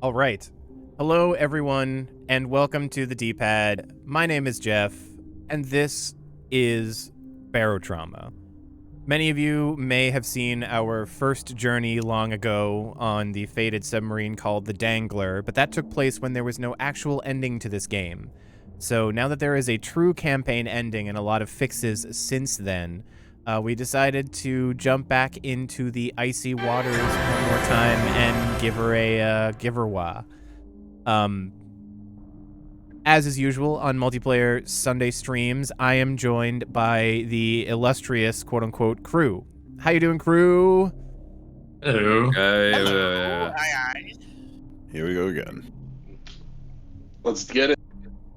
All right. Hello, everyone, and welcome to the D-Pad. My name is Jeff, and this is Barotrauma. Many of you may have seen our first journey long ago on the fated submarine called the Dangler, but that took place when there was no actual ending to this game. So now that there is a true campaign ending and a lot of fixes since then, we decided to jump back into the icy waters one more time and give her a wah. As is usual on multiplayer Sunday streams, I am joined by the illustrious quote-unquote crew. How you doing, crew? Hello. Hello. Aye. Here we go again. Let's get it.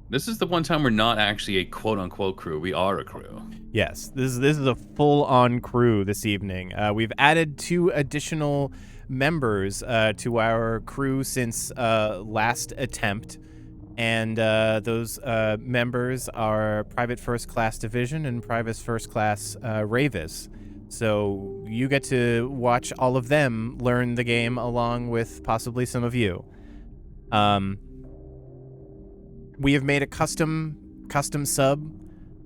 This is the one time we're not actually a quote-unquote crew. We are a crew. Yes, this is a full-on crew this evening. We've added 2 additional members to our crew since last attempt. And those members are Private First Class Division and Private First Class Ravis. So you get to watch all of them learn the game along with possibly some of you. We have made a custom sub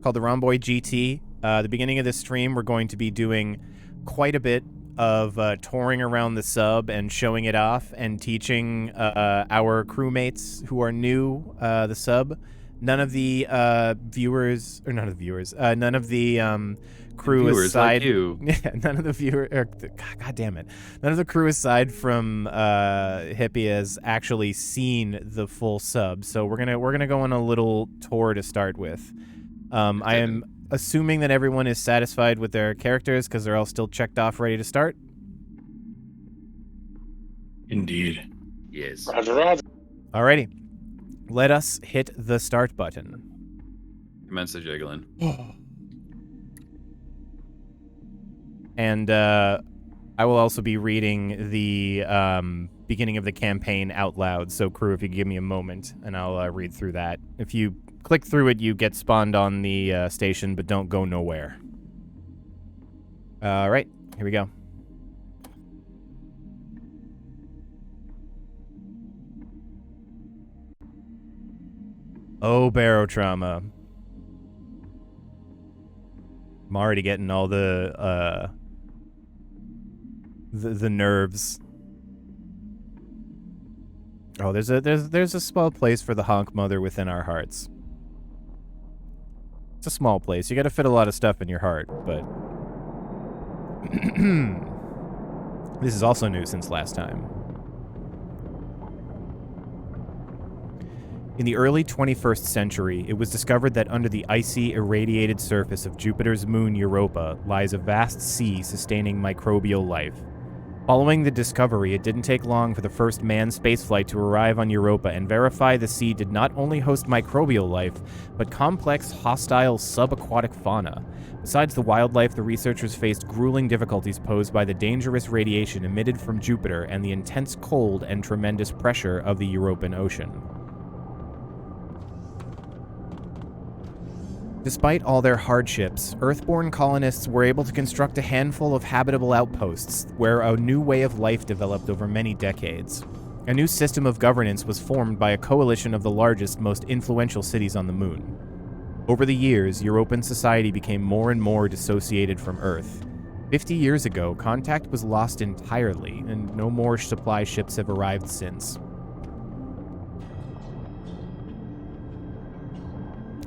called the Romboy GT. The beginning of this stream, we're going to be doing quite a bit of touring around the sub and showing it off and teaching our crewmates who are new the sub. None of the crew aside. Like you. None of the viewers. God damn it! None of the crew aside from Hippie has actually seen the full sub. So we're gonna go on a little tour to start with. I am assuming that everyone is satisfied with their characters because they're all still checked off, ready to start. Indeed. Yes. Roger. Alrighty, let us hit the start button. Commence the jiggling. And I will also be reading the beginning of the campaign out loud. So, crew, if you give me a moment, and I'll read through that. If you click through it, you get spawned on the station, but don't go nowhere. All right, here we go. Oh, Barotrauma. I'm already getting all the nerves. Oh, there's a small place for the honk mother within our hearts. It's a small place. You got to fit a lot of stuff in your heart, but this is also new since last time. In the early 21st century, it was discovered that under the icy, irradiated surface of Jupiter's moon Europa lies a vast sea sustaining microbial life. Following the discovery, it didn't take long for the first manned spaceflight to arrive on Europa and verify the sea did not only host microbial life, but complex, hostile, subaquatic fauna. Besides the wildlife, the researchers faced grueling difficulties posed by the dangerous radiation emitted from Jupiter and the intense cold and tremendous pressure of the European Ocean. Despite all their hardships, Earthborn colonists were able to construct a handful of habitable outposts where a new way of life developed over many decades. A new system of governance was formed by a coalition of the largest, most influential cities on the moon. Over the years, European society became more and more dissociated from Earth. 50 years ago, contact was lost entirely, and no more supply ships have arrived since.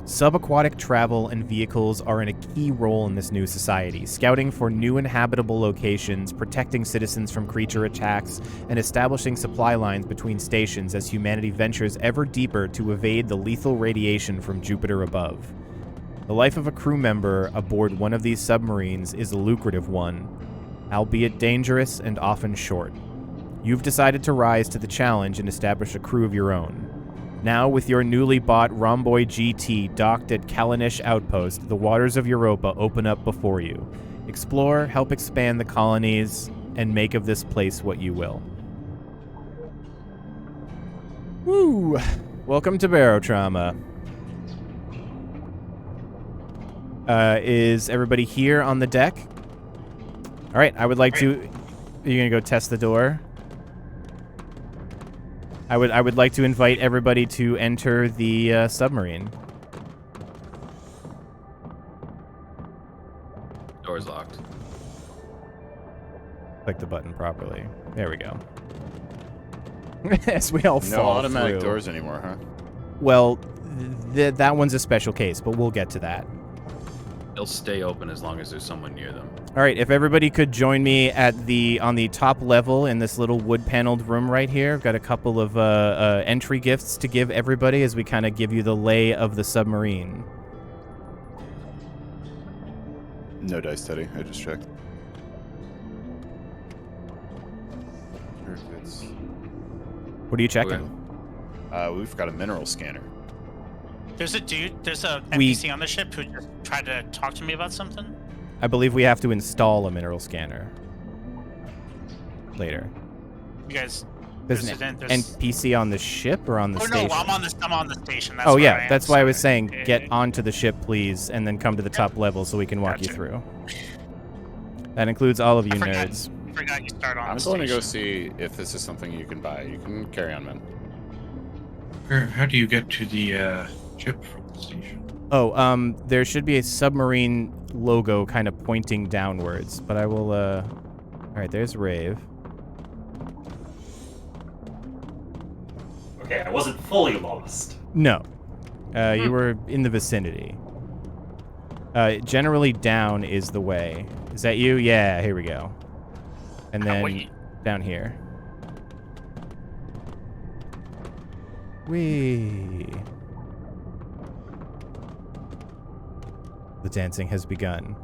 Subaquatic travel and vehicles are in a key role in this new society, scouting for new inhabitable locations, protecting citizens from creature attacks, and establishing supply lines between stations as humanity ventures ever deeper to evade the lethal radiation from Jupiter above. The life of a crew member aboard one of these submarines is a lucrative one, albeit dangerous and often short. You've decided to rise to the challenge and establish a crew of your own. Now, with your newly bought Romboy GT docked at Kalanish Outpost, the waters of Europa open up before you. Explore, help expand the colonies, and make of this place what you will. Woo! Welcome to Barotrauma. Is everybody here on the deck? All right, I would like to... Are you going to go test the door? I would like to invite everybody to enter the submarine. Door's locked. Click the button properly. There we go. As we all No fall automatic through. doors anymore, huh? Well, that one's a special case, but we'll get to that. They'll stay open as long as there's someone near them. All right, if everybody could join me on the top level in this little wood-paneled room right here. I've got a couple of entry gifts to give everybody as we kind of give you the lay of the submarine. No dice Teddy. I just checked. Perfect. What are you checking? We've got a mineral scanner. There's a NPC on the ship who just tried to talk to me about something. I believe we have to install a mineral scanner later. You guys. There's an NPC on the ship or on the station? No, I'm on the station. That's oh where I yeah, am, that's why I was sorry. saying get onto the ship, please, and then come to the top level so we can walk you Gotcha. through. That includes all of you I nerds. forgot you start on I'm the going to go station. see if this is something you can buy. You can carry on, man. How do you get to the ship from the station? Oh, there should be a submarine logo kind of pointing downwards, but I will, All right, there's Rave. Okay, I wasn't fully lost. No. You were in the vicinity. Generally down is the way. Is that you? Yeah, here we go. And then wait. down here. Whee! The dancing has begun.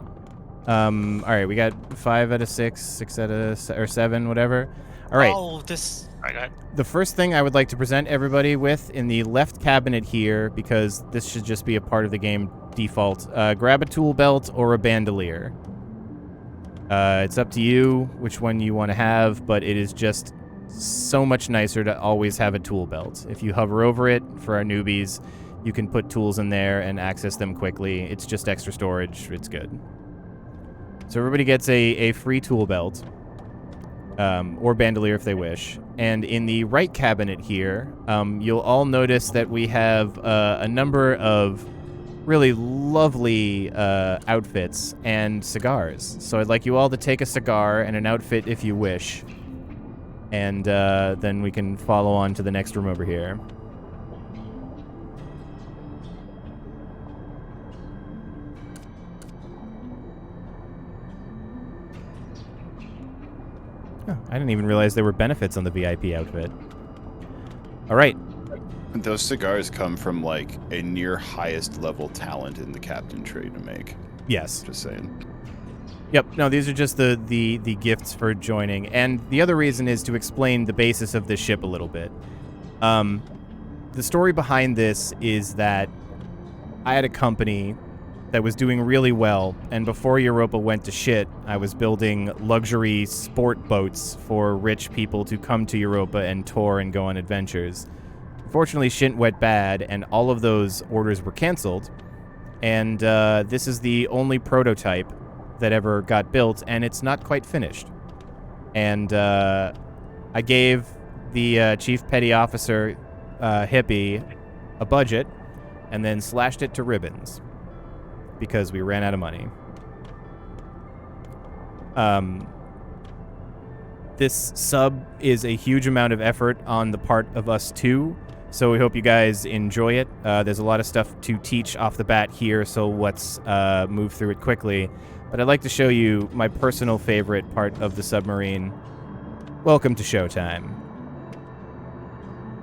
All right, we got 5 out of 6, 6 out of or 7, whatever. All right. Oh, this. All right, go ahead. The first thing I would like to present everybody with in the left cabinet here, because this should just be a part of the game default, grab a tool belt or a bandolier. It's up to you which one you want to have, but it is just so much nicer to always have a tool belt. If you hover over it, for our newbies, you can put tools in there and access them quickly. It's just extra storage. It's good. So everybody gets a free tool belt. Or bandolier if they wish. And in the right cabinet here, you'll all notice that we have a number of really lovely outfits and cigars. So I'd like you all to take a cigar and an outfit if you wish. And then we can follow on to the next room over here. Oh, I didn't even realize there were benefits on the VIP outfit. All right. Those cigars come from, like, a near highest level talent in the captain tree to make. Yes. Just saying. Yep. No, these are just the gifts for joining. And the other reason is to explain the basis of this ship a little bit. The story behind this is that I had a company that was doing really well, and before Europa went to shit, I was building luxury sport boats for rich people to come to Europa and tour and go on adventures. Unfortunately, shit went bad, and all of those orders were canceled, and this is the only prototype that ever got built, and it's not quite finished. And I gave the Chief Petty Officer, Hippie, a budget, and then slashed it to ribbons. Because we ran out of money. This sub is a huge amount of effort on the part of us too, so we hope you guys enjoy it. There's a lot of stuff to teach off the bat here, so let's move through it quickly. But I'd like to show you my personal favorite part of the submarine. Welcome to Showtime.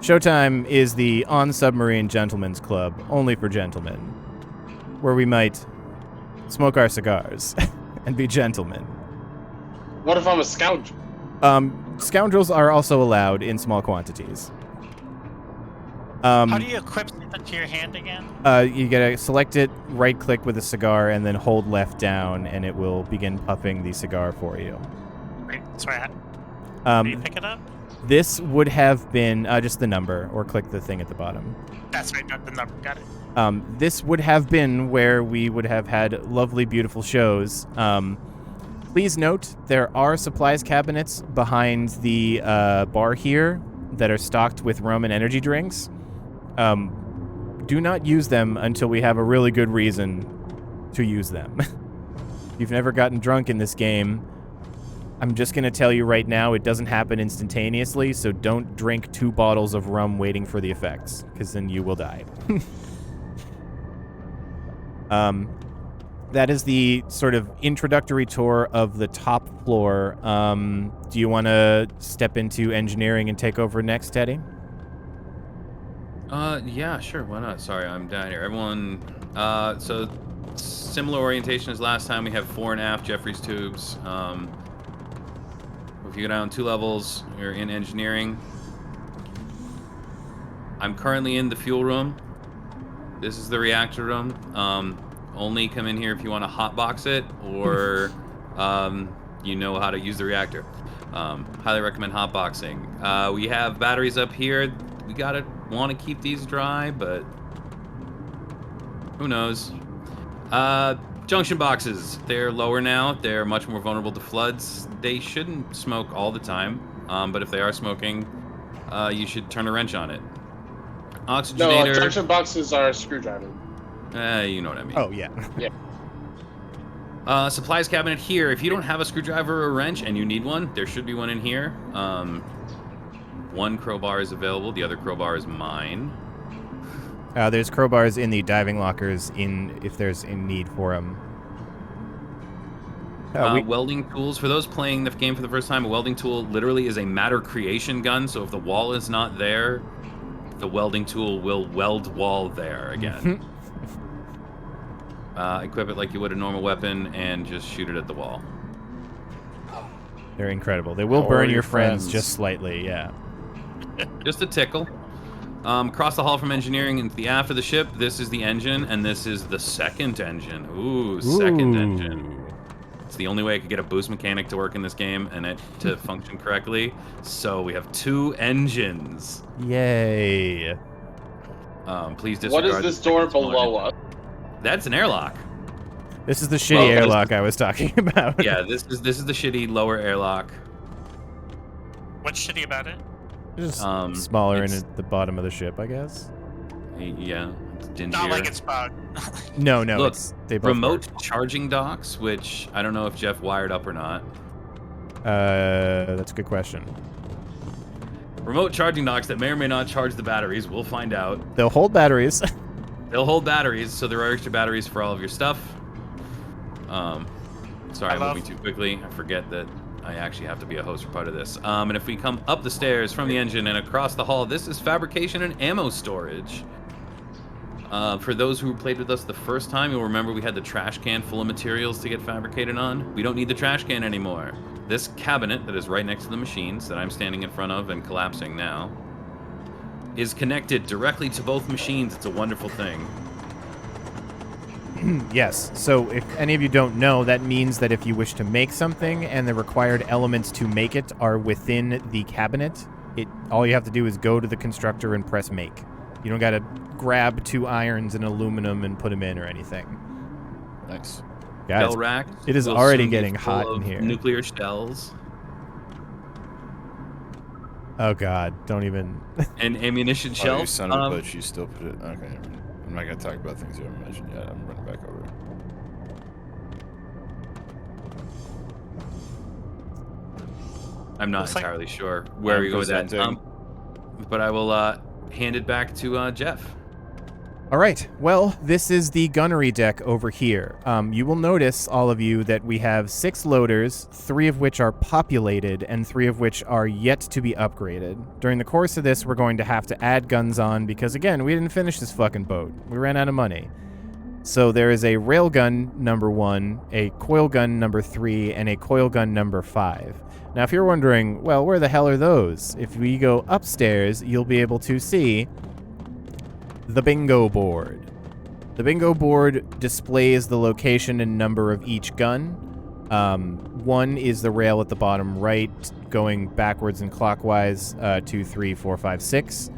Showtime is the on-submarine gentlemen's club, only for gentlemen, where we might smoke our cigars and be gentlemen. What if I'm a scoundrel? Scoundrels are also allowed in small quantities. How do you equip something to your hand again? You gotta select it, right-click with a cigar, and then hold left down, and it will begin puffing the cigar for you. Wait, sorry. How do you pick it up? This would have been just the number, or click the thing at the bottom. That's right, not the number. Got it. This would have been where we would have had lovely, beautiful shows. Please note, there are supplies cabinets behind the bar here. that are stocked with rum and energy drinks. Do not use them until we have a really good reason to use them. If you've never gotten drunk in this game, I'm just going to tell you right now, it doesn't happen instantaneously, so don't drink 2 bottles of rum waiting for the effects, because then you will die. That is the sort of introductory tour of the top floor. Do you want to step into engineering and take over next, Teddy? Yeah, sure. Why not? Sorry, I'm down here. Everyone, so similar orientation as last time. We have fore and aft Jeffrey's tubes. If you go down 2 levels, you're in engineering. I'm currently in the fuel room. This is the reactor room. Only come in here if you want to hotbox it, or you know how to use the reactor. Highly recommend hotboxing. We have batteries up here. We gotta want to keep these dry, but who knows? Junction boxes. They're lower now. They're much more vulnerable to floods. They shouldn't smoke all the time, but if they are smoking, you should turn a wrench on it. Oxygenator. No, junction boxes are a screwdriver. You know what I mean. Oh, yeah. Yeah. Supplies cabinet here. If you don't have a screwdriver or a wrench and you need one, there should be one in here. 1 crowbar is available. The other crowbar is mine. There's crowbars in the diving lockers if there's a need for them. Welding tools. For those playing the game for the first time, a welding tool literally is a matter creation gun. So if the wall is not there, the welding tool will weld wall there again. Equip it like you would a normal weapon and just shoot it at the wall. They're incredible. They will burn your friends just slightly, yeah. Just a tickle. Across the hall from engineering into the aft of the ship, this is the engine, and this is the second engine. Ooh, second engine. It's the only way I could get a boost mechanic to work in this game and it to function correctly. So we have 2 engines. Yay. Please disregard. What is this door below us? That's an airlock. This is the shitty airlock I was talking about. Yeah, this is the shitty lower airlock. What's shitty about it? Just smaller and at the bottom of the ship, I guess. Yeah, it's dingier. Not like it's bugged. No, Look, they both remote work. charging docks, which I don't know if Jeff wired up or not. That's a good question. Remote charging docks that may or may not charge the batteries. We'll find out. They'll hold batteries. They'll hold batteries, so there are extra batteries for all of your stuff. Sorry, I'm moving too quickly. I forget that I actually have to be a host for part of this. And if we come up the stairs from the engine and across the hall, this is fabrication and ammo storage. For those who played with us the first time, you'll remember we had the trash can full of materials to get fabricated on. We don't need the trash can anymore. This cabinet that is right next to the machines that I'm standing in front of and collapsing now is connected directly to both machines. It's a wonderful thing. Yes. So if any of you don't know, that means that if you wish to make something and the required elements to make it are within the cabinet, all you have to do is go to the constructor and press make. You don't got to grab 2 irons and aluminum and put them in or anything. Nice. Guys, Shell rack. it is already getting hot in here. Nuclear shells. Oh God! Don't even. And ammunition Oh, shells. you son of a bitch, you still put it... Okay, I'm not going to talk about things you haven't mentioned yet. I'm running back over. I'm not Looks like- entirely sure where we go with that. presenting. But I will hand it back to Jeff. All right. Well, this is the gunnery deck over here. You will notice, all of you, that we have 6 loaders, 3 of which are populated and 3 of which are yet to be upgraded. During the course of this, we're going to have to add guns on because, again, we didn't finish this fucking boat. We ran out of money. So there is a railgun number 1, a coil gun number 3, and a coil gun number 5. Now, if you're wondering, well, where the hell are those? If we go upstairs, you'll be able to see the bingo board. The bingo board displays the location and number of each gun. 1 is the rail at the bottom right, going backwards and clockwise, 2, 3, 4, 5, 6.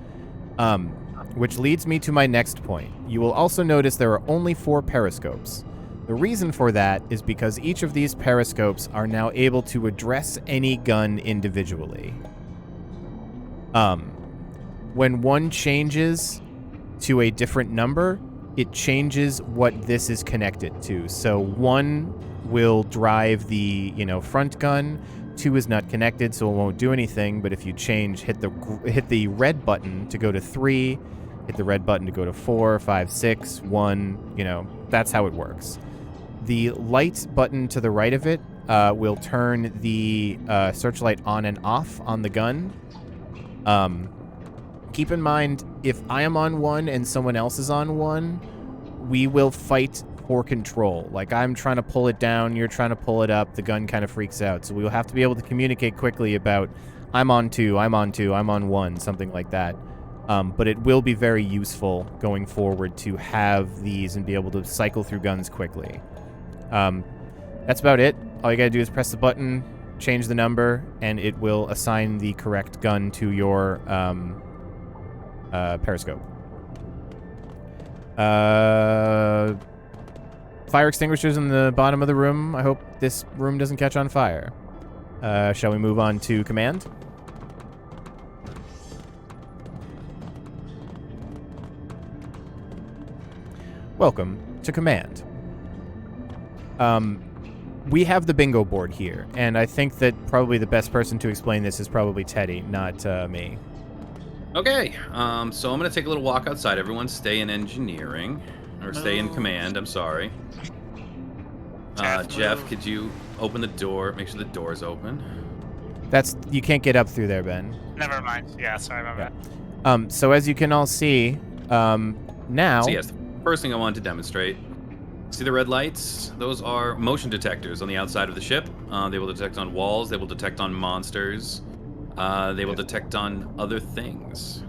Which leads me to my next point. You will also notice there are only 4 periscopes. The reason for that is because each of these periscopes are now able to address any gun individually. When one changes to a different number, it changes what this is connected to. So 1 will drive the, front gun. 2 is not connected, so it won't do anything. But if you change, hit the red button to go to 3, hit the red button to go to 4, 5, 6, 1. That's how it works. The light button to the right of it will turn the searchlight on and off on the gun. Keep in mind, if I am on 1 and someone else is on 1, we will fight for control. Like, I'm trying to pull it down, you're trying to pull it up, the gun kind of freaks out. So we will have to be able to communicate quickly about, I'm on 2, I'm on 2, I'm on 1, something like that. But it will be very useful going forward to have these and be able to cycle through guns quickly. That's about it. All you gotta do is press the button, change the number, and it will assign the correct gun to your periscope. Fire extinguishers in the bottom of the room. I hope this room doesn't catch on fire. Shall we move on to command? Welcome to command. We have the bingo board here, and I think that probably the best person to explain this is probably Teddy, not me. Okay, so I'm going to take a little walk outside. Everyone stay in engineering. Or stay in command, I'm sorry. Jeff, could you open the door? Make sure the door's open. You can't get up through there, Ben. Never mind. Yeah, sorry about that. So as you can all see, now... So yes, the first thing I wanted to demonstrate. See the red lights? Those are motion detectors on the outside of the ship. They will detect on walls. They will detect on monsters. They will detect on other things.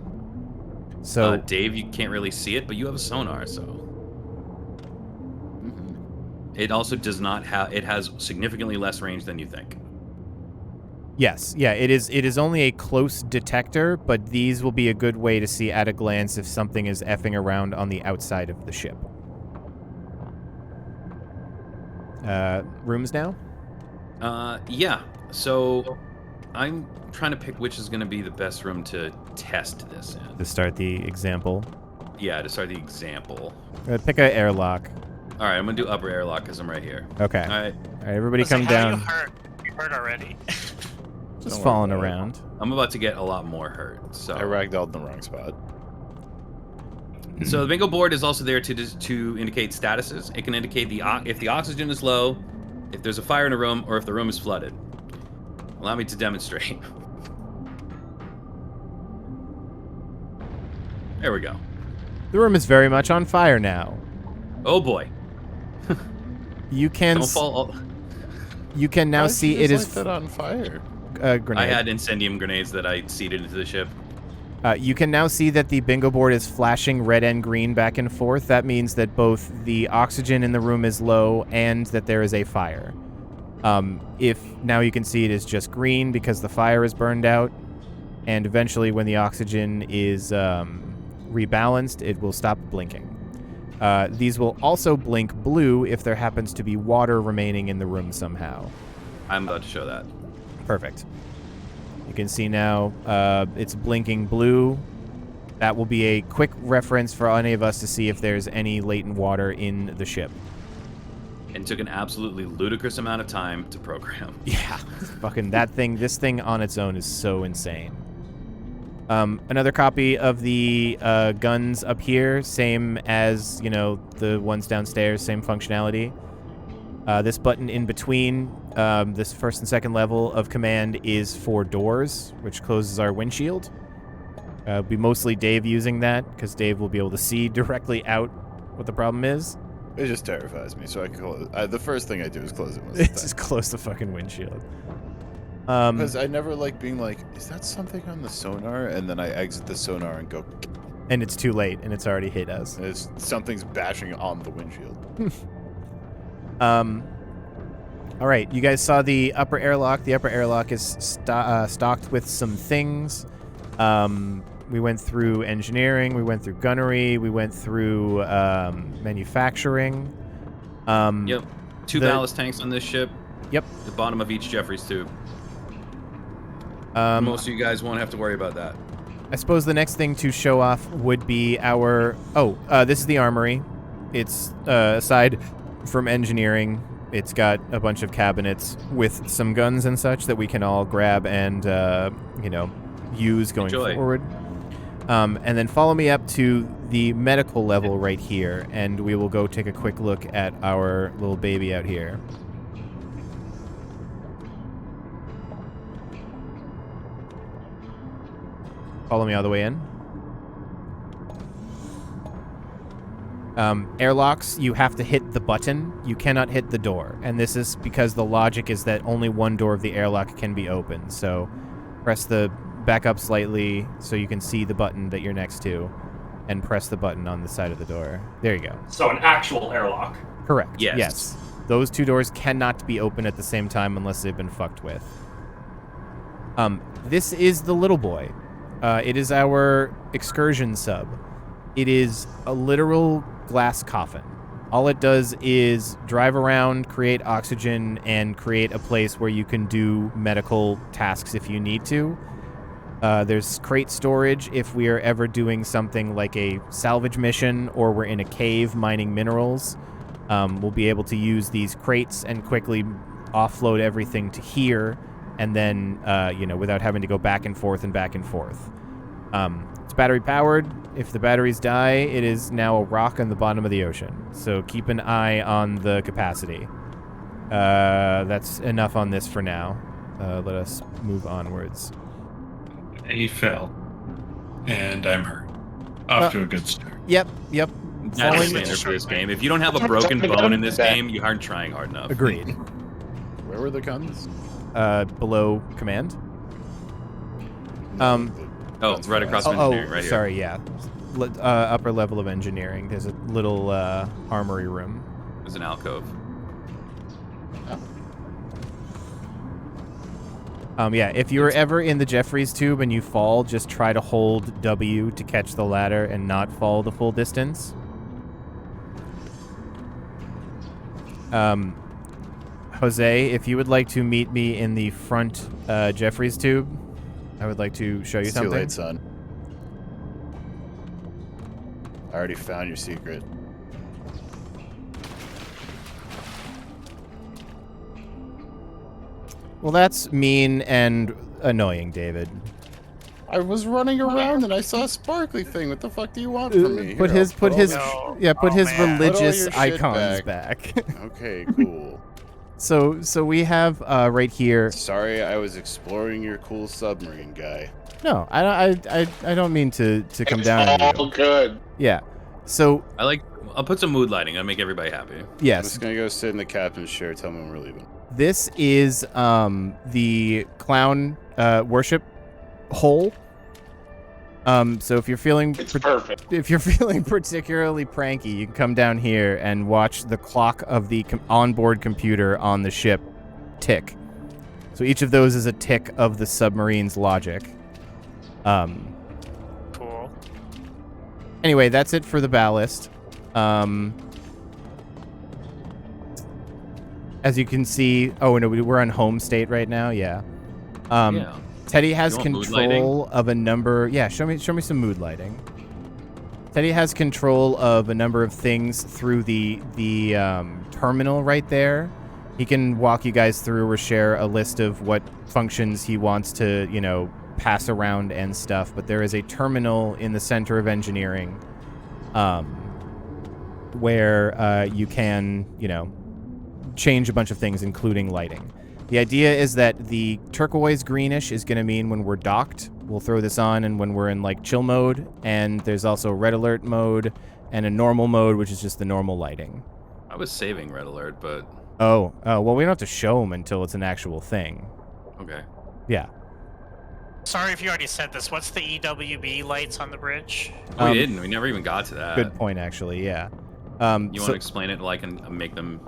So Dave, you can't really see it, but you have a sonar, so... It also does not have... It has significantly less range than you think. Yes, yeah, it is only a close detector, but these will be a good way to see at a glance if something is effing around on the outside of the ship. Rooms now? Yeah. So I'm trying to pick which is going to be the best room to test this in. To start the example? Yeah, to start the example. Pick a airlock. All right, I'm going to do upper airlock because I'm right here. Okay. All right, everybody come How down. you hurt? You hurt already. Just falling around. I'm about to get a lot more hurt. So I ragdolled in the wrong spot. So the bingo board is also there to indicate statuses. It can indicate if the oxygen is low, if there's a fire in a room, or if the room is flooded. Allow me to demonstrate. There we go. The room is very much on fire now. Oh boy. You can Don't fall. You can now see it is that on fire. Grenade. I had incendium grenades that I seeded into the ship. You can now see that the bingo board is flashing red and green back and forth. That means that both the oxygen in the room is low and that there is a fire. If now you can see it is just green because the fire is burned out, and eventually when the oxygen is rebalanced, it will stop blinking. These will also blink blue if there happens to be water remaining in the room somehow. I'm about to show that. Perfect. You can see now it's blinking blue. That will be a quick reference for any of us to see if there's any latent water in the ship. And took an absolutely ludicrous amount of time to program. Yeah, fucking this thing on its own is so insane. Another copy of the guns up here, same as, the ones downstairs, same functionality. This button in between this first and second level of command is for doors, which closes our windshield. It'll be mostly Dave using that, because Dave will be able to see directly out what the problem is. It just terrifies me, so I can close. The first thing I do is close it. Just close the fucking windshield. Because I never like being like, is that something on the sonar? And then I exit the sonar and go. And it's too late, and it's already hit us. Something's bashing on the windshield. All right, you guys saw the upper airlock. The upper airlock is stocked with some things. We went through engineering, we went through gunnery, we went through manufacturing. Yep. Two ballast tanks on this ship. Yep. The bottom of each Jeffries tube. Most of you guys won't have to worry about that. I suppose the next thing to show off would be our... this is the armory. It's, aside from engineering, it's got a bunch of cabinets with some guns and such that we can all grab and, use going forward. And then follow me up to the medical level right here, and we will go take a quick look at our little baby out here. Follow me all the way in. Airlocks, you have to hit the button. You cannot hit the door. And this is because the logic is that only one door of the airlock can be opened. So press the back up slightly so you can see the button that you're next to, and press the button on the side of the door. There you go. So an actual airlock. Correct. Yes. Those two doors cannot be open at the same time unless they've been fucked with. This is the little boy. It is our excursion sub. It is a literal glass coffin. All it does is drive around, create oxygen, and create a place where you can do medical tasks if you need to. There's crate storage if we are ever doing something like a salvage mission or we're in a cave mining minerals. We'll be able to use these crates and quickly offload everything to here, and then, without having to go back and forth and back and forth. It's battery powered. If the batteries die, it is now a rock on the bottom of the ocean. So keep an eye on the capacity. That's enough on this for now. Let us move onwards. He fell, and I'm hurt. Off to a good start. Yep. That is standard for this game. If you don't have a broken bone in this game, you aren't trying hard enough. Agreed. Where were the guns? Below command. Right across from engineering, right here. Sorry, yeah. Upper level of engineering. There's a little armory room. There's an alcove. If you're ever in the Jeffries tube and you fall, just try to hold W to catch the ladder and not fall the full distance. Jose, if you would like to meet me in the front Jeffries tube, I would like to show you something. Too late, son. I already found your secret. Well, that's mean and annoying, David. I was running around and I saw a sparkly thing. What the fuck do you want from me? Put Here, his I'll his all- religious Put all your shit icons back. Okay, cool. So we have right here. Sorry, I was exploring your cool submarine, guy. No, I don't mean to come down on you. All good. Yeah. So I'll put some mood lighting. I'll make everybody happy. I'm yes, just gonna go sit in the captain's chair. Tell me when we're leaving. this is the clown worship hole. So if you're feeling It's perfect. if you're feeling particularly pranky, you can come down here and watch the clock of the onboard computer on the ship tick. So each of those is a tick of the submarine's logic. Cool. Anyway, that's it for the ballast. As you can see, we're on home state right now. Yeah. Yeah. Teddy has You want mood control of a number. Yeah, show me some mood lighting. Teddy has control of a number of things through the terminal right there. He can walk you guys through or share a list of what functions he wants to, pass around and stuff. But there is a terminal in the center of engineering, where you can, change a bunch of things, including lighting. The idea is that the turquoise greenish is going to mean when we're docked. We'll throw this on, and when we're in chill mode, and there's also red alert mode and a normal mode, which is just the normal lighting. I was saving red alert, but Oh, well, we don't have to show them until it's an actual thing. okay. Yeah. Sorry if you already said this. What's the EWB lights on the bridge? We didn't. We never even got to that. Good point, actually. Yeah. You want to explain it and make them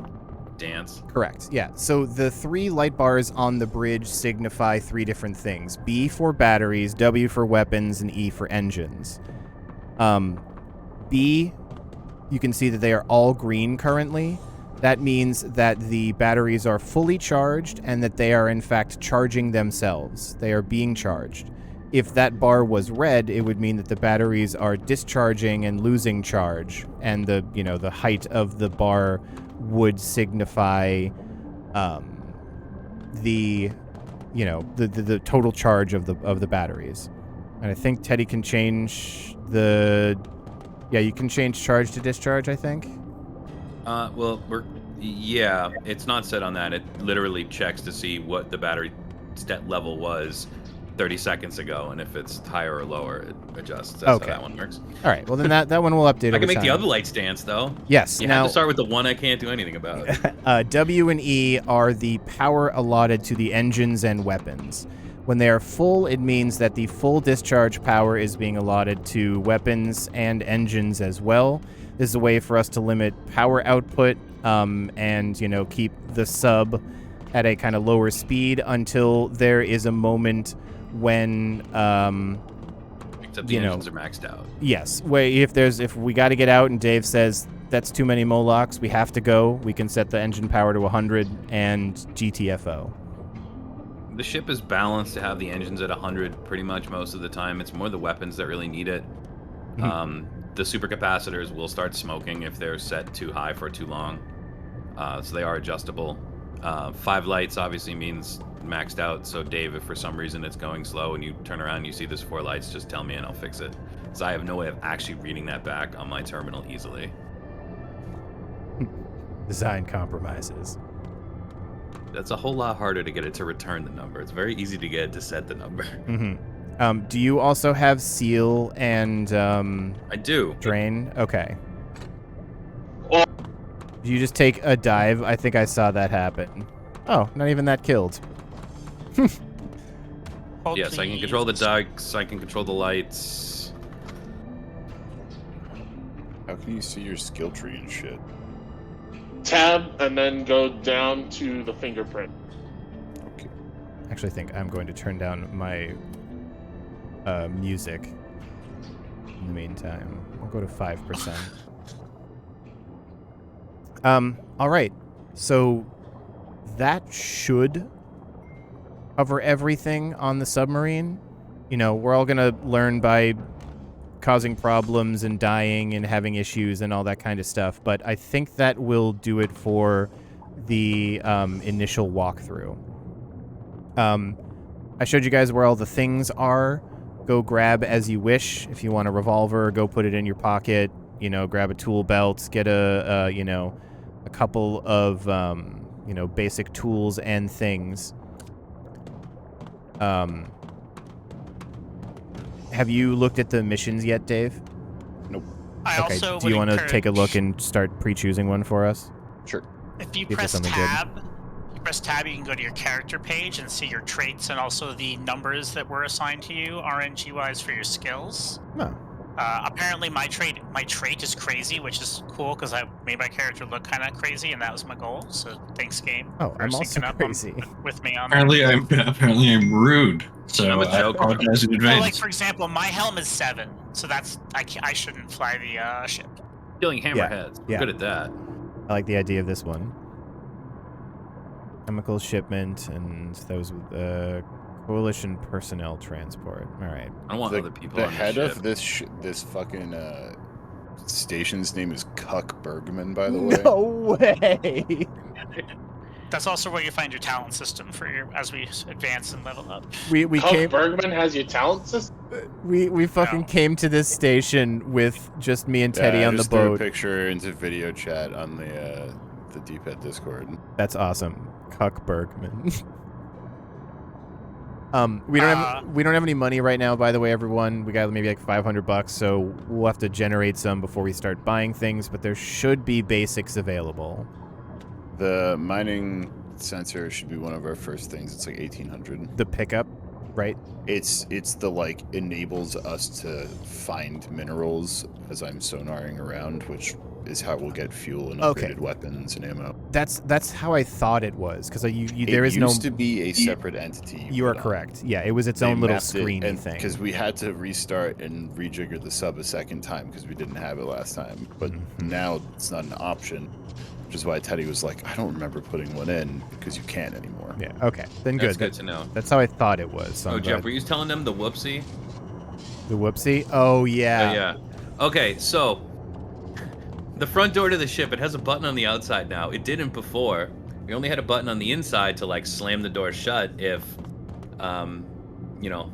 dance? Correct. Yeah. So the 3 light bars on the bridge signify 3 different things: B for batteries, W for weapons, and E for engines. B, you can see that they are all green currently. That means that the batteries are fully charged and that they are in fact charging themselves. They are being charged. if that bar was red, it would mean that the batteries are discharging and losing charge, and the height of the bar would signify the total charge of the batteries. And I think Teddy can change you can change charge to discharge, I think. It's not set on that. It literally checks to see what the battery stat level was 30 seconds ago, and if it's higher or lower, it adjusts. That's how that one works. All right. Well, then that one will update. I can make the other lights dance, though. Yes. You have to start with the one I can't do anything about. W and E are the power allotted to the engines and weapons. When they are full, it means that the full discharge power is being allotted to weapons and engines as well. This is a way for us to limit power output and keep the sub at a kind of lower speed until there is a moment when except the engines are maxed out. Yes, where if we got to get out and Dave says that's too many Molochs, we have to go, we can set the engine power to 100 and GTFO. The ship is balanced to have the engines at 100 pretty much most of the time. It's more the weapons that really need it. The supercapacitors will start smoking if they're set too high for too long. So they are adjustable. 5 lights obviously means maxed out. So Dave, if for some reason it's going slow and you turn around and you see there's 4 lights, just tell me and I'll fix it. Because I have no way of actually reading that back on my terminal easily. Design compromises. That's a whole lot harder to get it to return the number. It's very easy to get it to set the number. Do you also have seal and I do. Drain? Okay. Did you just take a dive? I think I saw that happen. Oh, not even that killed. Yes, I can control the ducts, I can control the lights. How can you see your skill tree and shit? Tab, and then go down to the fingerprint. Okay. Actually, I think I'm going to turn down my music in the meantime. I'll go to 5%. All right. So that should cover everything on the submarine. We're all going to learn by causing problems and dying and having issues and all that kind of stuff. But I think that will do it for the initial walkthrough. I showed you guys where all the things are. Go grab as you wish. If you want a revolver, go put it in your pocket. Grab a tool belt. Get a couple of basic tools and things. Have you looked at the missions yet, Dave? Nope. Do you want to take a look and start pre-choosing one for us? Sure. If you press tab, you can go to your character page and see your traits and also the numbers that were assigned to you RNG-wise for your skills. No. Apparently my trait is crazy, which is cool because I made my character look kind of crazy, and that was my goal. So thanks, game. Oh, I'm also crazy. With me on. Apparently I'm rude. So I apologize in advance. Well, like for example, my helm is 7, so that's I shouldn't fly the ship. Killing hammerheads. Yeah. Good at that. I like the idea of this one. Chemical shipment and those with coalition personnel transport. All right. I don't want other people the on head the ship. of this fucking station's name is Cuck Bergman, by the way. No way. That's also where you find your talent system as we advance and level up. Bergman has your talent system? We fucking came to this station with just me and Teddy on the just threw boat. a picture into video chat on the D-Pad Discord. That's awesome. Cuck Bergman. We don't have any money right now, by the way, everyone. We got maybe like $500, so we'll have to generate some before we start buying things, but there should be basics available. The mining sensor should be one of our first things. It's like 1800. The pickup, right? It's the enables us to find minerals as I'm sonaring around, which is how we'll get fuel and upgraded weapons and ammo. That's how I thought it was, because there is no. It used to be a separate entity. You are correct. Yeah, it was its own little screen thing. Because we had to restart and rejigger the sub a second time because we didn't have it last time. But now it's not an option, which is why Teddy was like, I don't remember putting one in because you can't anymore. Yeah. Okay. Then That's good. good to know. That's how I thought it was. So Oh, I'm Jeff, glad- were you telling them the whoopsie? The whoopsie. Oh yeah. Oh, yeah. Okay, so the front door to the ship, it has a button on the outside now. It didn't before. We only had a button on the inside to, like, slam the door shut if, you know,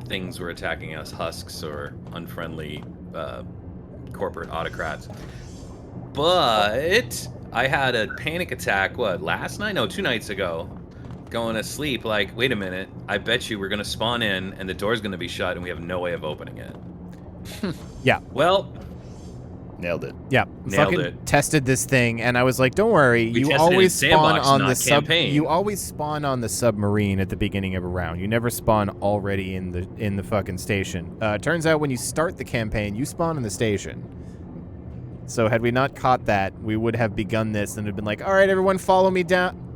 things were attacking us, husks or unfriendly corporate autocrats. But I had a panic attack, last night? No, 2 nights ago. Going to sleep, like, wait a minute, I bet you we're going to spawn in and the door's going to be shut and we have no way of opening it. Yeah. Well, Nailed it. Yeah, Nailed fucking it. tested this thing, and I was like, "Don't worry, We you tested it in always spawn sandbox, on not the campaign. You always spawn on the submarine at the beginning of a round. You never spawn already in the fucking station. Turns out when you start the campaign, you spawn in the station. So had we not caught that, we would have begun this and have been like, all right, everyone, follow me down.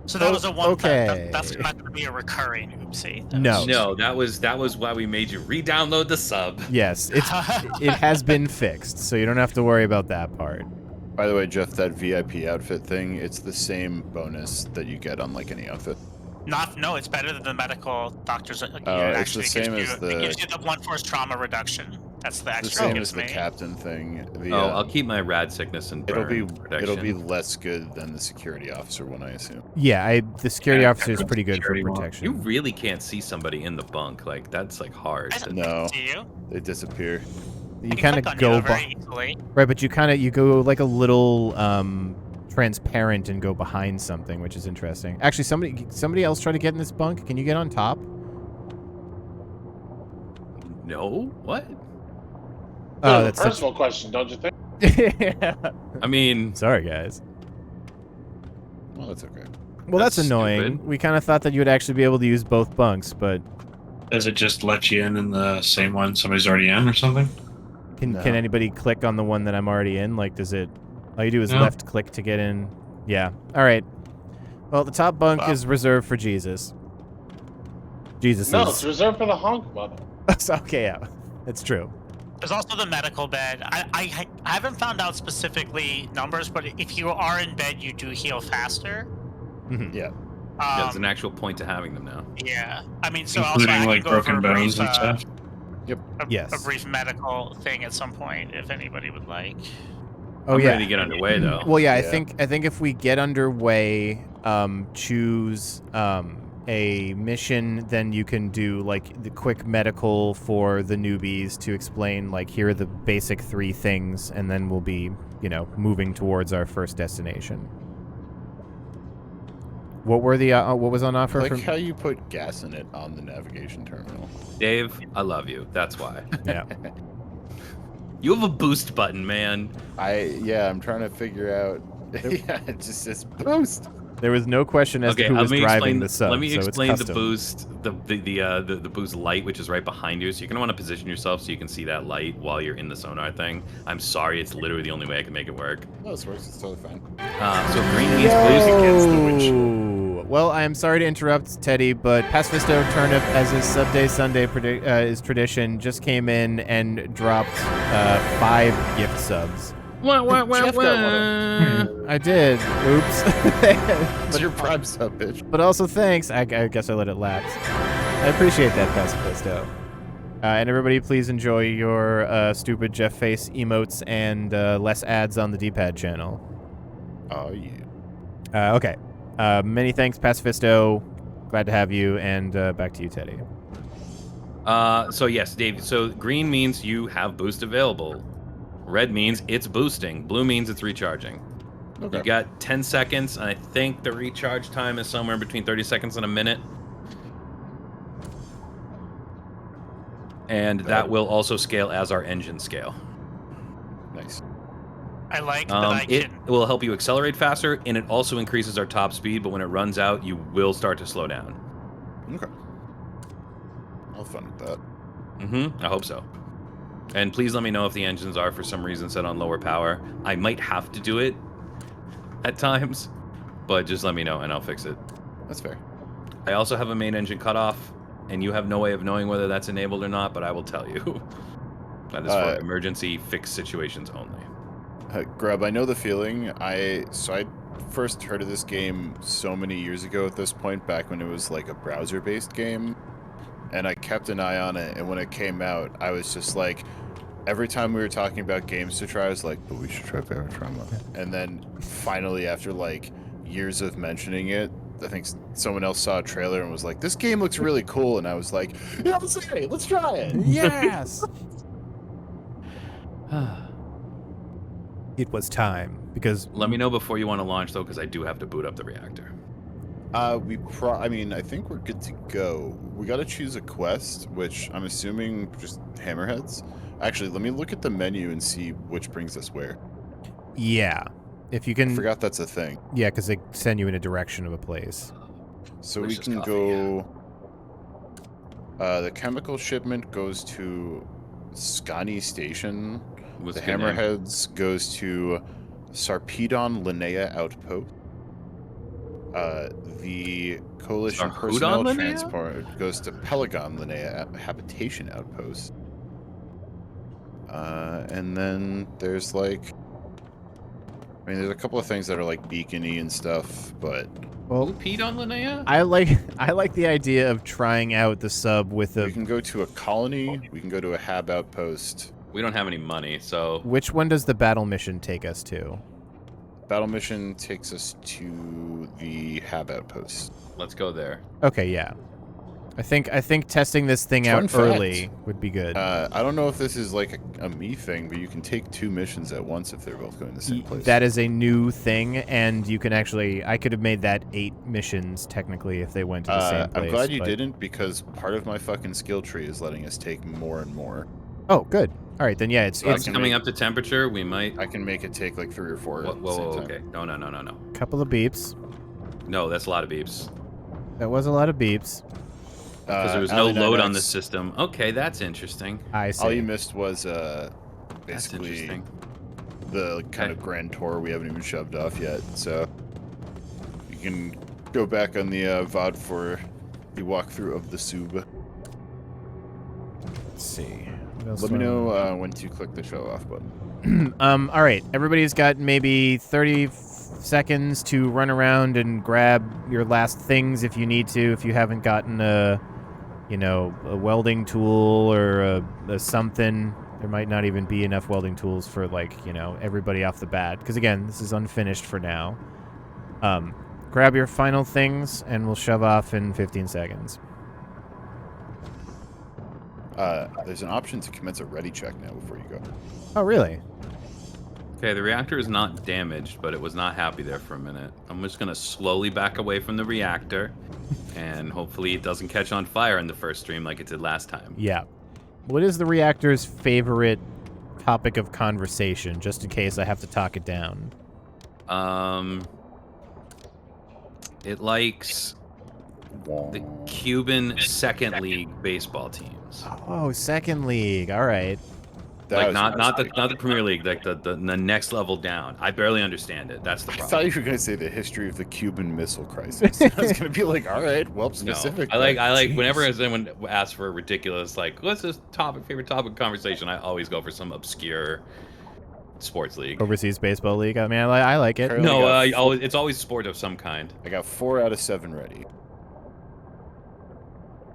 So that was a one. Okay. That's not going to be a recurring oopsie. No. that was why we made you re-download the sub. Yes, it has been fixed, so you don't have to worry about that part. By the way, Jeff, that VIP outfit thing, it's the same bonus that you get on like any outfit. No, it's better than the medical doctor's. It's the same as It gives you the 1 force trauma reduction. That's the It's extra the it same gives as the me. captain thing. I'll keep my rad sickness and burn It'll be protection. less good than the security officer one, I assume. Yeah, the security Yeah, officer is pretty good for security one. protection. You really can't see somebody in the bunk. Like, that's, like, hard. I No. see you. They disappear. You I can kind click of on go you very easily. right, but you go like a little transparent and go behind something, which is interesting. Actually, somebody else try to get in this bunk. Can you get on top? No? What? Oh, a that's personal question, don't you think? yeah. I mean, Sorry, guys. Well, that's okay. Well, that's That's annoying. stupid. We kind of thought that you would actually be able to use both bunks, but Does it just let you in the same one somebody's already in or something? can No. anybody click on the one that I'm already in? Like, does it? All you do is No. left click to get in. Yeah. All right. Well, the top bunk Wow. is reserved for Jesus. Jesus No, is. it's reserved for the honk mother. Okay, yeah, that's true. There's also the medical bed. I haven't found out specifically numbers, but if you are in bed, you do heal faster. Mhm. Yeah. yeah, there's Um, an actual point to having them now. yeah. I mean, so also Including I can like go over broken a bones brief, and stuff? Yes. a brief medical thing at some point if anybody would like. Oh I'm yeah. ready to get underway, though. Well, yeah, I Yeah. think if we get underway, choose a mission, then you can do like the quick medical for the newbies to explain like here are the basic 3 things, and then we'll be moving towards our first destination. What were the what was on I offer? like from... how you put gas in it on the navigation terminal. Dave, I love you. That's why. Yeah. You have a boost button, man. I'm trying to figure out. Yeah, it just says boost. There was no question as to who was driving the sub. Let me so explain it's the custom. boost, the boost light, which is right behind you. So you're gonna want to position yourself so you can see that light while you're in the sonar thing. I'm sorry, it's literally the only way I can make it work. No, this works. It's totally fine. So green means boost. against the windshield. Yo! Well, I am sorry to interrupt, Teddy, but Pacifisto Turnip, as is Subday Sunday is tradition, just came in and dropped 5 gift subs. Jeff got one I did. Oops. It's your prime sub, bitch. But also thanks. I guess I let it lapse. I appreciate that, Pacifisto. And everybody, please enjoy your stupid Jeff face emotes and less ads on the D-pad channel. Oh, yeah. Okay. Many thanks, Pacifisto. Glad to have you, and back to you, Teddy. So yes, Dave. So green means you have boost available. Red means it's boosting. Blue means it's recharging. Okay. You got 10 seconds, and I think the recharge time is somewhere between 30 seconds and a minute. And that will also scale as our engine scale. Nice. I like that I It can. will help you accelerate faster, and it also increases our top speed, but when it runs out, you will start to slow down. Okay. I'll have fun with that. I hope so. And please let me know if the engines are for some reason set on lower power. I might have to do it at times, but just let me know and I'll fix it. That's fair. I also have a main engine cutoff, and you have no way of knowing whether that's enabled or not, but I will tell you. That is for emergency fix situations only. Grub, I know the feeling. I first heard of this game so many years ago at this point, back when it was like a browser-based game, and I kept an eye on it, and when it came out, I was just like, every time we were talking about games to try, I was like, but we should try Barotrauma. And then finally, after like years of mentioning it, I think someone else saw a trailer and was like, this game looks really cool, and I was like, yeah, let's try it. Yes! It was time, because... Let me know before you want to launch, though, because I do have to boot up the reactor. I mean, I think we're good to go. We got to choose a quest, which I'm assuming just hammerheads. Actually, let me look at the menu and see which brings us where. Yeah. If you can... I forgot that's a thing. Yeah, because they send you in a direction of a place. So we Delicious can coffee. go... the chemical shipment goes to Scani Station. What's The the good name? Hammerheads goes to Sarpedon Linnea Outpost. The Coalition Sarpedon Personnel Linnea? Transport goes to Pelagon Linnea Habitation Outpost. And then there's like... I mean, there's a couple of things that are like beacony and stuff, but... Well, Who peed on Linnea? I like the idea of trying out the sub with We a... can go to a colony, we can go to a Hab Outpost. We don't have any money, so... Which one does the battle mission take us to? Battle mission takes us to the Hab Outpost. Let's go there. Okay, yeah. I think testing this thing Fun out fact. early would be good. I don't know if this is like a me thing, but you can take 2 missions at once if they're both going to the same place. That is a new thing, and you can actually... I could have made that 8 missions, technically, if they went to the same place. I'm glad you but- didn't, because part of my fucking skill tree is letting us take more and more. Oh, good. All right, then, yeah, it's It's can coming make- up to temperature. We might... I can make it take like 3 or 4 Whoa, at the same whoa, time. okay. No. a couple of beeps. No, that's a lot of beeps. That was a lot of beeps. Because there was no Alley load 9X, on the system. Okay, that's interesting. I see. All you missed was That's basically interesting. the kind of grand tour we haven't even shoved off yet. So you can go back on the VOD for the walkthrough of the sub. Let's see. What else Let do me I know wanna- when to click the show off button. All right, everybody's got maybe 30 seconds to run around and grab your last things if you need to. If you haven't gotten a welding tool or a something, there might not even be enough welding tools for everybody off the bat. Because again, this is unfinished for now. Grab your final things, and we'll shove off in 15 seconds. There's an option to commence a ready check now before you go. Oh, really? Okay, the reactor is not damaged, but it was not happy there for a minute. I'm just going to slowly back away from the reactor, and hopefully it doesn't catch on fire in the first stream like it did last time. Yeah. What is the reactor's favorite topic of conversation, just in case I have to talk it down? It likes the Cuban second league baseball teams. Oh, second league. All right. That Like was not nice. the Premier League, like the next level down. I barely understand it. That's the I problem. thought you were going to say the history of the Cuban Missile Crisis. I was going to be like, all right, well, specific. No, I like Jeez. whenever someone asks for a ridiculous what's this favorite topic of conversation, I always go for some obscure sports league. Overseas baseball league. I mean, I like it. Currently No, got it's always sport of some kind. I got 4 out of 7 ready.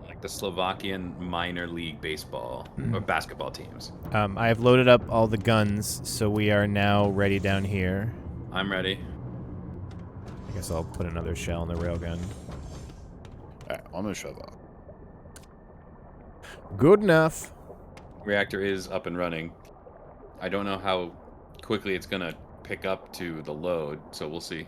Like the Slovakian minor league baseball or basketball teams. I have loaded up all the guns, so we are now ready down here. I'm ready. I guess I'll put another shell in the railgun. All right, I'm going to shove off. Good enough. Reactor is up and running. I don't know how quickly it's gonna pick up to the load, so we'll see.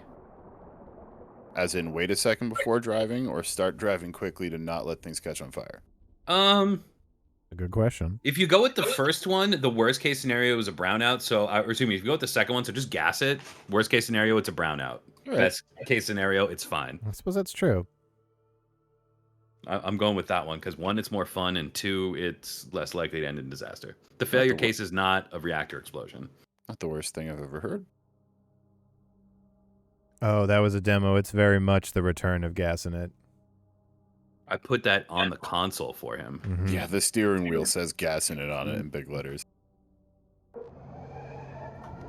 As in, wait a second before driving, or start driving quickly to not let things catch on fire? A good question. If you go with the first one, the worst case scenario is a brownout. So, or excuse me, if you go with the second one, so just gas it. Worst case scenario, it's a brownout. All right. Best case scenario, it's fine. I suppose that's true. I'm going with that one because 1, it's more fun, and 2, it's less likely to end in disaster. The failure case is not a reactor explosion. Not the worst thing I've ever heard. Oh, that was a demo. It's very much the return of gas in it. I put that on the console for him. Mhm. Yeah, the steering wheel says gas in it on it in big letters.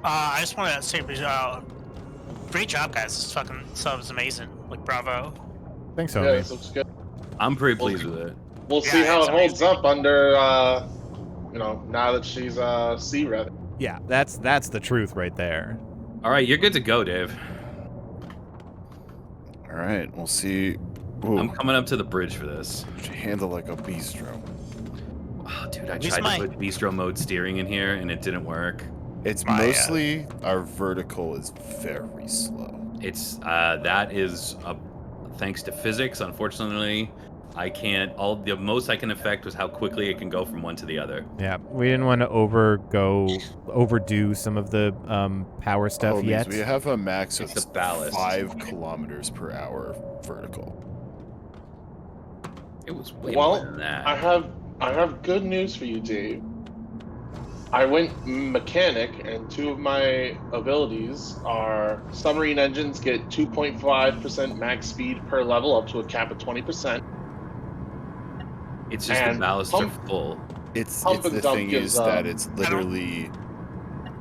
I just want to say, Great job, guys. This fucking sub is amazing. Like, bravo. Thanks, Yeah, homie. this looks good. I'm pretty pleased with it. We'll see Yeah, how it's it holds amazing. up under, now that she's C ready. Yeah, that's the truth right there. All right, you're good to go, Dave. All right, we'll see. Ooh, I'm coming up to the bridge for this. she handle like a bistro. Oh, dude, I Who's tried my- to put bistro mode steering in here and it didn't work. It's My, mostly our vertical is very slow. It's that is thanks to physics. Unfortunately, I can't. The most I can affect was how quickly it can go from one to the other. Yeah, we didn't want to overdo some of the power stuff Homies, yet. we have a max of It's the ballast. 5 kilometers per hour vertical. It was way Well, more than that. I have good news for you, Dave. I went mechanic, and 2 of my abilities are submarine engines get 2.5% max speed per level up to a cap of 20%. It's just the and ballasts are pump- full. It's Pump and the dump thing gives, is that it's don't- literally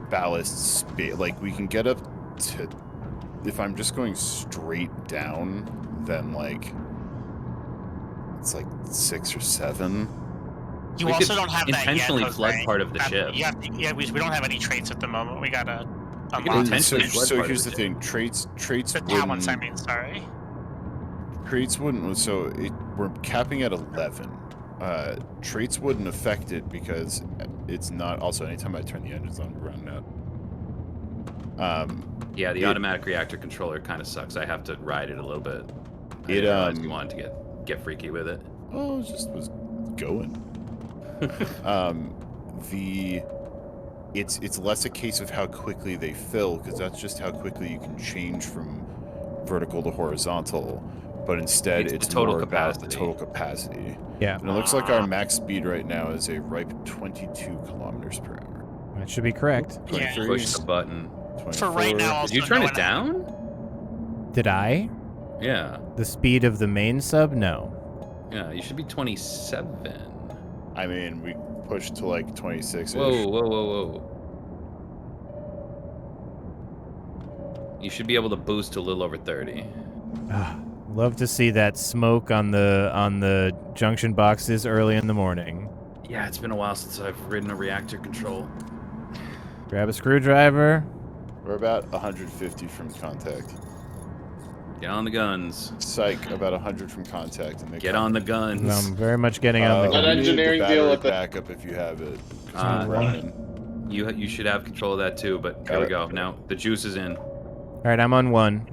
ballast speed. Like we can get up to, if I'm just going straight down, then like it's like 6 or 7. You We also could don't have that yet, intentionally Jose. flood part of the ship. You have to, yeah, we don't have any traits at the moment. We gotta can unlock intentionally it. flood So part of here's the the ship. thing: traits The talents, I mean, sorry. traits wouldn't. So we're capping at 11. Traits wouldn't affect it because it's not. Also, anytime I turn the engines on, we're running out. Yeah, the it- automatic reactor controller kind of sucks. I have to ride it a little bit. I It, didn't realize you wanted to get freaky with it. Oh, it just was going. It's less a case of how quickly they fill, because that's just how quickly you can change from vertical to horizontal. But instead, It's the it's total more about the capacity. total capacity. Yeah, And it looks like our max speed right now is a ripe 22 kilometers per hour. that should be correct. Yeah. 23, Push the button. 24. For right now, also Did you turn no it one- down? Did I? Yeah. The speed of the main sub? No. Yeah, you should be 27. I mean, we pushed to like 26. Whoa, whoa, whoa, whoa. You should be able to boost to a little over 30. Ah, love to see that smoke on the junction boxes early in the morning. Yeah, it's been a while since I've ridden a reactor control. Grab a screwdriver. We're about 150 from contact. Get on the guns. Psych, about 100 from contact. And they Get come. on the guns. I'm very much getting on the That we gun. need engineering the deal battery with the- backup if you have it. 'cause Uh, we're running. You should have control of that too, but here we go. Now, the juice is in. All right, I'm on one.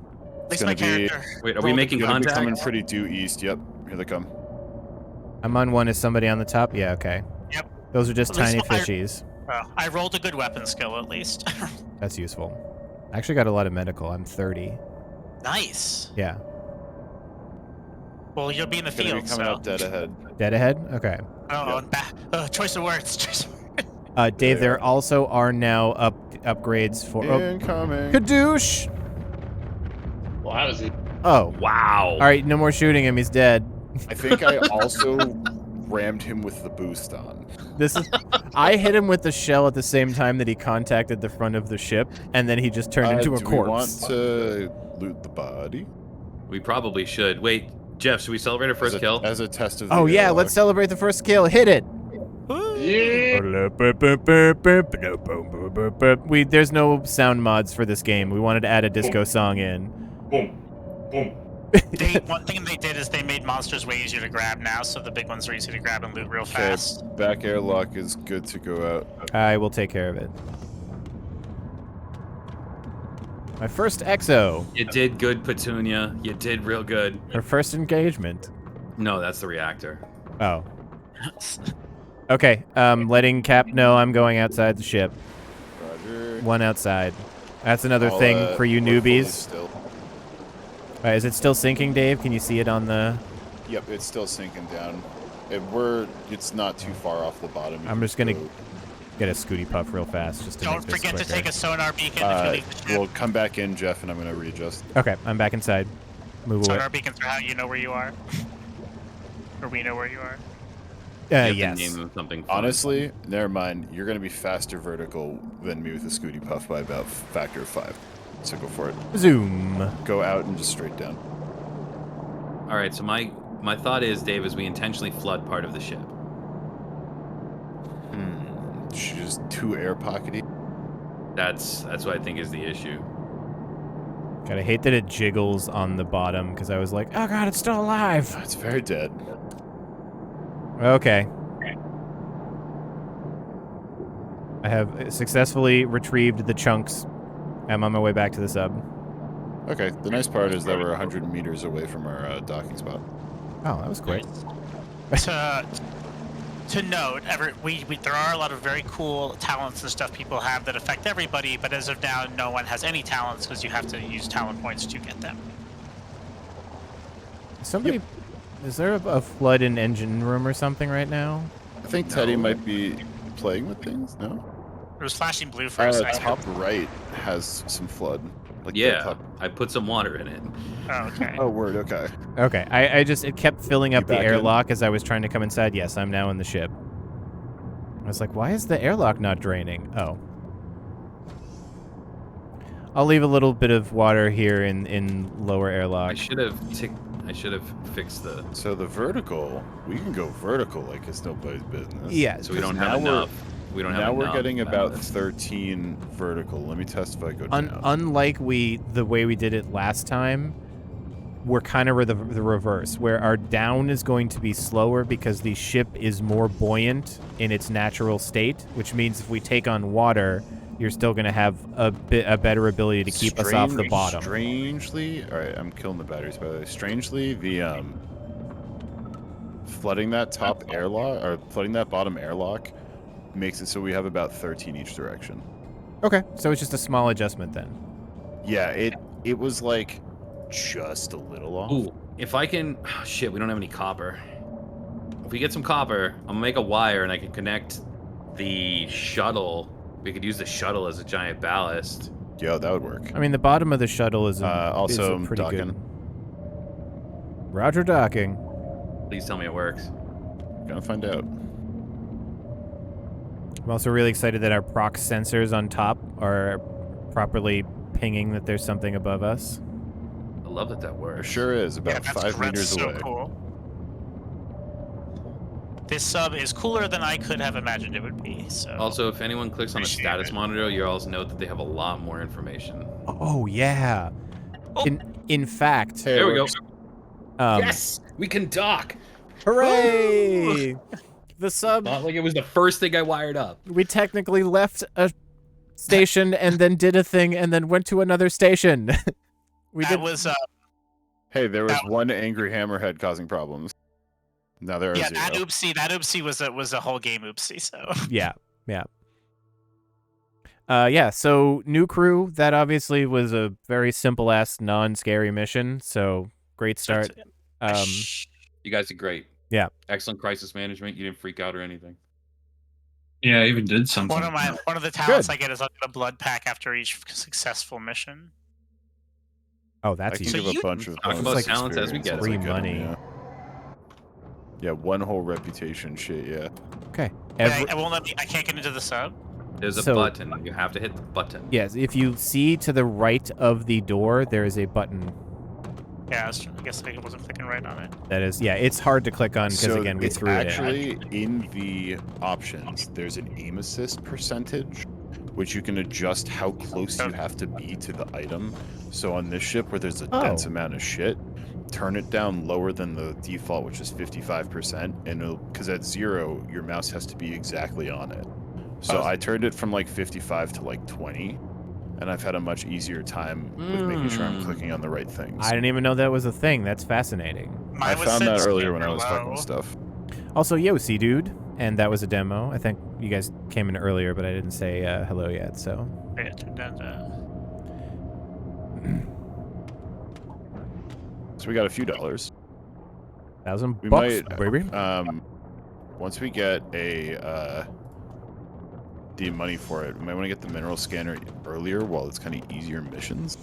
At least gonna my be- character. Wait, are we rolled a making good- Gonna be contact? coming pretty due east. Yep, here they come. I'm on one. Is somebody on the top? Yeah, okay. Yep. Those are just At least tiny I- fishies. I rolled a good weapon skill at least. That's useful. I actually got a lot of medical. I'm 30. Nice. Yeah. Well, you'll be in the Gonna be field, coming so. up dead ahead. Dead ahead? Okay. Oh, and choice of words. Choice of words. Dave, They there are. also are now upgrades for... Oh, Incoming. Kadoosh! Well, how is he? Oh. Wow. All right, no more shooting him. He's dead. I think I also rammed him with the boost on. This is... I hit him with the shell at the same time that he contacted the front of the ship, and then he just turned into a do corpse. we want to loot the body? We probably should. Wait, Jeff, should we celebrate our first as a, kill? As a test of the Oh, yeah, airlock. let's celebrate the first kill. Hit it! Yeah. There's no sound mods for this game. We wanted to add a disco song in. Boom. Boom. One thing they did is they made monsters way easier to grab now, so the big ones are easy to grab and loot real Okay, fast. back airlock is good to go out. I will take care of it. My first EXO. You did good, Petunia. You did real good. Her first engagement. No, that's the reactor. Oh. Okay, letting Cap know I'm going outside the ship. Roger. One outside. That's another I'll, thing for you we're fully newbies. Still. Is it still sinking, Dave? Can you see it on the... Yep, it's still sinking down. It's not too far off the bottom. You I'm can just gonna go- get a scooty puff real fast just to Don't make this forget to quicker. take a sonar beacon if you leave the ship. We'll come back in, Jeff, and I'm gonna readjust. Okay, I'm back inside. Move away. Sonar beacons are how you know where you are. Or we know where you are. You have to Yes. name them something fun. Honestly, never mind. You're gonna be faster vertical than me with a scooty puff by about factor of 5. So go for it. Zoom. Go out and just straight down. All right. So my thought is, Dave, is we intentionally flood part of the ship. She's just too air pockety. That's what I think is the issue. God, I hate that it jiggles on the bottom because I was like, oh god, it's still alive. It's very dead. Okay. I have successfully retrieved the chunks. I'm on my way back to the sub. Okay, the nice part is that we're 100 meters away from our docking spot. Oh, that was quick. To note, there are a lot of very cool talents and stuff people have that affect everybody, but as of now, no one has any talents because you have to use talent points to get them. Somebody, is there a flood in engine room or something right now? I think Teddy might be playing with things, no? It was flashing blue for a second. Top right has some flood. Like the Yeah, top- I put some water in it. Oh, okay. Oh, word, okay. Okay, it kept filling up the back in? airlock as I was trying to come inside. Yes, I'm now in the ship. I was like, why is the airlock not draining? Oh. I'll leave a little bit of water here in lower airlock. I should have fixed the. So the vertical, we can go vertical like it's nobody's business. Yeah, So we don't now have we're- enough. We don't have Now enough. we're getting about ballast. 13 vertical. Let me test if I go down. Unlike the way we did it last time, we're kind of the reverse, where our down is going to be slower because the ship is more buoyant in its natural state, which means if we take on water, you're still going to have a better ability to keep us off the bottom. Strangely, all right, I'm killing the batteries by the way. Strangely, the flooding that top airlock or flooding that bottom airlock makes it so we have about 13 each direction. Okay, so it's just a small adjustment then. Yeah, it was like just a little off. Ooh, if I can, shit, we don't have any copper. If we get some copper, I'm gonna make a wire and I can connect the shuttle. We could use the shuttle as a giant ballast. Yeah, that would work. I mean, the bottom of the shuttle is Also, is a pretty docking. good. Roger docking. Please tell me it works. Gonna find out. I'm also really excited that our prox sensors on top are properly pinging that there's something above us. I love that There works. sure is about Yeah, 5 meters so away. cool. This sub is cooler than I could have imagined it would be. So Also, if anyone clicks on the Appreciate status it. monitor, you'll also note that they have a lot more information. Oh yeah. Oh. In fact, Hey, There it we go. works. Yes, we can dock. hooray! The sub. Not like it was the first thing I wired up. We technically left a station and then did a thing and then went to another station. we that did. was Hey, there was That- one angry hammerhead causing problems. Now there are yeah. zero. That oopsie was a whole game oopsie. So Yeah. Yeah, so new crew, that obviously was a very simple ass non-scary mission, so great start. You guys did great. Yeah. Excellent crisis management. You didn't freak out or anything. Yeah, I even did something. one of the talents I get is a blood pack after each successful mission. Oh, I that's can easy. give So a bunch of Talk bonus about talents as we experience get as Free I get 'em, money. Yeah. Yeah, one whole reputation shit, yeah. Okay. I won't let me. I can't get into the sub. There's a So- button. You have to hit the button. Yes, if you see to the right of the door, there is a button. Yeah, I guess I wasn't clicking right on it. That is, yeah, it's hard to click on because, So again, we it's threw it in. actually in the options, there's an aim assist percentage, which you can adjust how close you have to be to the item. So on this ship where there's a dense Oh. amount of shit, turn it down lower than the default, which is 55%, and because at 0, your mouse has to be exactly on it. So I turned it from like 55 to like 20, and I've had a much easier time with making sure I'm clicking on the right things. I didn't even know that was a thing. That's fascinating. I Mine was found that set earlier when I super was fucking low. with stuff. Also, Yossi, dude, and that was a demo. I think you guys came in earlier, but I didn't say hello yet, so. Yeah, turned down to- So we got a few dollars. $1,000 We bucks, might, baby. Once we get the money for it, we might want to get the mineral scanner earlier while it's kind of easier missions.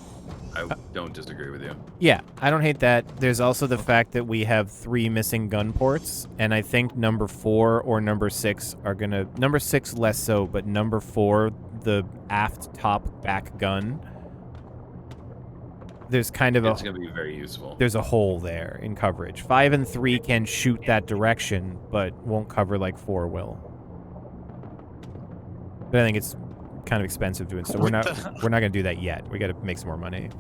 I don't disagree with you. Yeah, I don't hate that. There's also the fact that we have 3 missing gun ports, and I think number 4 or number 6 are gonna... Number 6 less so, but number 4, the aft top back gun, there's kind of It's going to be very useful. there's a hole there in coverage. 5 and 3 can shoot that direction, but won't cover like 4 will. But I think it's kind of expensive doing so. We're not gonna do that yet. We got to make some more money.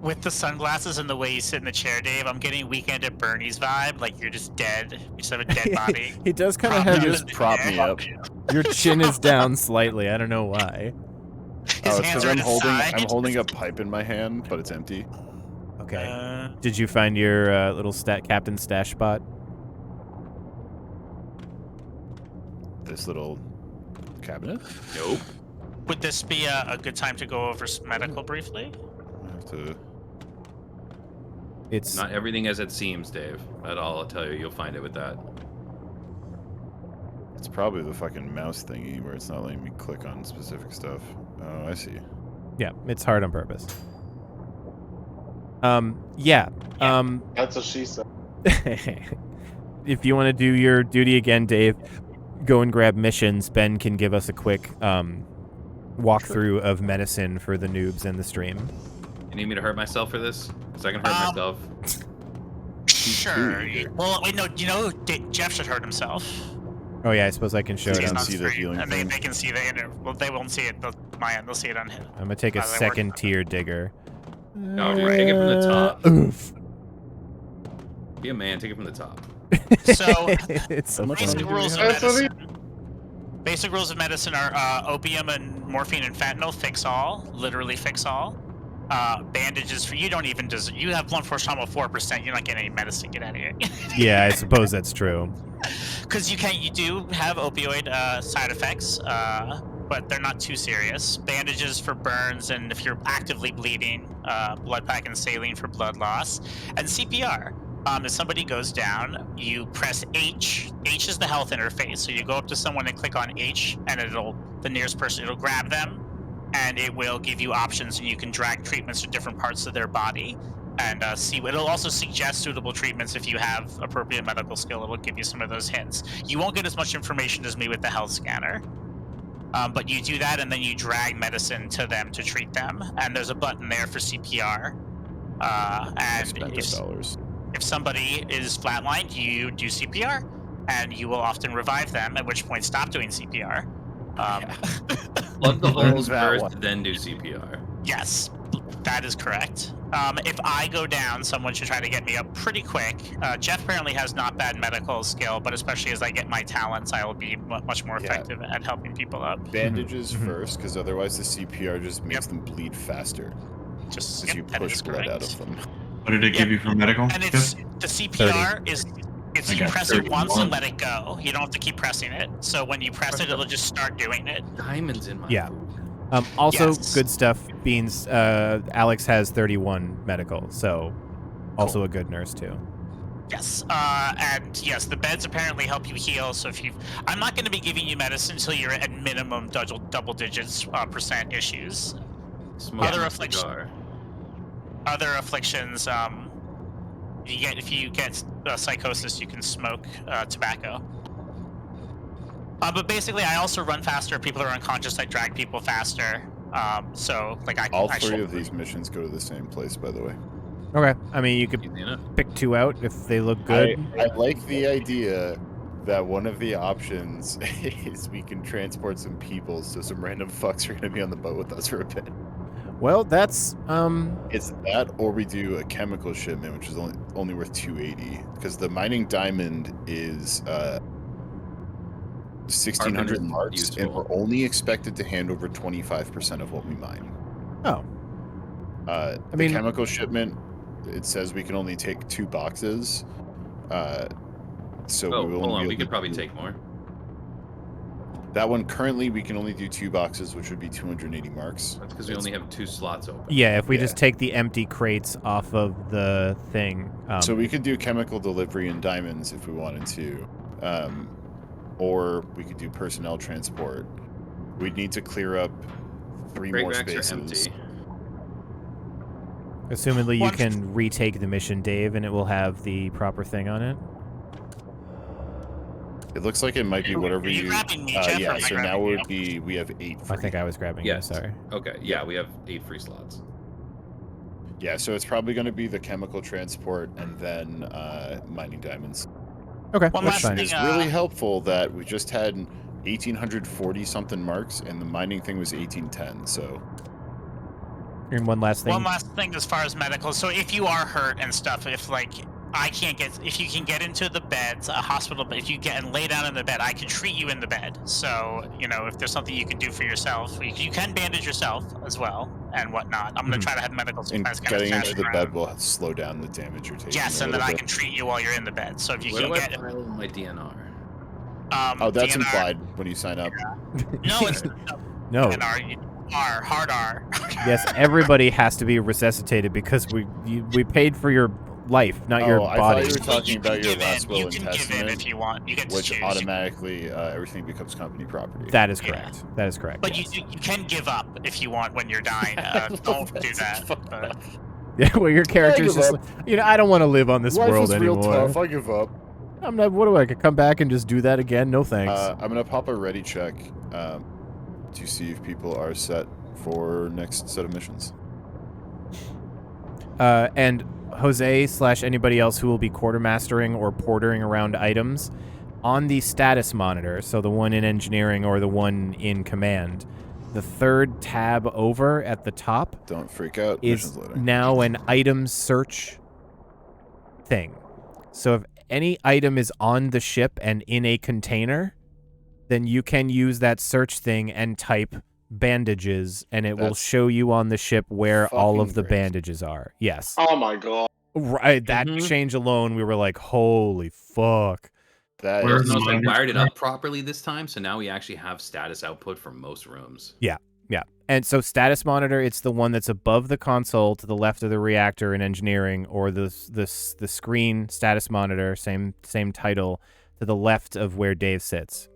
With the sunglasses and the way you sit in the chair, Dave, I'm getting Weekend at Bernie's vibe. Like you're just dead. You just have a dead body. He does kind of Prop have you your, in the prop air. me up. your chin is down slightly. I don't know why. His Oh, it's hands because are I'm at his side. holding a pipe in my hand, but it's empty. Okay. Did you find your little captain stash spot? This little cabinet. Nope. Would this be a good time to go over medical briefly? I have to. It's Not everything as it seems, Dave. That's all I'll tell you. You'll find it with that. It's probably the fucking mouse thingy where it's not letting me click on specific stuff. Oh, I see. yeah, it's hard on purpose. Yeah. That's what she said. If you want to do your duty again, Dave, go and grab missions. Ben can give us a quick walkthrough of medicine for the noobs in the stream. You need me to hurt myself for this? Because I can hurt myself. Sure. Well, wait, no. You know, Jeff should hurt himself. Oh yeah, I suppose I can show He's it. can On, see the healing and they thing. can see the well, they won't see it. My end, they'll see it on him. I'm gonna take a How do they work? second tier digger. No, dude, take it from the top. Oof. Be a man, take it from the top. So, It's so How much funny. basic money do we rules of have? That's what medicine. Basic rules of medicine are opium and morphine and fentanyl fix all, literally fix all. Bandages for you don't even you have blunt force trauma 4%. You're not getting any medicine. Get out of here. Yeah, I suppose that's true. Because you do have opioid side effects, but they're not too serious. Bandages for burns, and if you're actively bleeding, blood pack and saline for blood loss, and CPR. If somebody goes down, you press H. H is the health interface, so you go up to someone and click on H, and the nearest person, it'll grab them, and it will give you options, and you can drag treatments to different parts of their body. And it'll also suggest suitable treatments if you have appropriate medical skill. It'll give you some of those hints. You won't get as much information as me with the health scanner, but you do that, and then you drag medicine to them to treat them. And there's a button there for CPR. And $100. if somebody is flatlined, you do CPR, and you will often revive them. At which point, stop doing CPR. Plug the Learned holes that first, one. then do CPR. Yes, that is correct. If I go down, someone should try to get me up pretty quick. Jeff apparently has not bad medical skill, but especially as I get my talents, I will be much more Yeah. effective at helping people up. Bandages Mhm. first, because otherwise the CPR just makes Yep. them bleed faster. Just Because you that push is blood out correct. of them. What did it give you for medical? And it's the CPR is I you got press it once 31. and let it go. You don't have to keep pressing it. So when you press it, it'll just start doing it. Diamonds in my Yeah. food. Also, Yes. good stuff. Beans. Alex has 31 medical, so also a good nurse too. Yes, and yes, the beds apparently help you heal. So I'm not going to be giving you medicine until you're at minimum double digits percent issues. Smoke Other my affliction- cigar. Other afflictions, if you get psychosis, you can smoke tobacco. But basically, I also run faster. If people are unconscious, I drag people faster. So like All I three should- of these missions go to the same place, by the way. Okay. I mean, you could Easy enough. pick 2 out if they look good. I like the idea that one of the options is we can transport some people, so some random fucks are going to be on the boat with us for a bit. Well, that's It's that, or we do a chemical shipment, which is only worth 280, because the mining diamond is 1,600 Carbon is marks, and useful. we're only expected to hand over 25% of what we mine. oh. The mean- chemical shipment, it says we can only take 2 boxes. So Oh, we will hold only on. be We able could to probably do- take more. That one currently we can only do 2 boxes, which would be 280 marks. That's because we only have 2 slots open. Yeah, if we Yeah. just take the empty crates off of the thing. So we could do chemical delivery and diamonds if we wanted to, or we could do personnel transport. We'd need to clear up 3 Crate more racks are spaces. empty. Assumedly, you One- can retake the mission, Dave, and it will have the proper thing on it. It looks like it might be whatever Are you you. grabbing me, Jeff, or Yeah, am I so now grabbing it you? would be we have 8. I think I was grabbing Yes. you. Sorry. Okay, yeah, we have 8 free slots. Yeah, so it's probably going to be the chemical transport and then mining diamonds. Okay, One that's last fine. thing. It's really helpful that we just had 1,840 something marks, and the mining thing was 1,810. So And one last thing. One last thing as far as medical. So if you are hurt and stuff, if like if you can get into the beds, a hospital bed, if you get and lay down in the bed, I can treat you in the bed. So, if there's something you can do for yourself, you can bandage yourself as well and whatnot. I'm going to try to have medical and supplies kind of getting into scattered the around. bed will slow down the damage you're taking. Yes, a and then little I bit. can treat you while you're in the bed. So if you Where can do get I file my DNR? Oh, that's DNR, implied when you sign up. No, it's No. DNR, R, hard R. Yes, everybody has to be resuscitated because we paid for your life, not your I body. thought you were talking You about can your give in. last will You and can give in testament, if you want. You get to which choose. automatically everything becomes company property. That is correct. That is correct. But yes. you can give up if you want when you're dying. Don't do that. But Yeah, well, your character's give just, up. I don't want to live on this Life world is anymore. real tough. I give up. I'm not. What do I could come back and just do that again? No thanks. I'm gonna pop a ready check to see if people are set for next set of missions. And Jose / anybody else who will be quartermastering or portering around items on the status monitor, so the one in engineering or the one in command, the third tab over at the top Don't freak out. is Missions loading. now an item search thing. So if any item is on the ship and in a container, then you can use that search thing and type bandages, and it will That's show you on the ship where all fucking of the great. bandages are. Yes. Oh my god. Right, that Mhm. change alone, we were like, holy fuck. That Where's is the No, they miners wired it from? up properly this time, so now we actually have status output for most rooms. Yeah. And so status monitor, it's the one that's above the console to the left of the reactor in engineering, or the screen status monitor, same title, to the left of where Dave sits.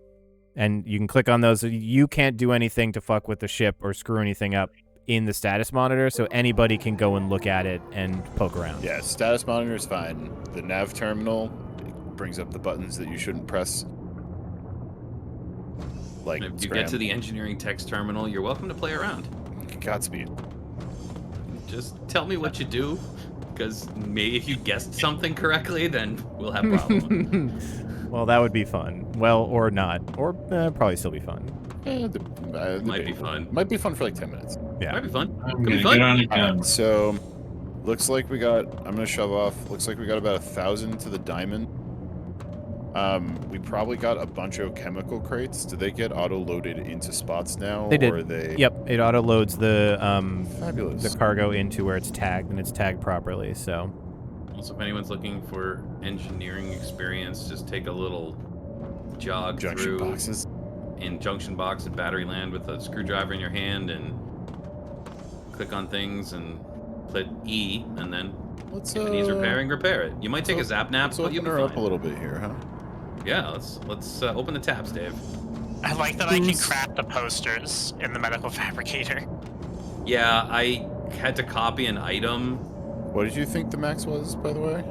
And you can click on those. You can't do anything to fuck with the ship or screw anything up in the status monitor, so anybody can go and look at it and poke around. Yeah, status monitor is fine. The nav terminal brings up the buttons that you shouldn't press. Like, And if you scram. get to the engineering text terminal, you're welcome to play around. Godspeed. Just tell me what you do, because maybe if you guessed something correctly, then we'll have problems. Well, that would be fun. Well, or not. Or probably still be fun. Might be fun. Might be fun for like 10 minutes. Yeah. Might be fun. I'm Could gonna be fun. get on the All right, camera. so looks like we got. I'm gonna shove off. Looks like we got about 1,000 to the diamond. We probably got a bunch of chemical crates. Do they get auto-loaded into spots now? They did. Or are they... Yep, it auto loads the Fabulous. cargo into where it's tagged, and it's tagged properly. So Also, if anyone's looking for engineering experience, just take a little jog Junction through boxes. in Junction Box at Battery Land with a screwdriver in your hand and click on things and click E, and then Let's if it needs repairing, repair it. You might take a zap nap, Let's but you'll open be her fine. up a little bit here, huh? Yeah, let's open the tabs, Dave. I like that I can craft the posters in the medical fabricator. Yeah, I had to copy an item What did you think the max was, by the way?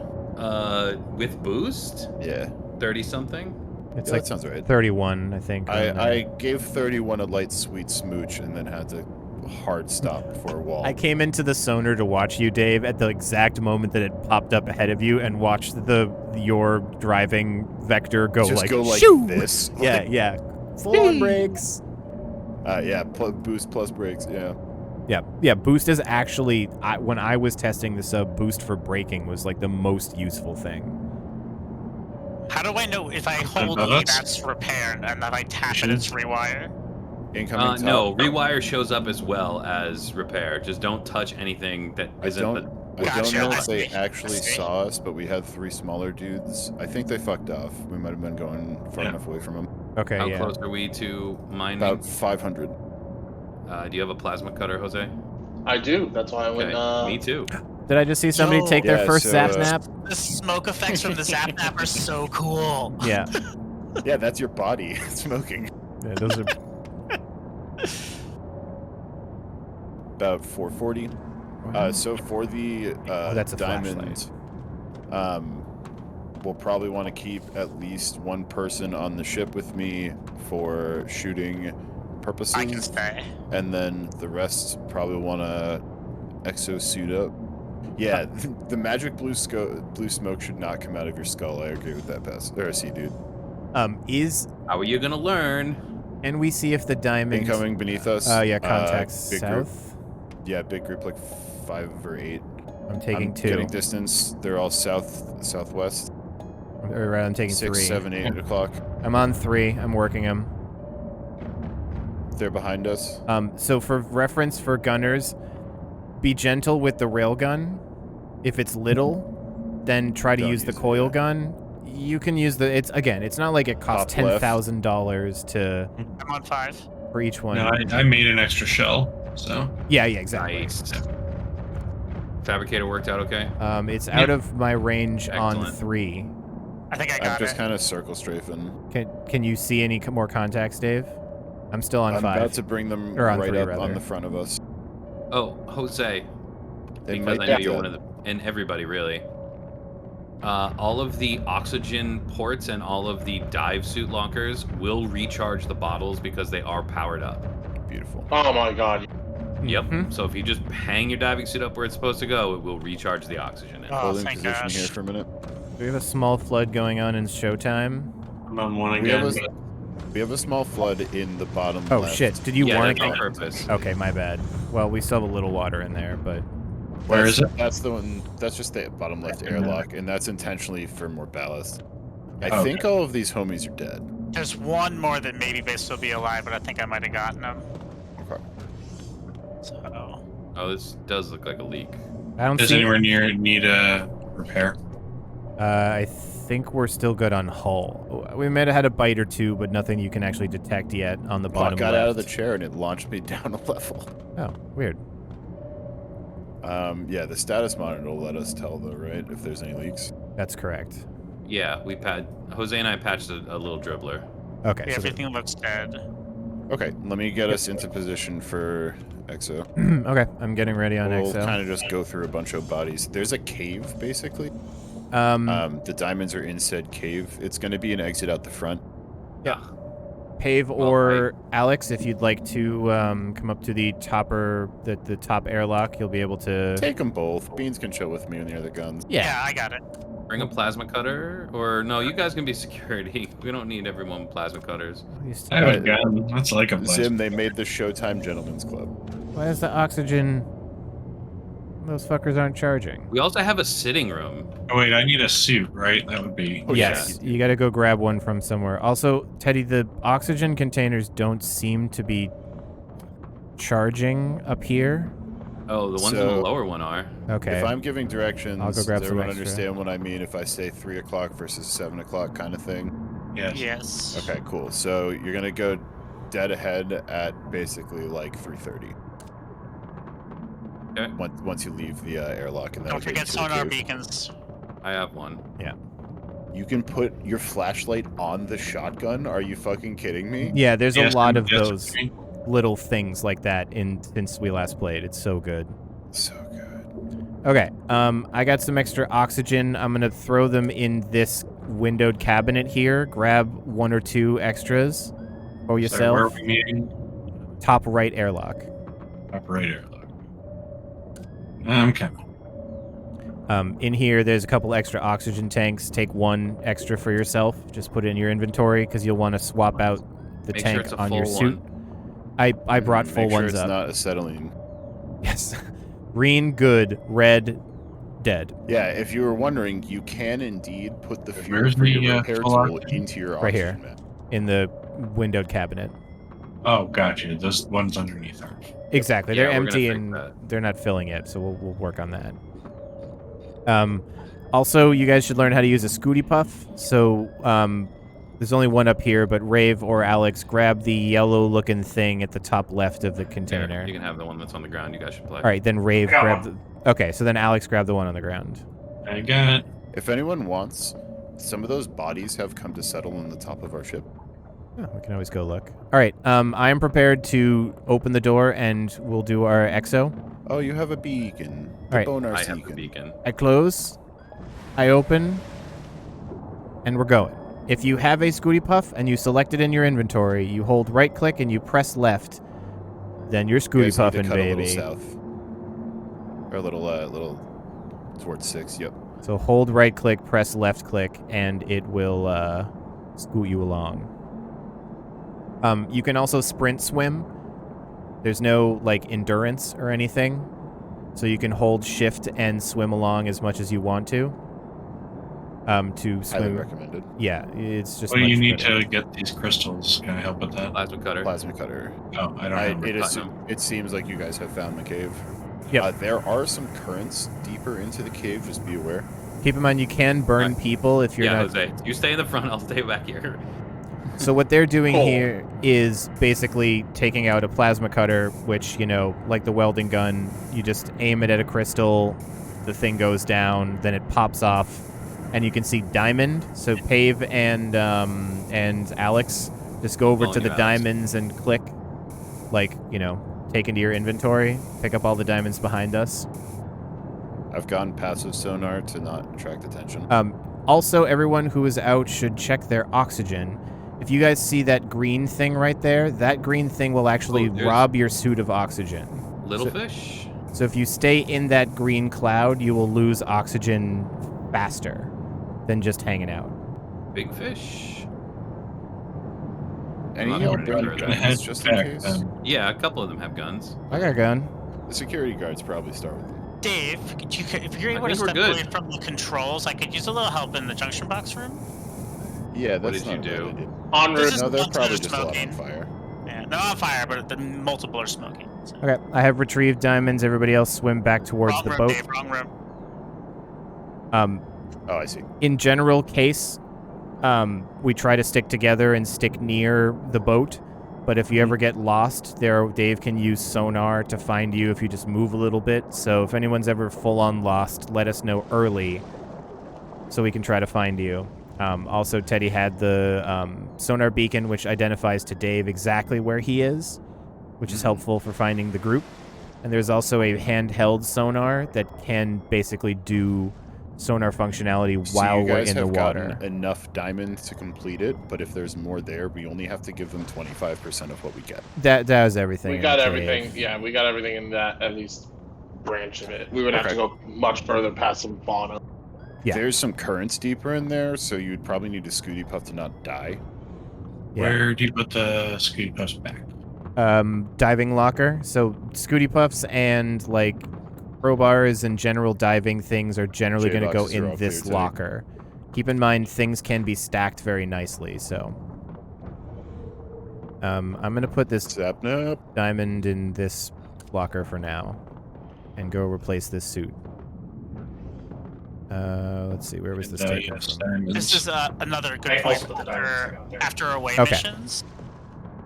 with boost, Yeah, 30 something. it's yeah, like that sounds right. 31, I think. on there. I gave 31 a light sweet smooch and then had to hard stop before a wall. I came into the sonar to watch you, Dave, at the exact moment that it popped up ahead of you, and watched your driving vector go Just like, go like shoo! this. Yeah. Full on brakes. Yeah, boost plus brakes. Yeah. Yeah. Boost is actually, when I was testing the sub, boost for braking was like the most useful thing. How do I know if I hold above E, us? that's repair, and that I tap it, it's rewire? Incoming top. No, rewire shows up as well as repair. Just don't touch anything that I isn't. don't. I don't Gotcha, know I if they see. actually I see. saw us, but we had 3 smaller dudes. I think they fucked off. We might have been going far Yeah. enough away from them. Okay, How yeah. close are we to mining? About 500. Do you have a plasma cutter, Jose? I do. That's why I went. Me too. Did I just see somebody Yo. take their Yeah, first so, zap nap? The smoke effects from the zap nap are so cool. Yeah. Yeah, that's your body smoking. Yeah, those are. About 440. So for the that's a diamond, we'll probably want to keep at least one person on the ship with me for shooting purposes. I can stay. And then the rest probably want to exosuit up Yeah, the magic blue smoke should not come out of your skull. I agree with that, dude. How are you gonna learn? And we see if the diamond... Incoming beneath us. yeah, contacts big south. Group. Yeah, big group, like 5 or 8. I'm taking 2. Getting distance. They're all southwest. I'm taking 6, 3. 7, 8 o'clock. I'm on 3. I'm working them. They're behind us. So for reference for gunners, be gentle with the railgun. If it's little, then try to use the coil gun. You can use the... It's not like it costs $10,000 to... I'm on 5. For each one. No, I made an extra shell, so... Yeah, exactly. Nice. Fabricator worked out okay? It's out of my range on Excellent. 3. I think I got I'm just it. kind of circle strafing. Can you see any more contacts, Dave? I'm still on 5. I'm about to bring them Or on right 3, up rather. on the front of us. Oh, Jose. They Because might I know be you're dead. one of the... And everybody, really. All of the oxygen ports and all of the dive suit lockers will recharge the bottles because they are powered up. Beautiful. Oh my god. Yep. Mhm. So if you just hang your diving suit up where it's supposed to go, it will recharge the oxygen. Oh, Holding thank position gosh. here for a minute. We have a small flood going on in Showtime. I'm on one We have again. We have a small flood in the bottom Oh left. shit! Did you Yeah, want that's to? on purpose. Okay, my bad. Well, we still have a little water in there, but Where is it? That's the one. That's just the bottom left airlock, and that's intentionally for more ballast. I Okay. think all of these homies are dead. There's one more that maybe may still be alive, but I think I might have gotten him. Okay. So Oh, this does look like a leak. I don't Does see. anywhere near need a repair? I think we're still good on hull. We might have had a bite or two, but nothing you can actually detect yet on the Well, I bottom got left. out of the chair and it launched me down a level. Oh, weird. Yeah, the status monitor will let us tell though, right? If there's any leaks. That's correct. Yeah, Jose and I patched a little dribbler. Okay. yeah, So everything looks dead. Okay, let me get us into position for EXO. okay, I'm getting ready on We'll XO. kind of just go through a bunch of bodies. There's a cave, basically. The diamonds are in said cave. It's going to be an exit out the front. Yeah. Pave or Alex, if you'd like to come up to the the top airlock, you'll be able to. Take them both. Beans can chill with me near the guns. Yeah. I got it. Bring a plasma cutter, or no, you guys can be security. We don't need everyone with plasma cutters. I have a gun. That's like a blast. Zim, they made the Showtime Gentlemen's Club. Why is the oxygen? Those fuckers aren't charging. We also have a sitting room. Oh, wait, I need a suit, right? That would be... Oh, Yes, you got to go grab one from somewhere. Also, Teddy, the oxygen containers don't seem to be charging up here. Oh, the ones in the lower one are. Okay. If I'm giving directions, I'll go grab does some everyone extra. understand what I mean if I say 3 o'clock versus 7 o'clock kind of thing? Yes. Yes. Okay, cool. So you're going to go dead ahead at basically like 3:30. Okay. Once you leave the airlock. And Don't forget sonar beacons. I have one. You can put your flashlight on the shotgun? Are you fucking kidding me? Yeah, there's Yes, a lot of yes, those little things like that since we last played. It's so good. So good. Okay, I got some extra oxygen. I'm gonna throw them in this windowed cabinet here. Grab 1 or 2 extras for Sorry, yourself. where are we meeting? Top right airlock. Operator. I'm coming. In here, there's a couple extra oxygen tanks. Take 1 extra for yourself. Just put it in your inventory because you'll want to swap out the Make tank sure it's a on your full suit. I brought full Make sure ones it's up. not acetylene. Yes. Green, good. Red, dead. Yeah, if you were wondering, you can indeed put the fuel Where's for your the, repair full tool oxygen? into your Right oxygen here. map. In the windowed cabinet. Oh, gotcha. Those ones underneath are. Exactly. Yeah, They're we're gonna empty fix and that. they're not filling it, so we'll work on that. Also, you guys should learn how to use a Scooty Puff. So there's only one up here, but Rave or Alex, grab the yellow-looking thing at the top left of the There, container. you can have the one that's on the ground. You guys should play. All right, then Rave I got grab the... Okay, so then Alex grab the one on the ground. I got it. If anyone wants, some of those bodies have come to settle on the top of our ship. Oh, we can always go look. All right, I am prepared to open the door, and we'll do our EXO. Oh, you have a beacon. The Alright. Bonar I have the Seekin. beacon. I close, I open, and we're going. If you have a Scooty Puff and you select it in your inventory, you hold right-click and you press left. Then you're You Scooty guys need to Puffing, cut baby. A little south. Or a little Towards 6, yep. So hold right click, press left click, and it will scoot you along. You can also sprint swim. There's no like endurance or anything, so you can hold shift and swim along as much as you want to. To swim. Highly recommended. Yeah, it's just. Well, you much need better. to get these crystals. Can I help with that? Plasma cutter. Plasma cutter. Oh, I don't have It, it. is, it seems like you guys have found the cave. Yep. There are some currents deeper into the cave, just be aware. Keep in mind you can burn Right. people if you're Yeah, not. Jose, you stay in the front. I'll stay back here. So what they're doing Cool. here is basically taking out a plasma cutter, which, you know, like the welding gun, you just aim it at a crystal, the thing goes down, then it pops off, and you can see diamond. So Pave and Alex just go over to Following the you, Alex. diamonds and click, like, you know, take into your inventory, pick up all the diamonds behind us. I've gone passive sonar to not attract attention. Also, everyone who is out should check their oxygen. If you guys see that green thing right there, that green thing will actually Oh, there's- rob your suit of oxygen. Little So- fish. So if you stay in that green cloud, you will lose oxygen faster than just hanging out. Big fish. Any I'm y'all not bring gonna Gonna head guns just in back case? then. Yeah, a couple of them have guns. I got a gun. The security guards probably start with them. Dave, if you're I able to think we're step good. away from the controls, I could use a little help in the junction box room. Yeah, What that's did you not a bad do? idea. En This route. is No, they're ones that probably are just a lot on smoking. fire. Yeah, they're on fire, but the multiple are smoking. So. Okay, I have retrieved diamonds. Everybody else swim back towards Wrong the room, boat. Dave, wrong room. Oh, I see. In general case, we try to stick together and stick near the boat. But if you ever get lost, Dave can use sonar to find you if you just move a little bit. So if anyone's ever full on lost, let us know early so we can try to find you. Also, Teddy had the sonar beacon, which identifies to Dave exactly where he is, which is helpful for finding the group. And there's also a handheld sonar that can basically do sonar functionality So while you we're guys in the have water. gotten enough diamonds to complete it, but if there's more there, we only have to give them 25% of what we get. That was everything. We in got the everything. cave. Yeah, we got everything in that at least branch of it. We would have to Okay. go much further past some fauna. Yeah. There's some currents deeper in there, so you'd probably need a Scooty Puff to not die. Yeah. Where do you put the scooty puffs back? Diving locker. So Scooty Puffs and like crowbars and general diving things are generally going to go J-boxes are in all this clear, too. locker. Keep in mind things can be stacked very nicely. So I'm going to put this Sapnap. diamond in this locker for now and go replace this suit. Let's see, where was this taken Yes, from? diamonds. This is another good I point also put the diamonds out there. after away Okay. missions.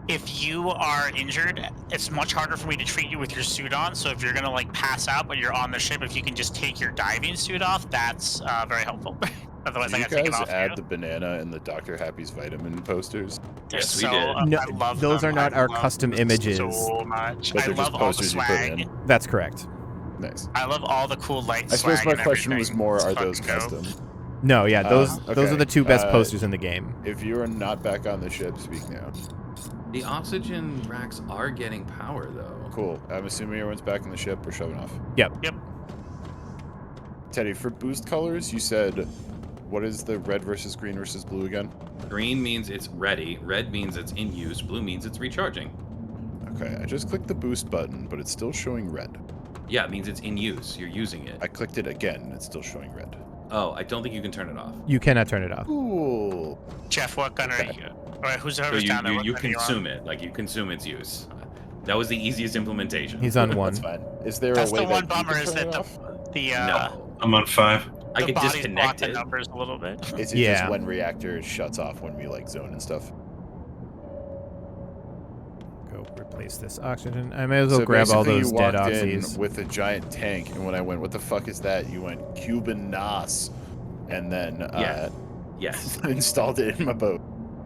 If you are injured, it's much harder for me to treat you with your suit on. So if you're gonna like pass out but you're on the ship, if you can just take your diving suit off, that's very helpful. Otherwise, Did I you got taken guys off add you. the banana and the Dr. Happy's vitamin posters? They're Yes, we so, did. No, I love those them. are not I our love custom them images. So much. But I they're just love all the posters you put swag. in. That's correct. Nice. I love all the cool light I swag. suppose my and question was everything. more, It's are those fucking dope. custom? No, yeah, those are okay. the two best Uh, posters in the game. If you are not back on the ship, speak now. The oxygen racks are getting power, though. Cool. I'm assuming everyone's back on the ship. We're shoving off. Yep. Teddy, for boost colors, you said, what is the red versus green versus blue again? Green means it's ready. Red means it's in use. Blue means it's recharging. Okay, I just clicked the boost button, but it's still showing red. Yeah, it means it's in use. You're using it. I clicked it again, and it's still showing red. Oh, I don't think you can turn it off. You cannot turn it off. Cool. Jeff, what gun are Okay. you? Or who's So whoever's down there? what you gun are on? consume it. Like, you consume its use. That was the easiest implementation. He's on one. That's fine. Is there That's a way the one that you bummer can is turn that it off? the No. I'm on 5. I the could bodies block disconnect the it. numbers a little bit. Is it Yeah. just when reactor shuts off when we like zone and stuff? Go replace this oxygen. I may as well So grab all basically those you dead walked oxys. in with a giant tank, and when I went, "What the fuck is that?" You went Cuban NAS, and then Yeah. Yes. installed it in my boat.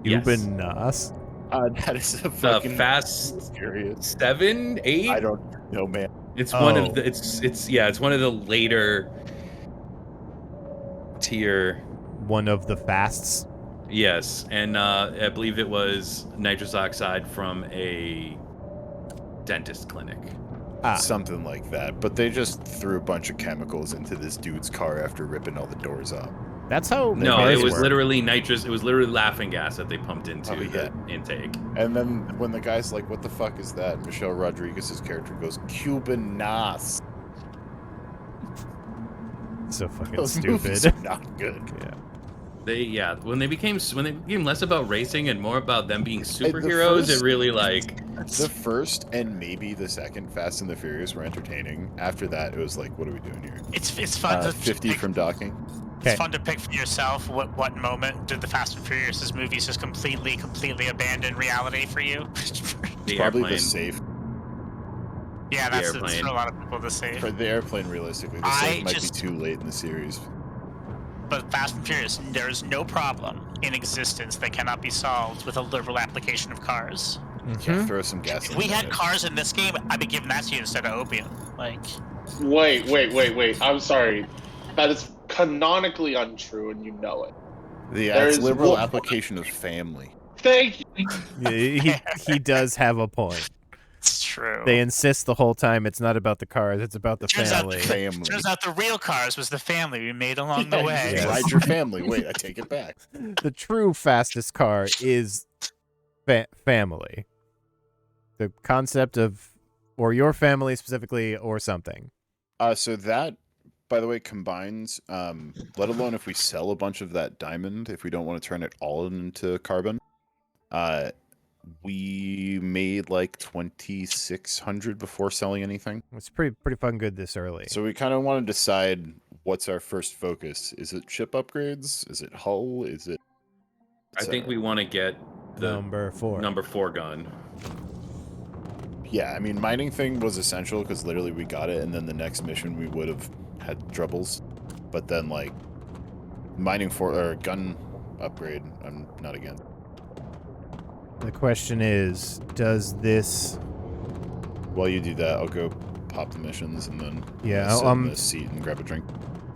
Yes. Cuban NAS. That is a fucking Fast curious. 7, 8. I don't know, man. It's one Oh. of the. It's one of the later tier. One of the fasts. Yes, and I believe it was nitrous oxide from a dentist clinic. Something like that. But they just threw a bunch of chemicals into this dude's car after ripping all the doors off. That's how No, cars it was work. literally nitrous. It was literally laughing gas that they pumped into the intake. And then when the guy's like, what the fuck is that? Michelle Rodriguez's character goes, Cuban Nas. So fucking Those stupid. movies are not good. Yeah. When they became less about racing and more about them being superheroes, it really like The first and maybe the second Fast and the Furious were entertaining. After that, it was like, what are we doing here? It's fun to 50 pick, from docking. it's fun to pick for yourself what moment did the Fast and Furious movies just completely abandon reality for you? the Probably airplane. the safe. Yeah, that's airplane. for a lot of people the same. For the airplane, realistically, the safe might be too late in the series. But Fast and Furious, there is no problem in existence that cannot be solved with a liberal application of cars. Yeah, throw some gas If in we there. had cars in this game, I'd be giving that to you instead of opium. Like, Wait. I'm sorry. That is canonically untrue, and you know it. It's liberal application of family. Thank you. He does have a point. it's true. They insist the whole time it's not about the cars, it's about the family. Turns out the real cars was the family we made along the way. Yes. Ride your family. Wait, I take it back. The true fastest car is family. The concept of, or your family specifically, or something. So that, by the way, combines, let alone if we sell a bunch of that diamond, if we don't want to turn it all into carbon, we made like 2,600 before selling anything. It's pretty fucking good this early. So we kind of want to decide what's our first focus. Is it ship upgrades? Is it hull? Is it... I think we want to get the number 4 gun. Yeah, I mean, mining thing was essential because literally we got it, and then the next mission we would have had troubles. But then, like, gun upgrade, I'm not against. The question is, does this... While you do that, I'll go pop the missions and then Yeah, sit in the seat and grab a drink.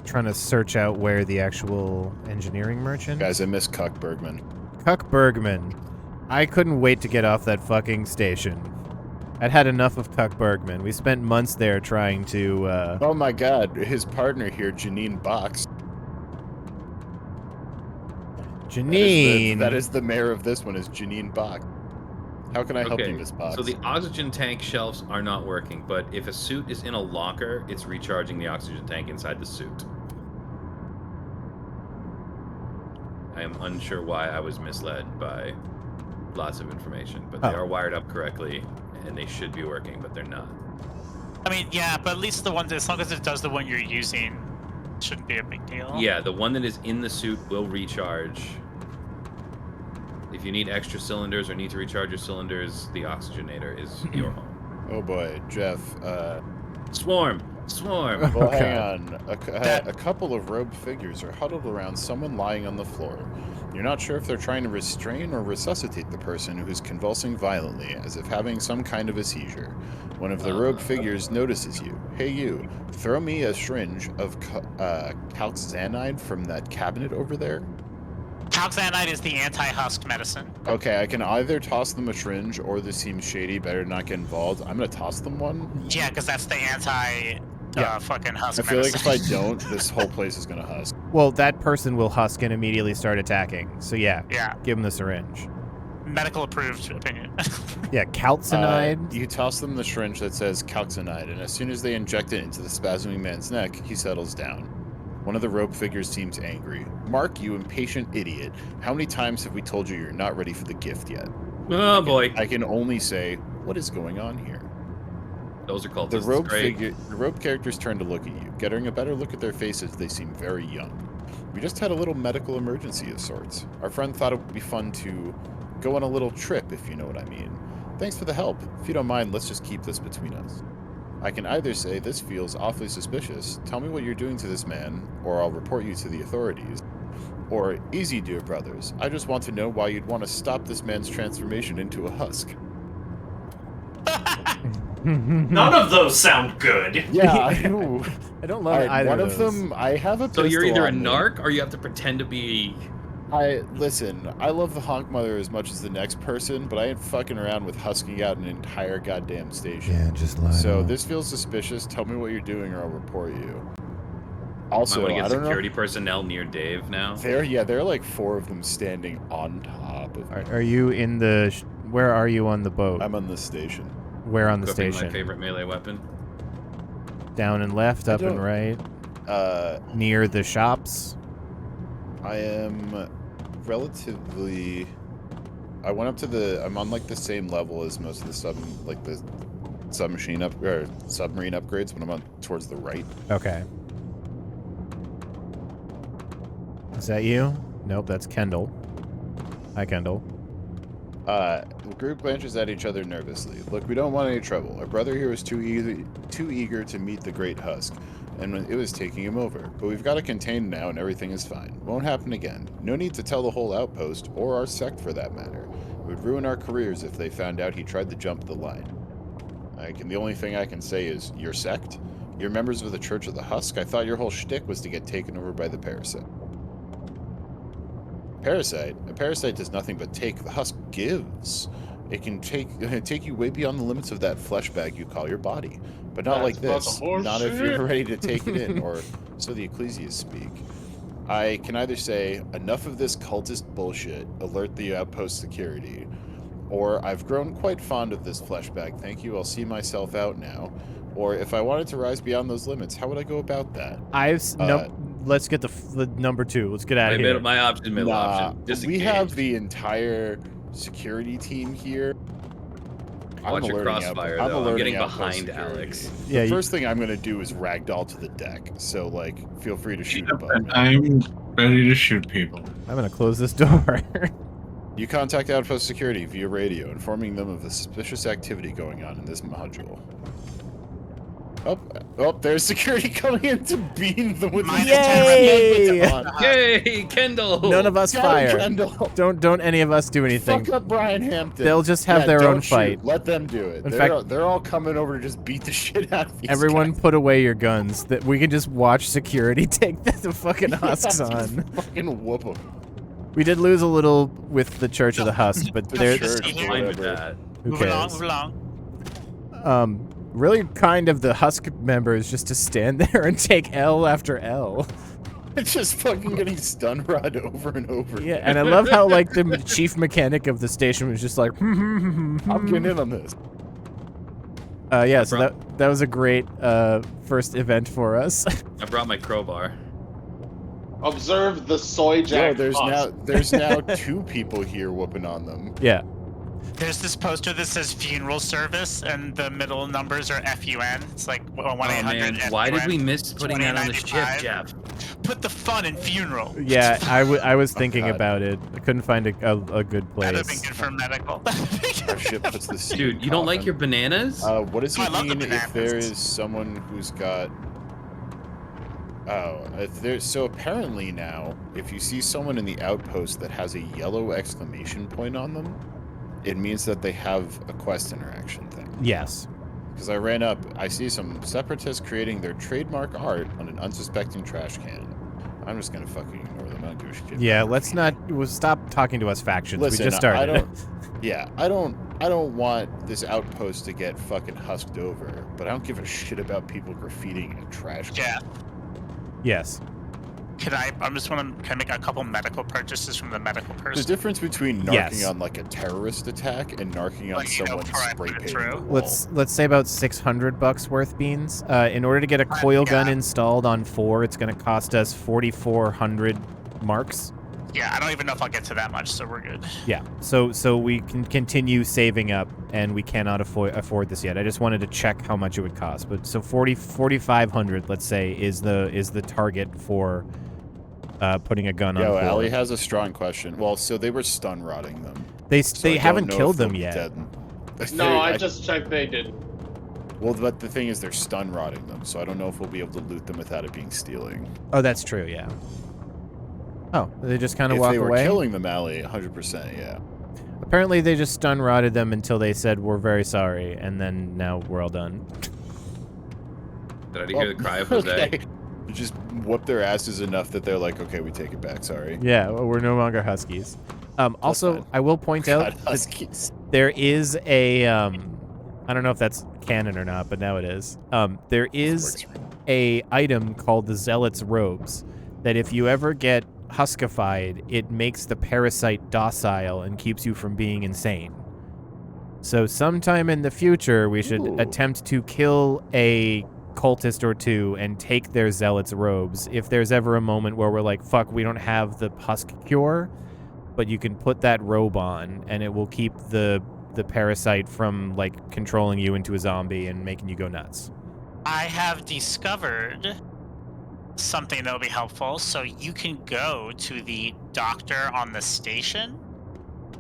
Trying to search out where the actual engineering merchant... Guys, I miss Cuck Bergman. Cuck Bergman. I couldn't wait to get off that fucking station. I'd had enough of Cuck Bergman. We spent months there trying to, Oh my god, his partner here, Janine Box. Janine! That is the mayor of this one, is Janine Box. How can I help you, Okay, Miss Box? so the oxygen tank shelves are not working, but if a suit is in a locker, it's recharging the oxygen tank inside the suit. I am unsure why I was misled by lots of information, but they are wired up correctly, and they should be working, but they're not. I mean, yeah, but at least the one, as long as it does the one you're using, shouldn't be a big deal. Yeah, the one that is in the suit will recharge. If you need extra cylinders or need to recharge your cylinders, the oxygenator is your home. Oh boy, Jeff, Swarm! Well, hang on. A couple of robed figures are huddled around someone lying on the floor. You're not sure if they're trying to restrain or resuscitate the person who's convulsing violently, as if having some kind of a seizure. One of the robed figures notices you. Hey you, throw me a syringe of calxanide from that cabinet over there. Calxanide is the anti-husk medicine. Okay, I can either toss them a syringe or this seems shady, better not get involved. I'm gonna toss them one. Yeah, because that's the fucking husk I feel like medicine. if I don't, this whole place is gonna husk. Well, that person will husk and immediately start attacking. So yeah, give him the syringe. Medical approved opinion. Yeah, calcinide. You toss them the syringe that says calxanide, and as soon as they inject it into the spasming man's neck, he settles down. One of the robed figures seems angry. Mark, you impatient idiot. How many times have we told you you're not ready for the gift yet? Oh boy. I can only say, what is going on here? Those are called The robed characters turn to look at you. Getting a better look at their faces, they seem very young. We just had a little medical emergency of sorts. Our friend thought it would be fun to go on a little trip, if you know what I mean. Thanks for the help. If you don't mind, let's just keep this between us. I can either say this feels awfully suspicious, tell me what you're doing to this man, or I'll report you to the authorities. Or, easy dear brothers, I just want to know why you'd want to stop this man's transformation into a husk. None of those sound good. Yeah, I know. I don't love either one of of those. them, I have a So pistol you're either a on me. narc or you have to pretend to be Listen, I love the honk mother as much as the next person, but I ain't fucking around with husking out an entire goddamn station. Yeah, just lie. So this feels suspicious. Tell me what you're doing or I'll report you. Also, Might want to I get don't security know. personnel near Dave now. There are like 4 of them standing on top of me. Are you in the? Where are you on the boat? I'm on the station. Where on the Equipping station? my favorite melee weapon. Down and left, up and don't- right. Near the shops. I am relatively. I went up to the. I'm on like the same level as most of the submarine upgrades, but I'm on towards the right. Okay. Is that you? Nope, that's Kendall. Hi, Kendall. The group glances at each other nervously. Look, we don't want any trouble. Our brother here was too eager to meet the Great Husk, and it was taking him over. But we've got it contained now, and everything is fine. Won't happen again. No need to tell the whole outpost, or our sect for that matter. It would ruin our careers if they found out he tried to jump the line. The only thing I can say is, your sect? You're members of the Church of the Husk? I thought your whole shtick was to get taken over by the parasite. A parasite does nothing but take. The husk gives. It can take you way beyond the limits of that flesh bag you call your body. But not like this. Not if you're ready to take it in, or so the Ecclesias speak. I can either say, enough of this cultist bullshit, alert the outpost security, or I've grown quite fond of this flesh bag, thank you, I'll see myself out now. Or if I wanted to rise beyond those limits, how would I go about that? Nope. Let's get the number 2. Let's get out of here. My option, middle option. We have the entire security team here. Watch your crossfire, though. I'm getting behind security. Alex. Yeah, The first thing I'm going to do is ragdoll to the deck. So, like, feel free to shoot above me. I'm ready to shoot people. I'm gonna close this door. You contact Outpost Security via radio, informing them of the suspicious activity going on in this module. Oh, there's security coming in to beam them with Yay! Yay, Kendall! None of us fire. Kendall. Don't any of us do anything. Fuck up Brian Hampton. They'll just have their don't own shoot. fight. Let them do it. In They're all coming over to just beat the shit out of these Everyone guys. put away your guns. That we can just watch security take the fucking husks Just on. fucking whoop them. We did lose a little with the Church of the Husk, but they're Church, I'm fine with whatever. that. who Move cares? along. Really kind of the Husk members just to stand there and take L after L. It's just fucking getting stun rod over and over. Yeah, and I love how like the chief mechanic of the station was just like, I'm getting in on this. yeah. So that was a great first event for us. I brought my crowbar. Observe the soy jack. There's now 2 people here whooping on them. Yeah. There's this poster that says funeral service, and the middle numbers are FUN. It's like 1-800 man, FUN. why did we miss putting that on the ship, 2095? Jeff? Put the fun in funeral. Yeah, I was thinking God. about it. I couldn't find a good That'd have place. been good for medical. Our ship puts the seat Dude, in you don't like coffin. your bananas? What does I it love the mean if there bananas. is someone who's got... Oh, if there's... So apparently now, if you see someone in the outpost that has a yellow exclamation point on them, it means that they have a quest interaction thing. Yes. Because I ran up, I see some separatists creating their trademark art on an unsuspecting trash can. I'm just gonna fucking ignore them. I don't give a shit. Yeah. Let's not. We'll stop talking to us factions. Listen, we just started. I don't want this outpost to get fucking husked over, but I don't give a shit about people graffitiing a trash can. Yeah. Yes. Can I make a couple medical purchases from the medical The person? difference between narking Yes. on like a terrorist attack and narking on Like, you know, someone before I spray put it painting through. the wall. Let's say about $600 worth, Beans. In order to get a coil gun yeah. installed on 4, it's going to cost us 4,400 marks. Yeah, I don't even know if I'll get to that much, so we're good. Yeah. So we can continue saving up, and we cannot afford this yet. I just wanted to check how much it would cost. But so 4,500, let's say, is the target for putting a gun on Yo, 4. Allie has a strong question. Well, so they were stun rotting them. They So I don't haven't know killed if they'll them be yet. dead. No, I just checked they did. Well, but the thing is, they're stun rotting them, so I don't know if we'll be able to loot them without it being stealing. Oh, that's true. Yeah. Oh, they just kind of If walk they were away. killing them, Allie, 100%, yeah. Apparently, they just stun rotted them until they said we're very sorry, and then now we're all done. Did I hear the cry of Jose? Okay. just whoop their asses enough that they're like, okay, we take it back. Sorry. Yeah, well, we're no longer Huskies. Also, fine. I will point out God, that Huskies. there is a I don't know if that's canon or not, but now it is. There is a item called the Zealot's Robes that if you ever get huskified, it makes the parasite docile and keeps you from being insane. So sometime in the future, we should attempt to kill a cultist or two and take their Zealot's Robes. If there's ever a moment where we're like, fuck, we don't have the husk cure, but you can put that robe on and it will keep the parasite from like controlling you into a zombie and making you go nuts. I have discovered something that'll be helpful. So you can go to the doctor on the station,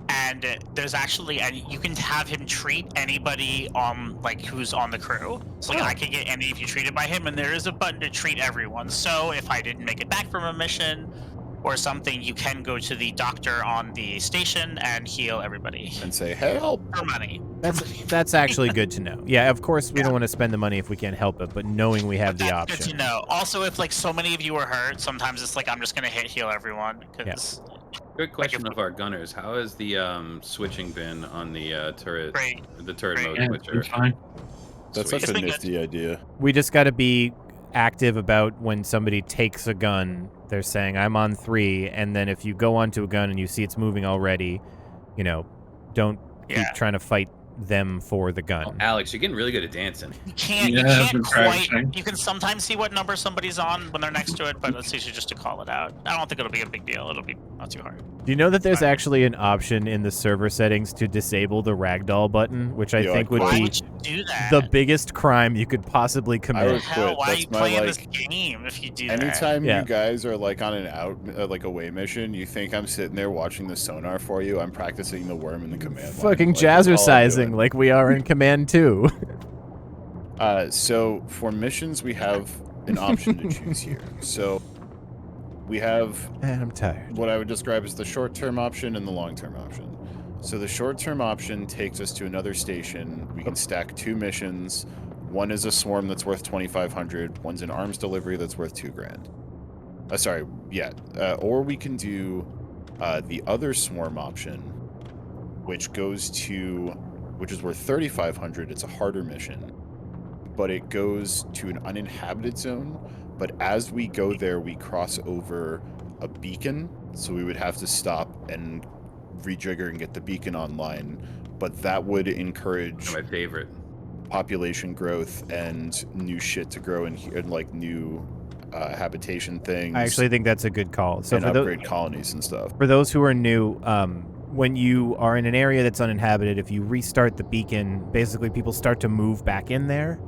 and there's actually, and you can have him treat anybody like who's on the crew. So like, I can get any of you treated by him, and there is a button to treat everyone. So if I didn't make it back from a mission or something, you can go to the doctor on the station and heal everybody And say, help. for money. That's actually good to know. Yeah, of course we don't want to spend the money if we can't help it, but knowing we have the That's option. good to know. Also, if like so many of you are hurt, sometimes it's like I'm just gonna heal everyone because. Good question of our gunners. How has the switching been on the turret? Great. The turret mode Yeah, switcher. it's fine. That's Sweet. such a been good. nifty idea. We just got to be active about when somebody takes a gun. They're saying, I'm on 3, and then if you go onto a gun and you see it's moving already, don't keep trying to fight them for the gun. Oh, Alex, you're getting really good at dancing. You can't Yeah, I've been quite. practicing. You can sometimes see what number somebody's on when they're next to it, but it's usually just to call it out. I don't think it'll be a big deal. It'll be not too hard. Do you know that there's actually an option in the server settings to disable the ragdoll button, which I Yo, think would Why be would you do that? the biggest crime you could possibly I commit. would Hell, quit. why are That's you my, playing like, this game if you do that? Anytime Yeah. you guys are like on an like away mission, you think I'm sitting there watching the sonar for you. I'm practicing the worm in the command line. Fucking Like, that's all I'm jazzercising doing. like we are in Command 2. So for missions, we have an option to choose here. So we have Man, I'm tired. what I would describe as the short-term option and the long-term option. So the short-term option takes us to another station. We can stack 2 missions. One is a swarm that's worth 2,500. One's an arms delivery that's worth $2,000. Or we can do the other swarm option, which is worth 3,500. It's a harder mission, but it goes to an uninhabited zone. But as we go there, we cross over a beacon, so we would have to stop and rejigger and get the beacon online. But that would encourage My favorite. population growth and new shit to grow and like new habitation things. I actually think that's a good call. So and for, upgrade colonies and stuff. for those who are new, when you are in an area that's uninhabited, if you restart the beacon, basically people start to move back in there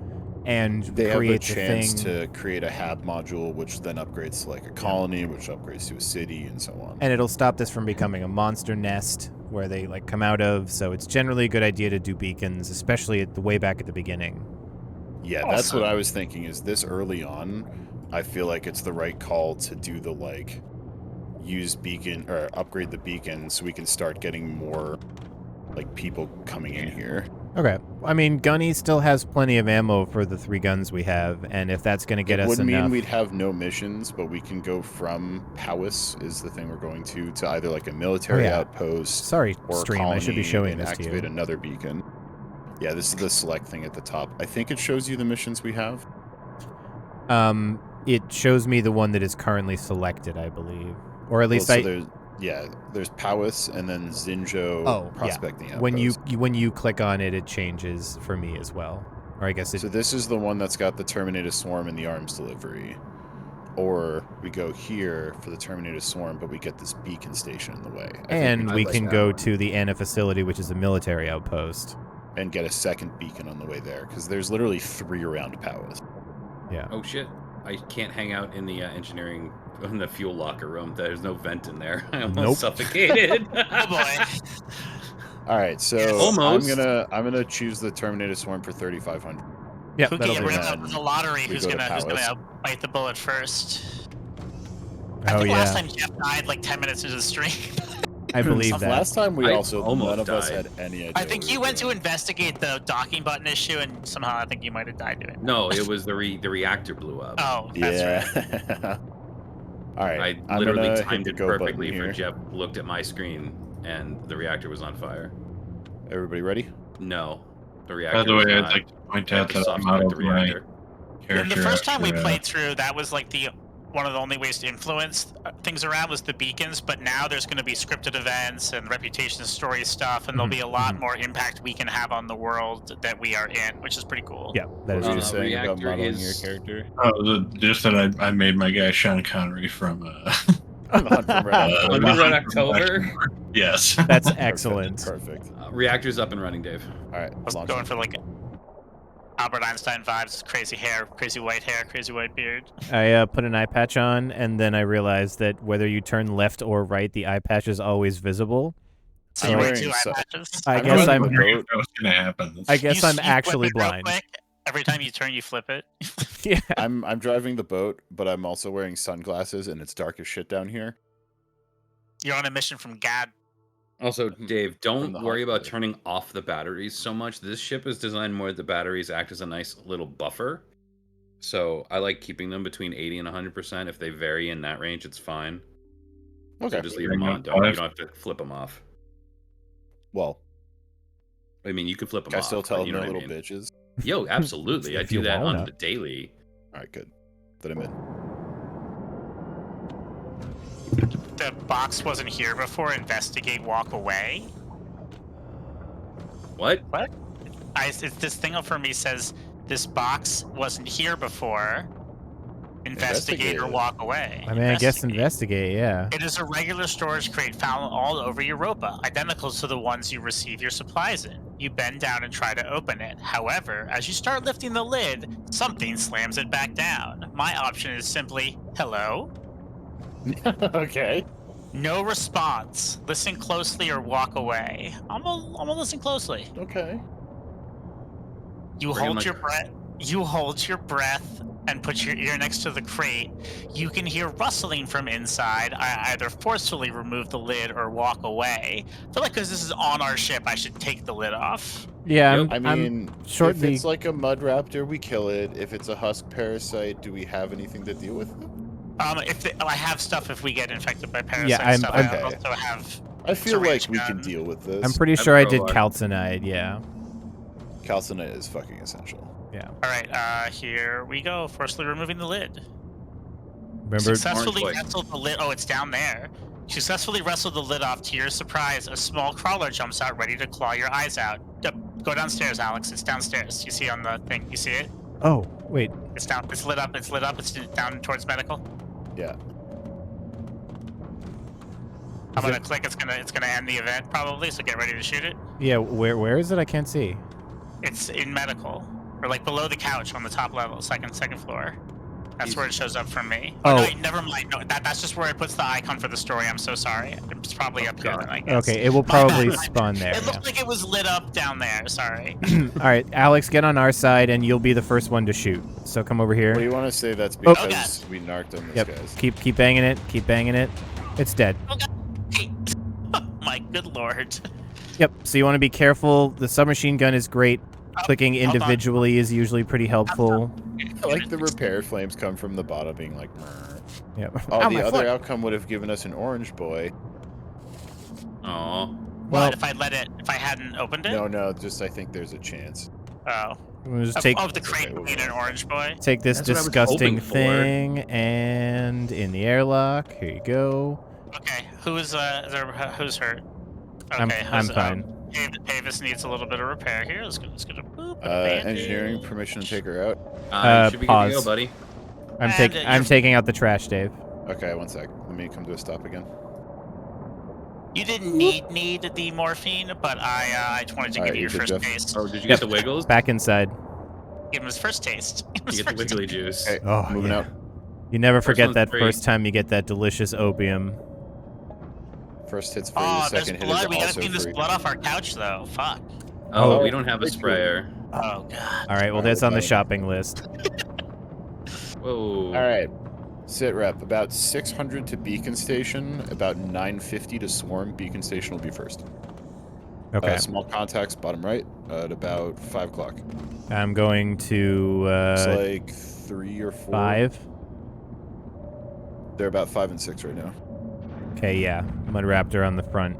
and They have a create chance the thing. to create a hab module, which then upgrades to like a colony, which upgrades to a city, and so on. And it'll stop this from becoming a monster nest where they like come out of. So it's generally a good idea to do beacons, especially at the way back at the beginning. Yeah, that's what I was thinking. Is this early on? I feel like it's the right call to do the like use beacon or upgrade the beacon so we can start getting more like people coming in here. Okay. I mean, Gunny still has plenty of ammo for the 3 guns we have, and if that's going to get It us would enough... mean we'd have no missions, but we can go from Powis is the thing we're going to either like a military yeah. outpost Sorry, or a stream. I should be colony showing and this to activate you. another beacon. Yeah, this is the select thing at the top. I think it shows you the missions we have. It shows me the one that is currently selected, I believe. Or at least there's Powis and then Zinjo prospecting outpost. When you click on it, it changes for me as well. Or I guess it... So this is the one that's got the Terminated Swarm and the arms delivery. Or we go here for the Terminated Swarm, but we get this beacon station in the way. And we like can that go one. to the Anna facility, which is a military outpost. And get a second beacon on the way there, because there's literally 3 around Powis. Yeah. Oh shit! I can't hang out in the engineering in the fuel locker room. There's no vent in there. I almost Nope. suffocated. Oh boy. All right, so Almost. I'm gonna choose the Terminated Swarm for 3,500. Yeah, Who that'll can do bring that. up the lottery? We Who's go to gonna Powis. bite the bullet first? Oh, I think last yeah. time Jeff died like 10 minutes into the stream. I believe that. Last time we I also almost none of us died. had any idea. I think what we you were went to doing. investigate the docking button issue, and somehow I think you might have died doing it. No, it was the reactor blew up. Oh, that's right. Yeah. All right. I I'm literally gonna hit timed the it go button perfectly for here. Jeff looked at my screen and the reactor was on fire. Everybody ready? No, the reactor By the was way, I'd not. like to point I had out to that I soft start modeled the my reactor. character. And the first time we after, played through, that was like one of the only ways to influence things around was the beacons. But now there's going to be scripted events and reputation story stuff, and there'll be a lot more impact we can have on the world that we are in, which is pretty cool. Yeah, that What is were you true. saying about reactor modeling is- your character? just that I made my guy Sean Connery from On the Hunt for Red October. Under Red October? Yes. That's excellent. Perfect. Reactor's up and running, Dave. All right. I was launch going it. for like Albert Einstein vibes, crazy hair, crazy white beard. I put an eye patch on, and then I realized that whether you turn left or right, the eye patch is always visible. So I'm you wear wearing two eye so- patches. I I'm guess running I'm. the boat. That was gonna happen. I guess You I'm flip actually it real blind. quick. Every time you turn, you flip it. Yeah. I'm driving the boat, but I'm also wearing sunglasses, and it's dark as shit down here. You're on a mission from God. Also, Dave, From don't the worry Hunt about player. turning off the batteries so much. This ship is designed more that the batteries act as a nice little buffer. So I like keeping them between 80 and 100%. If they vary in that range, it's fine. Okay. So just leave them on. You don't have to flip them off. Well, I mean, you can flip them can I off. still tell but them you know they're what I little mean. bitches? Yo, absolutely. I If do you that on wanna. the daily. All right, good. Then I'm in. The box wasn't here before. Investigate, walk away. What? It's this thing for me says this box wasn't here before. Investigate or Investigate. walk away. I mean, I guess investigate, yeah. It is a regular storage crate found all over Europa, identical to the ones you receive your supplies in. You bend down and try to open it. However, as you start lifting the lid, something slams it back down. My option is simply, hello? Okay. No response. Listen closely or walk away. I'm gonna listen closely. Okay. You Bring in, hold like- your breath. You hold your breath and put your ear next to the crate. You can hear rustling from inside. I either forcefully remove the lid or walk away. I feel like because this is on our ship, I should take the lid off. Yeah, Yep. I'm, I I'm mean, shortly. if it's like a mud raptor, we kill it. If it's a husk parasite, do we have anything to deal with it? I have stuff if we get infected by parasites. Yeah, I'm- stuff. I'm- I also have. I feel like Syringe we gun. can deal with this. I'm pretty I'm sure I did pro-life. calcinide, yeah. Calcinite is fucking essential. All right, here we go. Firstly, removing the lid. Remember, Successfully Orange boy. wrestled the lid. Oh, it's down there. Successfully wrestled the lid off. To your surprise, a small crawler jumps out, ready to claw your eyes out. Go downstairs, Alex. It's downstairs. You see on the thing. You see it? oh, wait. It's down. It's lit up. It's lit up. It's down towards medical. Yeah. I'm gonna click. It's gonna end the event probably. So get ready to shoot it. Yeah, where is it? I can't see. It's in medical, or like below the couch on the top level, second floor. That's where it shows up for me. Oh. No, never mind. No, that's just where it puts the icon for the story. I'm so sorry. It's probably up here then, I guess. Okay, it will My probably bad. spawn there. It Yeah. looked like it was lit up down there. Sorry. All right, Alex, get on our side, and you'll be the first one to shoot. So come over What do here. you want to say? That's Oh. because we narked on this, Yep. guys. Keep banging it. Keep banging it. It's dead. Hey. My good lord. Yep. So you want to be careful. The submachine gun is great. Clicking hold on. individually is usually pretty helpful. I like the repair flames come from the bottom being like, "Mrr." Yep. Oh, Ow, the my other foot. outcome would have given us an orange boy. Aw. Well, What if I hadn't opened it? No, just I think there's a chance. Oh. we'll just take Of the crate okay, being an orange boy. take this That's what I was disgusting hoping for. thing and in the airlock. Here you go. Okay. Who's who's hurt? Okay. I'm fine. Avis needs a little bit of repair here. Let's go boop. and a bandage. Engineering permission to take her out. You should be good to go, Pause. buddy. I'm And, I'm you're- taking out the trash, Dave. Okay, one sec. Let me come to a stop again. You didn't need the morphine, but I just wanted to Alright, give you your you did, first Jeff. taste. Oh, did you get the wiggles? Back inside. Give him his first taste. Give him his You get the first wiggly juice. Okay, Oh, moving yeah. out. You never First forget one's that free. first time you get that delicious opium. First hit's free. Oh, the there's second hit blood. is We gotta also clean this free. blood off our couch, though. Fuck. Oh, Oh. we don't have a Thank you. sprayer. Oh god. All right, well, Alright, that's on the bye. shopping list. Whoa. All right. Sit rep, about 600 to beacon station, about 950 to swarm. Beacon station will be first. Okay. Small contacts, bottom right, at about 5 o'clock. I'm going to It's like 3 or 4. 5. They're about 5 and 6 right now. Okay, yeah. Mud Raptor on the front.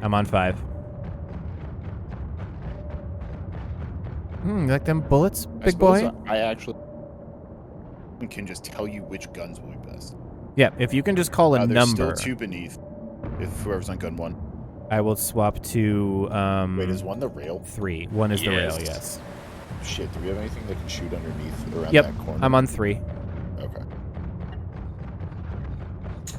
I'm on 5. You like them bullets, big boy? I actually can just tell you which guns will be best. Yeah, if you can just call a There's number. still 2 beneath. If whoever's on gun 1. I will swap to Wait, is 1 the rail? 3. 1 is the rail, Yes. yes. Shit, do we have anything that can shoot underneath around Yep, that corner? I'm on 3. Okay.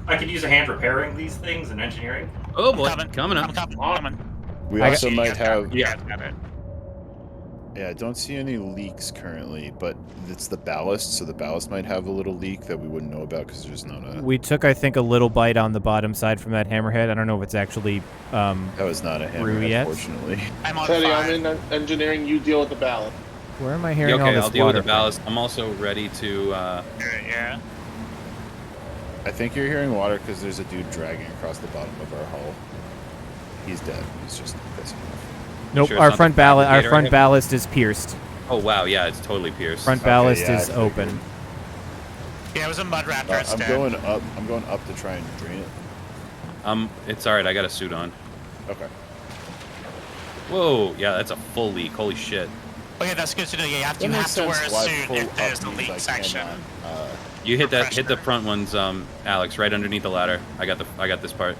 I could use a hand repairing these things in engineering. Oh boy, Coming. coming up. I'm coming. We I also got- might have... Yeah. Got it. Yeah, I don't see any leaks currently, but it's the ballast, so the ballast might have a little leak that we wouldn't know about because there's not a... We took, I think, a little bite on the bottom side from that hammerhead. I don't know if it's actually That was not a Through hammerhead, yet? fortunately. I'm on Teddy, 5. I'm in engineering. You deal with the ballast. Where am I hearing all Okay, this I'll deal with water the ballast. I'm also ready to. Yeah. I think you're hearing water because there's a dude dragging across the bottom of our hull. He's dead. He's just pissing off. Nope, Sure it's our not front the fabricator I front have? ballast is pierced. Oh wow, yeah, it's totally pierced. Front Okay, ballast yeah, is I open. figured. Yeah, it was a mud raptor I'm instead. going up. I'm going up to try and drain it. It's all right. I got a suit on. Okay. Whoa, yeah, that's a full leak. Holy shit. Okay, that's good to know. Yeah, you have That makes to wear a sense why suit pull if there's up the means I leak section. cannot, You hit that. Hit the pressure. front ones, Alex, right underneath the ladder. I got this part.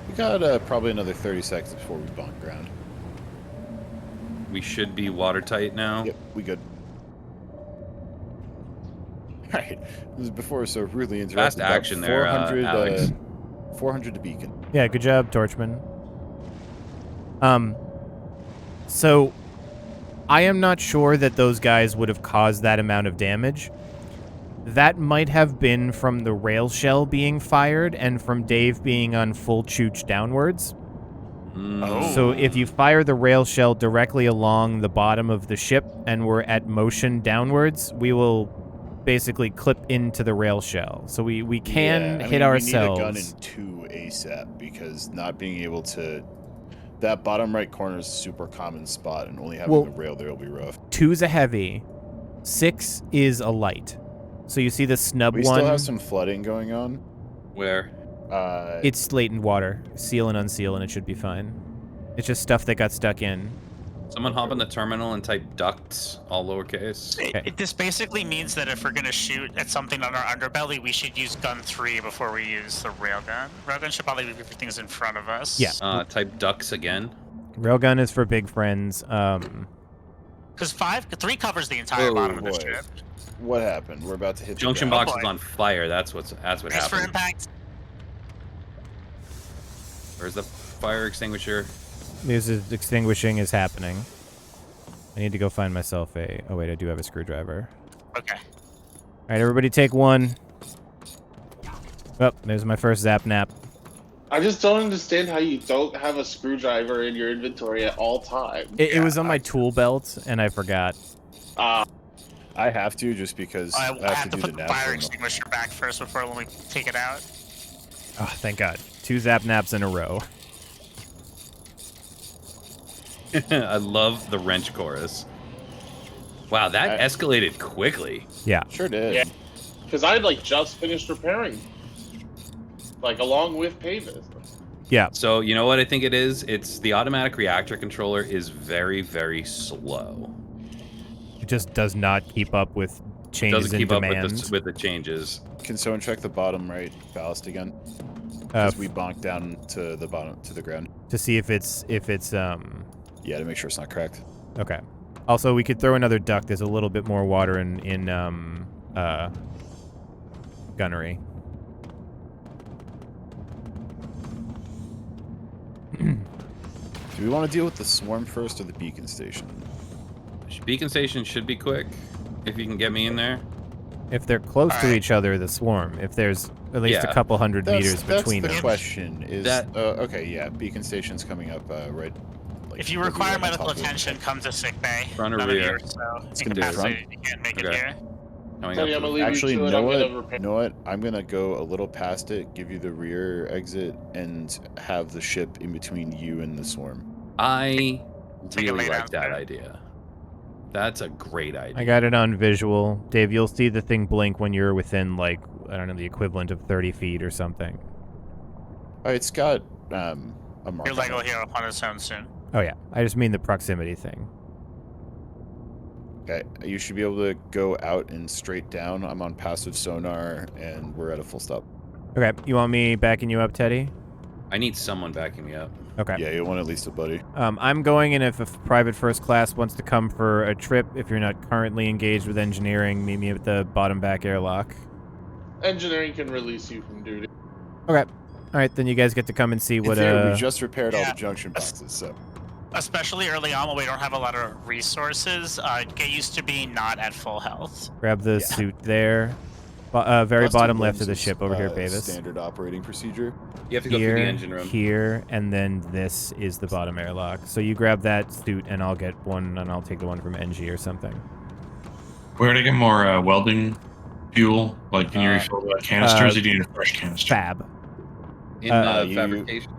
We got probably another 30 seconds before we bonk ground. We should be watertight now. Yep, we good. Alright, this is before so rudely interrupted. Fast action there, 400, Alex. 400 to beacon. Yeah, good job, Torchman. So I am not sure that those guys would have caused that amount of damage. That might have been from the rail shell being fired and from Dave being on full chooch downwards. So if you fire the rail shell directly along the bottom of the ship and we're at motion downwards, we will basically clip into the rail shell. So we can Yeah, I hit mean, ourselves. We need a gun in 2 ASAP because not being able to... That bottom right corner is a super common spot, and only having Well- the rail there will be rough. 2's a heavy, 6 is a light. So you see the snub We one? still have some flooding going on. Where? It's latent water. Seal and unseal, and it should be fine. It's just stuff that got stuck in. Someone hop in the terminal and type ducts, all lowercase. This basically means that if we're going to shoot at something on our underbelly, we should use gun 3 before we use the railgun. Railgun should probably be for things in front of us. Yeah. Type ducts again. Railgun is for big friends. Because 3 covers the entire Oh, bottom of boy. the ship. What happened? We're about to hit Junction the ground. box is boy. on fire. That's what Brace for happened. impact. Where's the fire extinguisher? This is extinguishing is happening. I need to go find myself a... Oh, wait, I do have a screwdriver. Okay. All right, everybody take 1. Oh, there's my first zap nap. I just don't understand how you don't have a screwdriver in your inventory at all times. It was on my tool belt, and I forgot. I have to just because I I have to do put the the nap fire thermal. extinguisher back first before we take it out. Oh, thank God. 2 zap naps in a row. I love the wrench chorus. Wow, that escalated quickly. Yeah. Sure did. Yeah. Because I like just finished repairing, like along with Pavis. Yeah. So you know what I think it is? It's the automatic reactor controller is very, very slow. It just does not keep up with changes Doesn't in keep up demand. with the changes. Can someone check the bottom right ballast again? Uh, Because we bonked down to the bottom to the ground. to see if it's Yeah, to make sure it's not cracked. okay. Also, we could throw another duct. There's a little bit more water in gunnery. Do we want to deal with the swarm first or the beacon station? Beacon station should be quick if you can get me in there. If they're close to Alright. each other, the swarm. If there's at least a Yeah. couple hundred meters That's between the them. question. Is That- okay? Yeah, beacon station's coming up right. Like, If you we'll be require right on medical top of it. attention, come to sick bay. Front or None of you rear? are so gonna be front. incapacitated. You can't make it Okay. here. Coming Teddy, up I'm to gonna the- leave Actually, you you to it. know I'm what? gonna repair. You know what? I'm gonna go a little past it, give you the rear exit, and have the ship in between you and the swarm. I Take a really lay like down that there. idea. That's a great idea. I got it on visual. Dave, you'll see the thing blink when you're within, like, I don't know, the equivalent of 30 feet or something. It's got a mark. Your on leg will it. heal up on its own soon. Oh, yeah. I just mean the proximity thing. Okay, you should be able to go out and straight down. I'm on passive sonar, and we're at a full stop. Okay, you want me backing you up, Teddy? I need someone backing me up. Okay. Yeah, you want at least a buddy. I'm going, and if a private first class wants to come for a trip, if you're not currently engaged with engineering, meet me at the bottom back airlock. Engineering can release you from duty. Okay. All right, then you guys get to come and see what. In theory, we just repaired all yeah. the junction boxes, so. Especially early on when we don't have a lot of resources, get used to being not at full health. Grab the Yeah. suit there. Very Busted bottom left limbs of the is, ship over here, Bavis. Standard operating procedure. You have to go through the engine room. Here, and then this is the bottom airlock. So you grab that suit, and I'll get one, and I'll take the one from NG or something. Where to get more welding fuel? Like, can you refill the canisters? Or do you need a fresh canister? Fab. In fabrication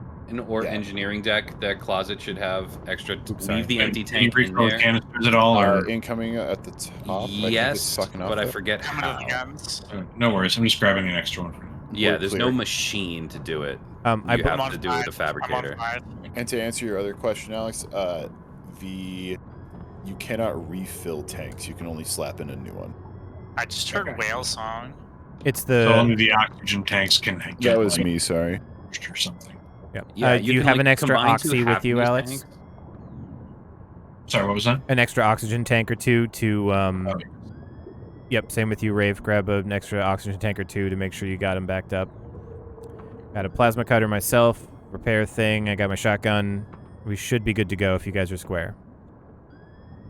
or yeah. engineering deck, that closet should have extra. sorry. Leave the empty Can you tank in refill the there. canisters at all? Or Incoming at the top. Yes, but I forget Coming to how. the guns. No worries. I'm just grabbing an extra one for now. Yeah, We're there's clear. no machine to do it. I You put- have I'm to on do it with a 5. I'm fabricator. on 5. And to answer your other question, Alex, you cannot refill tanks. You can only slap in a new one. I just heard Okay. whale song. It's So only the. the oxygen tanks can get That was like, me, sorry. or something. Yeah. Do you can, have like, an extra combine two oxy with half you, these Alex? tanks. Sorry, what was that? An extra oxygen tank or two to. Yep, same with you, Rave. Grab an extra oxygen tank or two to make sure you got them backed up. Got a plasma cutter myself. Repair thing. I got my shotgun. We should be good to go if you guys are square.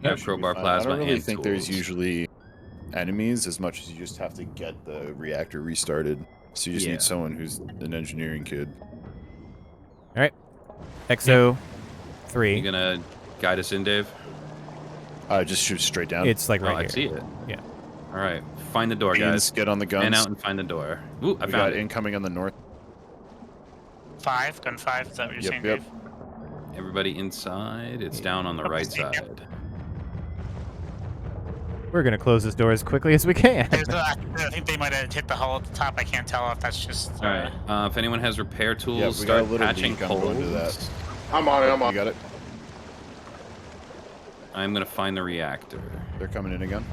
Yeah, Should be crowbar, fine. plasma, I don't really and think there's tools. usually enemies as much as you just have to get the reactor restarted. So you just Yeah. need someone who's an engineering kid. XO 3. You gonna guide us in, Dave? Just shoot straight down. It's like Oh, right I here. see it. Yeah. All right, find the door, Beans, guys. get on the guns. Man out and find the door. Ooh, I we found got it. incoming on the north. 5? Gun 5? Is that what you're saying, Yep. Dave? Everybody inside. It's down on the right side. We're gonna close this door as quickly as we can. I think they might have hit the hull at the top. I can't tell if that's just. All right. If anyone has repair tools, Yeah, we got a start little patching leak. I'm going to holes. that. I'm on it. I'm You on. got it? I'm gonna find the reactor. They're coming in again.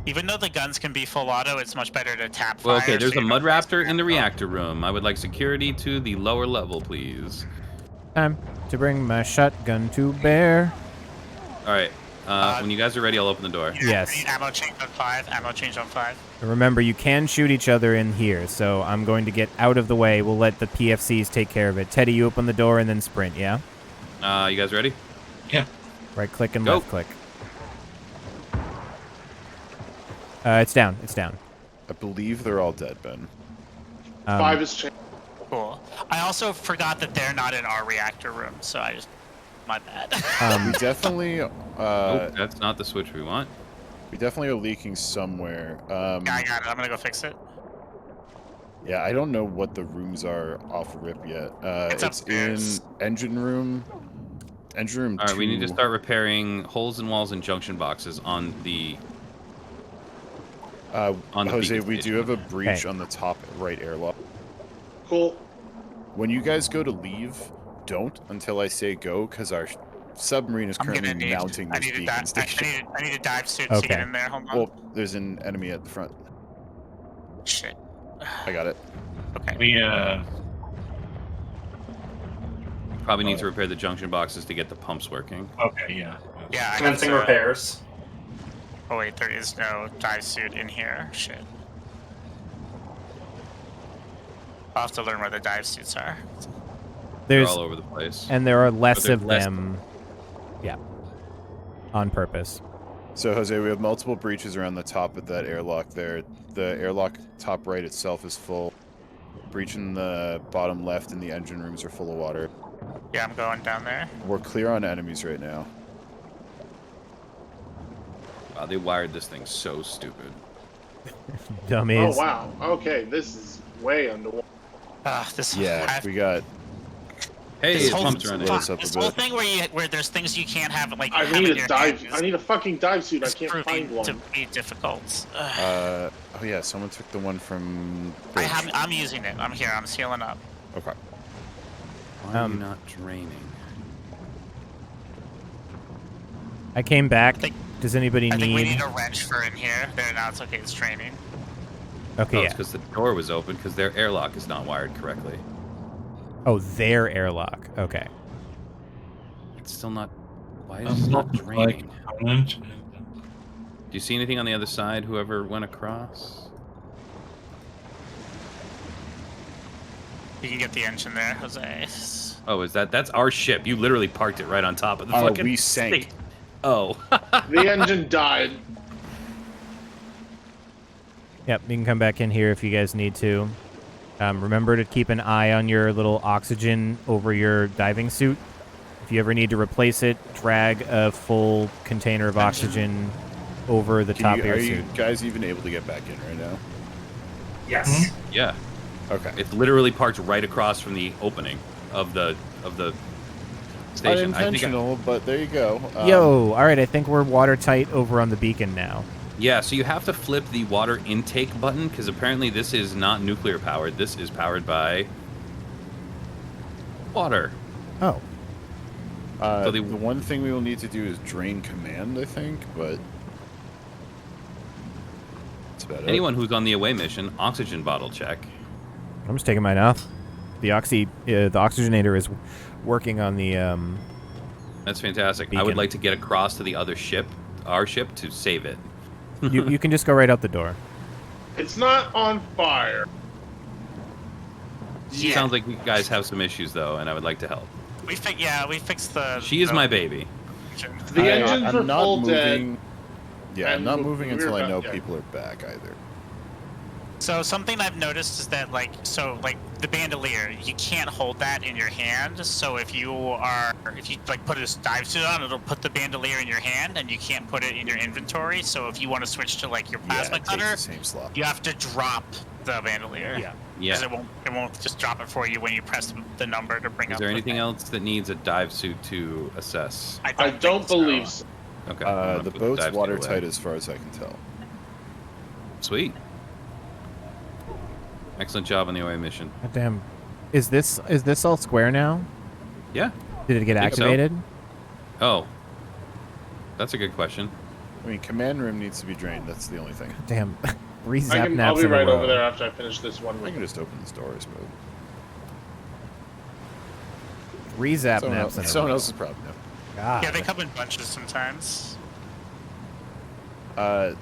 Even though the guns can be full auto, it's much better to tap fire. Well, okay. There's so a you mud don't waste raptor in the ammo. reactor room. I would like security to the lower level, please. Time to bring my shotgun to bear. All right. When you guys are ready, I'll open the door. Yes. I need ammo change on 5. Ammo change on 5. Remember, you can shoot each other in here, so I'm going to get out of the way. We'll let the PFCs take care of it. Teddy, you open the door and then sprint, yeah? You guys ready? Yeah. Right click and Go. left click. It's down. It's down. I believe they're all dead, Ben. 5 is changed. Cool. I also forgot that they're not in our reactor room, so I just. My bad. We definitely, Oh, that's not the switch we want. we definitely are leaking somewhere. Yeah, I got it. I'm gonna go fix it. Yeah, I don't know what the rooms are off rip yet. It's in upstairs. engine room. Engine room. All right, we need to 2. start repairing holes in walls and junction boxes on the. on the Jose, beacon we do have a station. breach Okay. on the top right airlock. Cool. When you guys go to leave, don't until I say go, because our submarine is I'm currently gonna need. mounting I this need a beacon dive. station. I need a dive suit to Okay. get in there. Hold on. Well, there's an enemy at the front. Shit. I got it. Okay. We Probably need to repair the junction boxes to get the pumps working. okay, yeah. Yeah, I got Commencing the- repairs. Oh wait, there is no dive suit in here. Shit. I'll have to learn where the dive suits are. They're There's all over the place. and there are less there's of less- them. Yeah. On purpose. So, Jose, we have multiple breaches around the top of that airlock there. The airlock top right itself is full. Breach in the bottom left and the engine rooms are full of water. Yeah, I'm going down there. We're clear on enemies right now. Wow, they wired this thing so stupid. Dummies. Oh wow. Okay, this is way underwater. This Yeah, we got. Hey, this it whole, pumps running. Let us up a this whole bit. thing where there's things you can't have like I have need in a your dive. hand I need a fucking dive suit. I is can't proving find to one. be difficult. Oh yeah, someone took the one from. Bridge. I'm using it. I'm here. I'm sealing up. Okay. Why are you not draining? I came back. think- Does anybody I think we need? need a wrench for in here. There, now it's okay. It's training. Okay, Oh, yeah. it's because the door was open because their airlock is not wired correctly. Oh, their airlock. Okay. It's still not. Why is it not draining? Component. Do you see anything on the other side? Whoever went across? You can get the engine there, Jose. Oh, is that's our ship? You literally parked it right on top of the Oh, fucking. we sank. state. Oh. The engine died. Yep, you can come back in here if you guys need to. Remember to keep an eye on your little oxygen over your diving suit. If you ever need to replace it, drag a full container of oxygen over the top of your Are suit. you guys even able to get back in right now? Yes. Yeah. Okay. It's literally parked right across from the opening of the station. Unintentional, but there you go. Yo, all right, I think we're watertight over on the beacon now. Yeah, so you have to flip the water intake button because apparently this is not nuclear powered. This is powered by water. Oh, So the one thing we will need to do is drain command, I think, but that's about Anyone who's on the away mission, oxygen bottle check. I'm just taking mine off. The oxygenator is working on the. That's fantastic. I would Beacon. like to get across to the other ship, our ship, to save it. you can just go right out the door. It's not on fire. Yeah. Sounds like you guys have some issues though, and I would like to help. We fixed the. She is my baby. engine. The engines are full moving. dead. Yeah, I'm and not we're- moving we're until I about- know yeah. people are back either. So something I've noticed is that like the bandolier, you can't hold that in your hand. So if you like put a dive suit on, it'll put the bandolier in your hand, and you can't put it in your inventory. So if you want to switch to like your plasma yeah, it cutter, takes the same slot. you have to drop the bandolier. Yeah. Yeah. Because it won't just drop it for you when you press the number to bring Is up. there the anything thing. else that needs a dive suit to assess? I don't believe so. Okay. I'm gonna The put boat's dive suit watertight away. as far as I can tell. Sweet. Excellent job on the away mission. God damn. Is this all square now? Yeah. Did it get Think so. activated? Oh. That's a good question. I mean, command room needs to be drained. That's the only thing. Damn. Three I'll zap be naps in a right row. over there after I finish this one. I can just open this door, I suppose. 3 zap Someone naps in a someone row. else's problem. No. God. Yeah, they come in bunches sometimes. The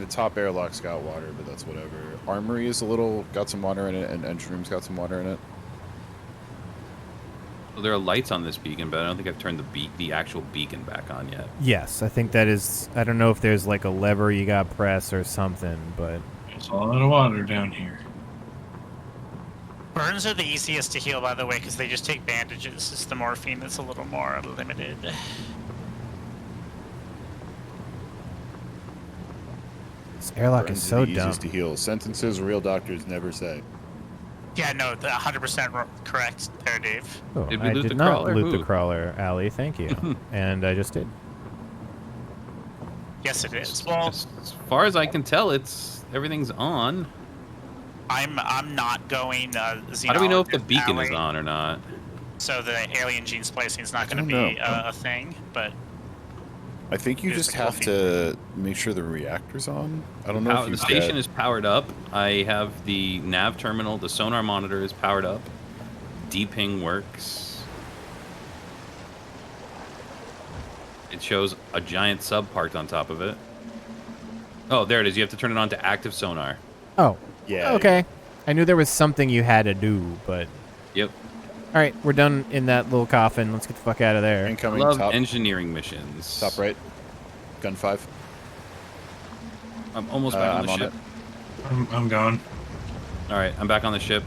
top airlock's got water, but that's whatever. Armory is got some water in it, and engine room's got some water in it. Well, there are lights on this beacon, but I don't think I've turned the actual beacon back on yet. Yes, I think that is. I don't know if there's like a lever you got press or something, but There's a lot of water down here. Burns are the easiest to heal, by the way, because they just take bandages. It's the morphine that's a little more limited. this airlock Burns is are so the dumb. easiest to heal. Sentences real doctors never say. Yeah, no, 100% correct there, Dave. Oh, Did we I loot did the not crawler? loot the Who? crawler, Allie. Thank you. And I just did. Yes, it is. Well, As far as I can tell, everything's on. I'm not going. How do we know if the xenologist beacon is alley, on or not? So the alien gene splicing is not going to don't be know. a thing, but I think you Here's just the have coffee. to make sure the reactor's on. I don't know if The you've station got- is powered up. I have the nav terminal. The sonar monitor is powered up. D-ping works. It shows a giant sub parked on top of it. Oh, there it is. You have to turn it on to active sonar. Oh, Yeah. okay. I knew there was something you had to do, but Yep. all right, we're done in that little coffin. Let's get the fuck out of there. Incoming Love top, engineering missions. top right. Gun 5. I'm almost back on I'm the on ship. it. I'm going. All right, I'm back on the ship.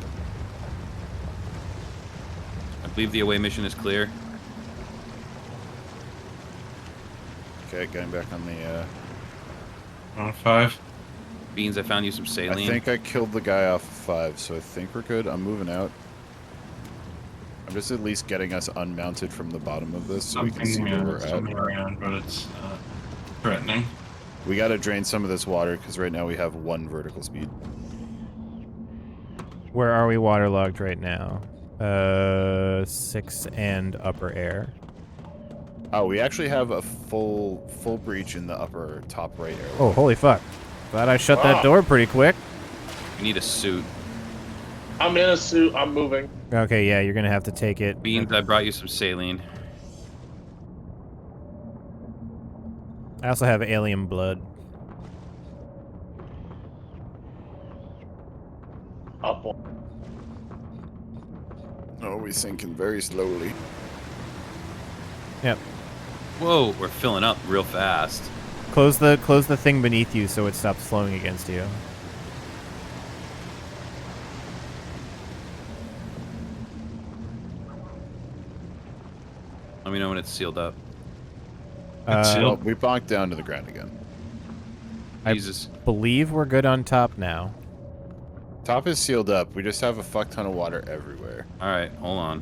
I believe the away mission is clear. Okay, getting back on the On 5. Beans, I found you some I saline. think I killed the guy off of 5, so I think we're good. I'm moving out. I'm just at least getting us unmounted from the bottom of this so we can see where we're at. Something around, but it's threatening. We gotta drain some of this water, because right now we have 1 vertical speed. Where are we waterlogged right now? 6 and upper air. Oh, we actually have a full breach in the upper top right area. Oh, holy fuck. Glad I shut that Wow. door pretty quick. You need a suit. I'm in a suit. I'm moving. Okay, yeah, you're gonna have to take it. Beans, I brought you some saline. I also have alien blood. Up. Oh, we're sinking very slowly. Yep. Whoa, we're filling up real fast. Close the thing beneath you so it stops flowing against you. Let me know when it's sealed up. Oh, we bonked down to the ground again. I- Jesus. Believe we're good on top now. Top is sealed up. We just have a fuck ton of water everywhere. All right, hold on.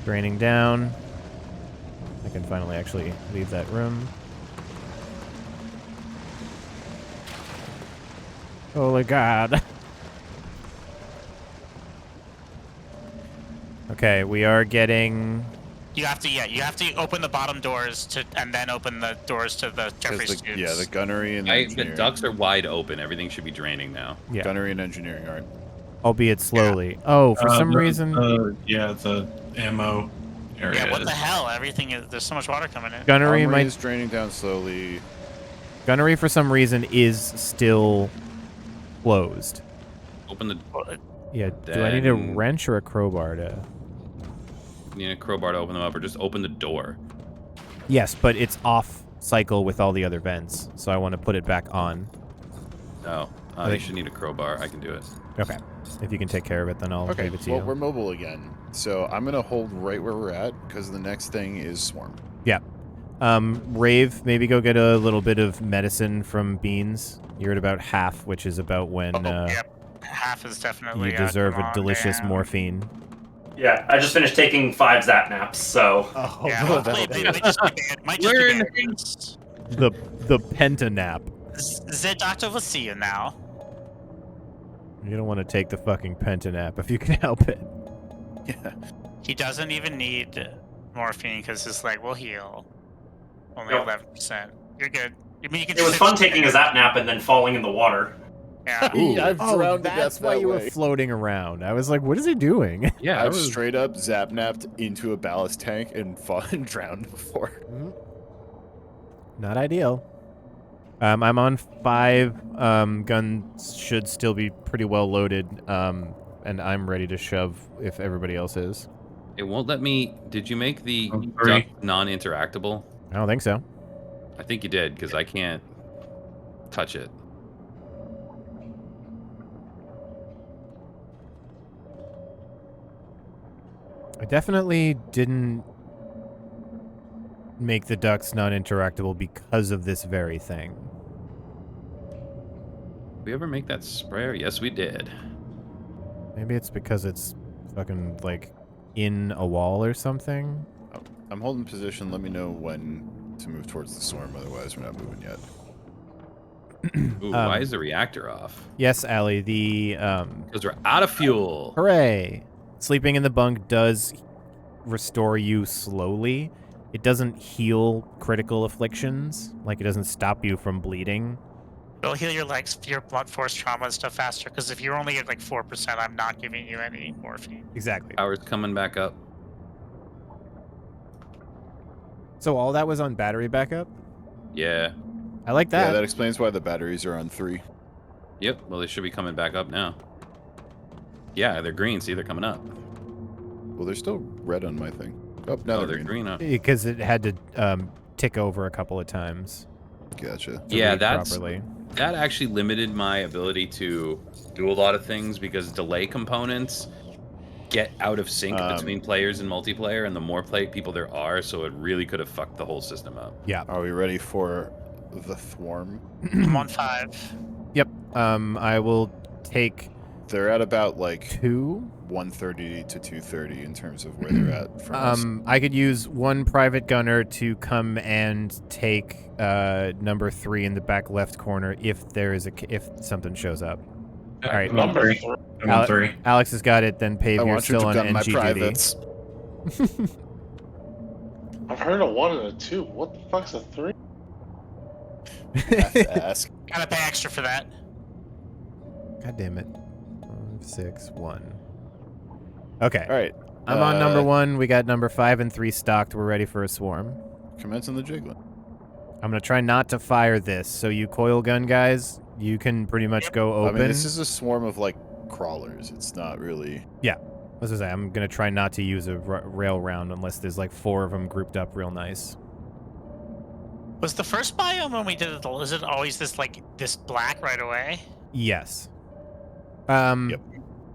Draining down. I can finally actually leave that room. Holy God. Okay, we are getting... You have to open the bottom doors and then open the doors to the Jeffrey The, tubes. yeah, the gunnery and The engineering. ducts are wide open. Everything should be draining now. Yeah, Gunnery and engineering aren't. albeit slowly. Oh, for some reason... The ammo area. Yeah, what the hell? Everything is. There's so much water coming in. Gunnery Armory might... is draining down slowly. Gunnery, for some reason, is still closed. Open the. Yeah, do I need a Then- wrench or a crowbar to... You need a crowbar to open them up, or just open the door. Yes, but it's off cycle with all the other vents, so I want to put it back on. No, I you think- should need a crowbar. I can do it. Okay. If you can take care of it, then I'll Okay, leave it to well, you. we're mobile again. So I'm going to hold right where we're at, because the next thing is Swarm. Yeah. Rave, maybe go get a little bit of medicine from Beans. You're at about half, which is about when Yep. Half is definitely. you deserve a gone delicious down. morphine. Yeah, I just finished taking 5 zap naps, so Oh, Yeah, hopefully it might just be might just Learn. be bandages. The pentanap. The doctor will see you now. You don't want to take the fucking pentanap if you can help it. Yeah. He doesn't even need morphine because his leg will heal. Only Yep. 11%. You're good. I mean, you can it was just- fun taking a zap nap and then falling in the water. Yeah. I've Oh, drowned to that's death why that you were way. floating around. I was like, what is he doing? Yeah, I've straight up zap-napped into a ballast tank and and drowned before. Not ideal. I'm on 5. Guns should still be pretty well loaded. And I'm ready to shove if everybody else is. it won't let me. Did you make the I'm free. duct non-interactable? I don't think so. I think you did, because I can't touch it. I definitely didn't make the ducts non-interactable because of this very thing. Did we ever make that sprayer? Yes, we did. Maybe it's because it's fucking, like, in a wall or something? I'm holding position. Let me know when to move towards the Swarm, otherwise we're not moving yet. Ooh, why is the reactor off? Yes, Allie, the, Because we're out of fuel. hooray! Sleeping in the bunk does restore you slowly. It doesn't heal critical afflictions. Like, it doesn't stop you from bleeding. It'll heal your legs, your blunt force trauma and stuff faster. Because if you're only at like 4%, I'm not giving you any morphine. Exactly. Power's coming back up. So all that was on battery backup? Yeah. I like Yeah, that. that explains why the batteries are on 3. Yep. Well, they should be coming back up now. Yeah, they're green. See, they're coming up. Well, they're still red on my thing. Oh, now Oh, they're they're green. green up. Because it had to tick over a couple of times. Gotcha. To Yeah, read that's properly. that actually limited my ability to do a lot of things because delay components get out of sync between players and multiplayer, and the more people there are, so it really could have fucked the whole system up. Yeah. Are we ready for the Thwarm. I'm on 5. Yep. I will take They're at about like 2. 130 to 230 in terms of where they're at from us. I could use one private gunner to come and take number 3 in the back left corner if there is if something shows up. All right. I'm on Number 3. 3. I'm on 3. Alex has got it. Then Pave, I you're want you still to on gun my NG privates. duty. I've heard a 1 and a 2. What the fuck's a 3? Have to ask. Gotta pay extra for that. God damn it. 5, 6, 1. Okay. All right. I'm on number 1. We got number 5 and 3 stocked. We're ready for a swarm. Commence on the jiggling. I'm going to try not to fire this. So you coil gun guys, you can pretty much go open. I mean, this is a swarm of like crawlers. It's not really. As I say, I'm going to try not to use a rail round unless there's like 4 of them grouped up real nice. Was the first biome when we did it, was it always this black right away? Yes. Yep.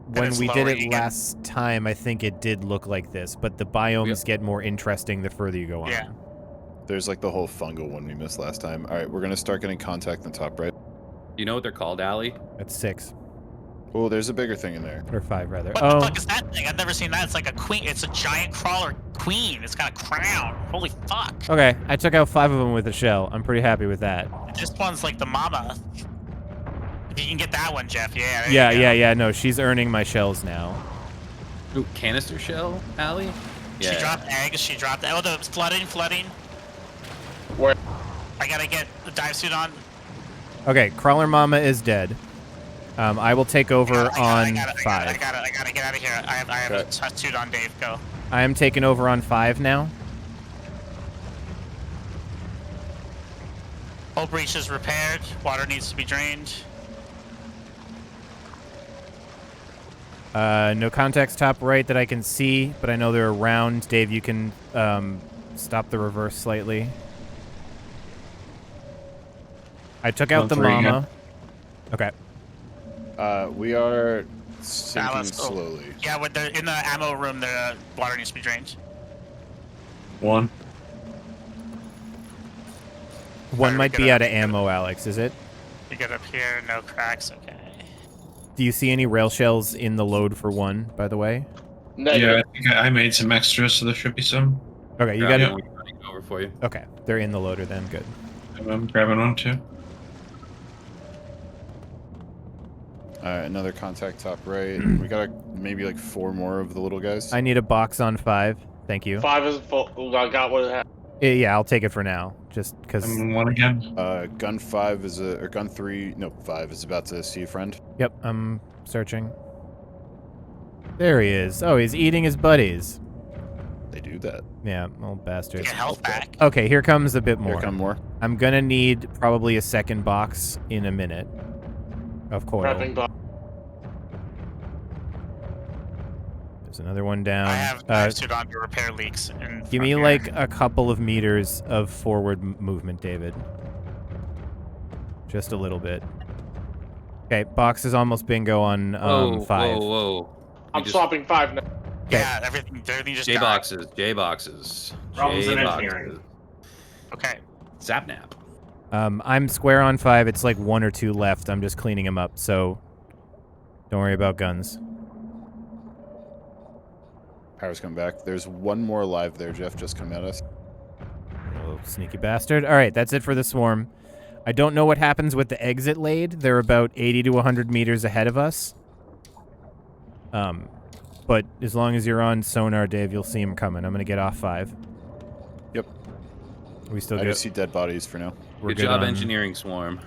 When it's we did it lowering again. last time, I think it did look like this, but the biomes get more interesting the further you go on. Yeah. There's like the whole fungal one we missed last time. All right, we're gonna start getting contact in the top right. You know what they're called, Allie? That's 6. Oh, there's a bigger thing in there. Or 5, rather. What Oh, the fuck is that thing? I've never seen that. It's like a queen. It's a giant crawler queen. It's got a crown. Holy fuck. okay. I took out 5 of them with a shell. I'm pretty happy with that. This one's like the mama. If you can get that one, Jeff, yeah. there you go. Yeah. No, she's earning my shells now. Ooh, canister shell, Allie? She dropped eggs. She dropped. Oh, the flooding. Where? I gotta get the dive suit on. Okay, Crawler Mama is dead. I will take over on 5. I gotta get out of here. I have Okay. a suit on, Dave. Go. I am taking over on 5 now. Hull breach is repaired. Water needs to be drained. No contacts top right that I can see, but I know they're around. Dave, you can stop the reverse slightly. I took out the 1-3, yeah. mama. Okay. We are sinking let's go. slowly. Yeah, with the in the ammo room, the water needs to be drained. 1. One Alright, might we be gotta- out of ammo, Alex, is it? You get up here, no cracks. Okay. Do you see any rail shells in the load for 1, by the way? Negative. Yeah, I think I made some extras, so there should be some. Okay, you Grab got it. it. We're running over for you. Okay, they're in the loader then. Good. I'm grabbing one too. Another contact top right. We got maybe like 4 more of the little guys. I need a box on 5. Thank you. 5 is full. I got what it had. Yeah, I'll take it for now, just because. I'm 1 again. Gun 5 is or gun 3. No, 5 is about to see a friend. Yep, I'm searching. There he is. Oh, he's eating his buddies. They do that. Yeah, old bastard. Get health back. Okay, here comes a bit more. Here come more. I'm gonna need probably a second box in a minute of coil. Prepping box. There's another one down. I have dive suit on to repair leaks. Give me like a couple of meters of forward movement, David. Just a little bit. Okay, box is almost bingo on 5. Whoa. I'm swapping 5 now. Yeah, everything just J died. boxes, J boxes. Problems in J engineering. boxes. Okay. Zapnap. I'm square on 5. It's like 1 or 2 left. I'm just cleaning them up, so don't worry about guns. Power's come back. There's 1 more alive there, Jeff. Just come at us. Oh, sneaky bastard. All right, that's it for the swarm. I don't know what happens with the exit laid. They're about 80 to 100 meters ahead of us. But as long as you're on sonar, Dave, you'll see them coming. I'm going to get off 5. Yep. We still I good? just see dead bodies for now. We're Good job on- engineering, Swarm.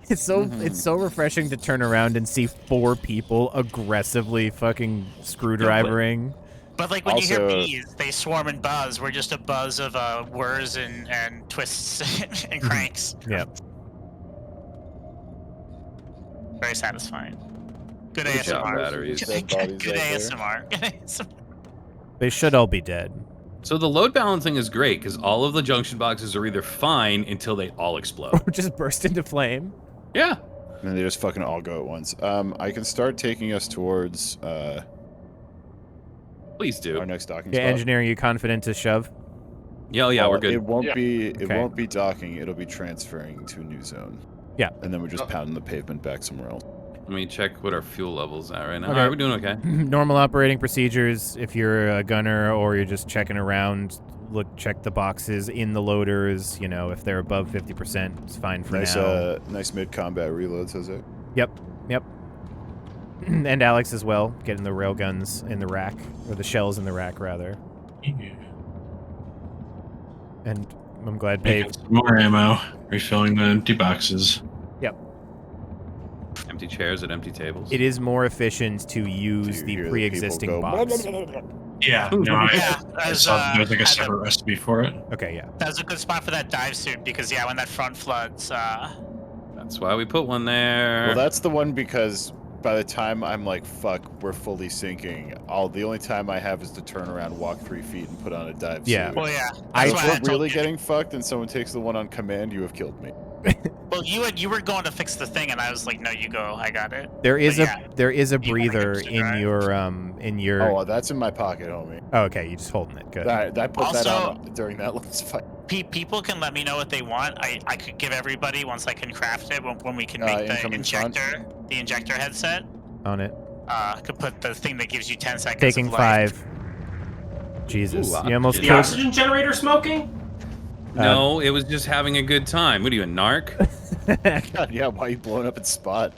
It's so refreshing to turn around and see 4 people aggressively fucking screwdrivering. But like when you hear Also- bees, they swarm and buzz. We're just a buzz of whirs and twists and cranks. Yeah. Very satisfying. Good Good job, ASMR. batteries. Dead bodies Good right there. ASMR. Good ASMR. They should all be dead. So the load balancing is great because all of the junction boxes are either fine until they all explode. Or just burst into flame. Yeah. And then they just fucking all go at once. I can start taking us towards Please do. our next docking Yeah, spot. engineering, you confident to shove? Yeah, oh yeah, we're Well, good. It won't Yeah. be. It Okay. won't be docking. It'll be transferring to a new zone. Yeah. And then we're just pounding the pavement back somewhere else. Let me check what our fuel levels at right now. Okay. All right, we're doing okay. Normal operating procedures. If you're a gunner or you're just checking around, check the boxes in the loaders. You know, if they're above 50%, it's fine for Nice, now. nice mid-combat reload, says it. Yep. And Alex as well, getting the railguns in the rack, or the shells in the rack rather. And I'm glad Making Pave. some more ammo. Refilling the empty boxes. Empty chairs at empty tables. It is more efficient to use you the hear the pre-existing people go, box. Yeah, no, Yeah, I as, saw there's like a as separate recipe for it. Okay, yeah. That was a good spot for that dive suit because yeah, when that front floods, That's why we put one there. Well, that's the one because by the time I'm like, fuck, we're fully sinking, the only time I have is to turn around, walk 3 feet, and put on a dive Yeah. suit. well, yeah. I- That's If why I we're told really you. getting fucked and someone takes the one on command, you have killed me. Well, you were going to fix the thing, and I was like, no, you go. I got it. There is But a yeah, breather to in drive. your Oh, that's in my pocket, homie. Oh, okay, you're just holding it. Good. I put that Also- on during that last fight. People can let me know what they want. I could give everybody once I can craft it when we can make the incoming front. injector headset. On it. I could put the thing that gives you 10 seconds. Taking of life. 5. Jesus. Ooh, You almost The killed oxygen generator smoking? No, it was just having a good time. What are you, a narc? God, yeah, why are you blowing up its spot?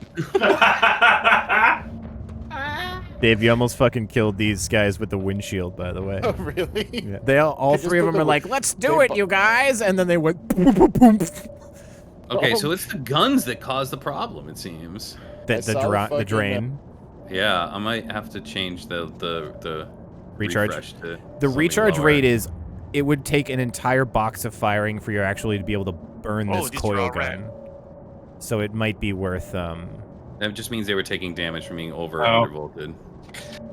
Dave, you almost fucking killed these guys with the windshield, by the way. Oh, really? Yeah. They all They just three of put them the are like, wi- let's do they it, bu- you guys! And then they went boom, boom, boom, boom. Okay, so it's the guns that cause the problem, it seems. I saw the The fucking, drain. Yeah, I might have to change the Recharge. refresh to The something recharge lower. rate is, it would take an entire box of firing for you actually to be able to burn Oh, this these are coil all gun. red. So it might be worth, That just means they were taking damage from being over Oh. undervolted.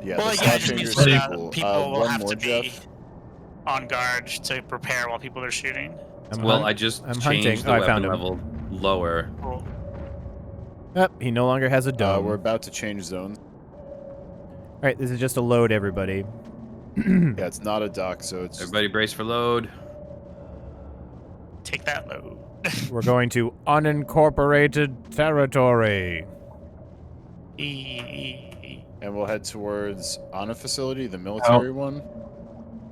Yeah, Well, the yeah, slot it just means changers that are cool. people will one have more, to be Jeff. on guard to prepare while people are shooting. Well, I just I'm changed hunting. the Oh, I weapon found him. level lower. Cool. he no longer has a dome. We're about to change zones. Alright, this is just a load, everybody. Yeah, it's not a dock, so it's Everybody brace for load. Take that load. We're going to unincorporated territory. and we'll head towards Ana facility, the military one.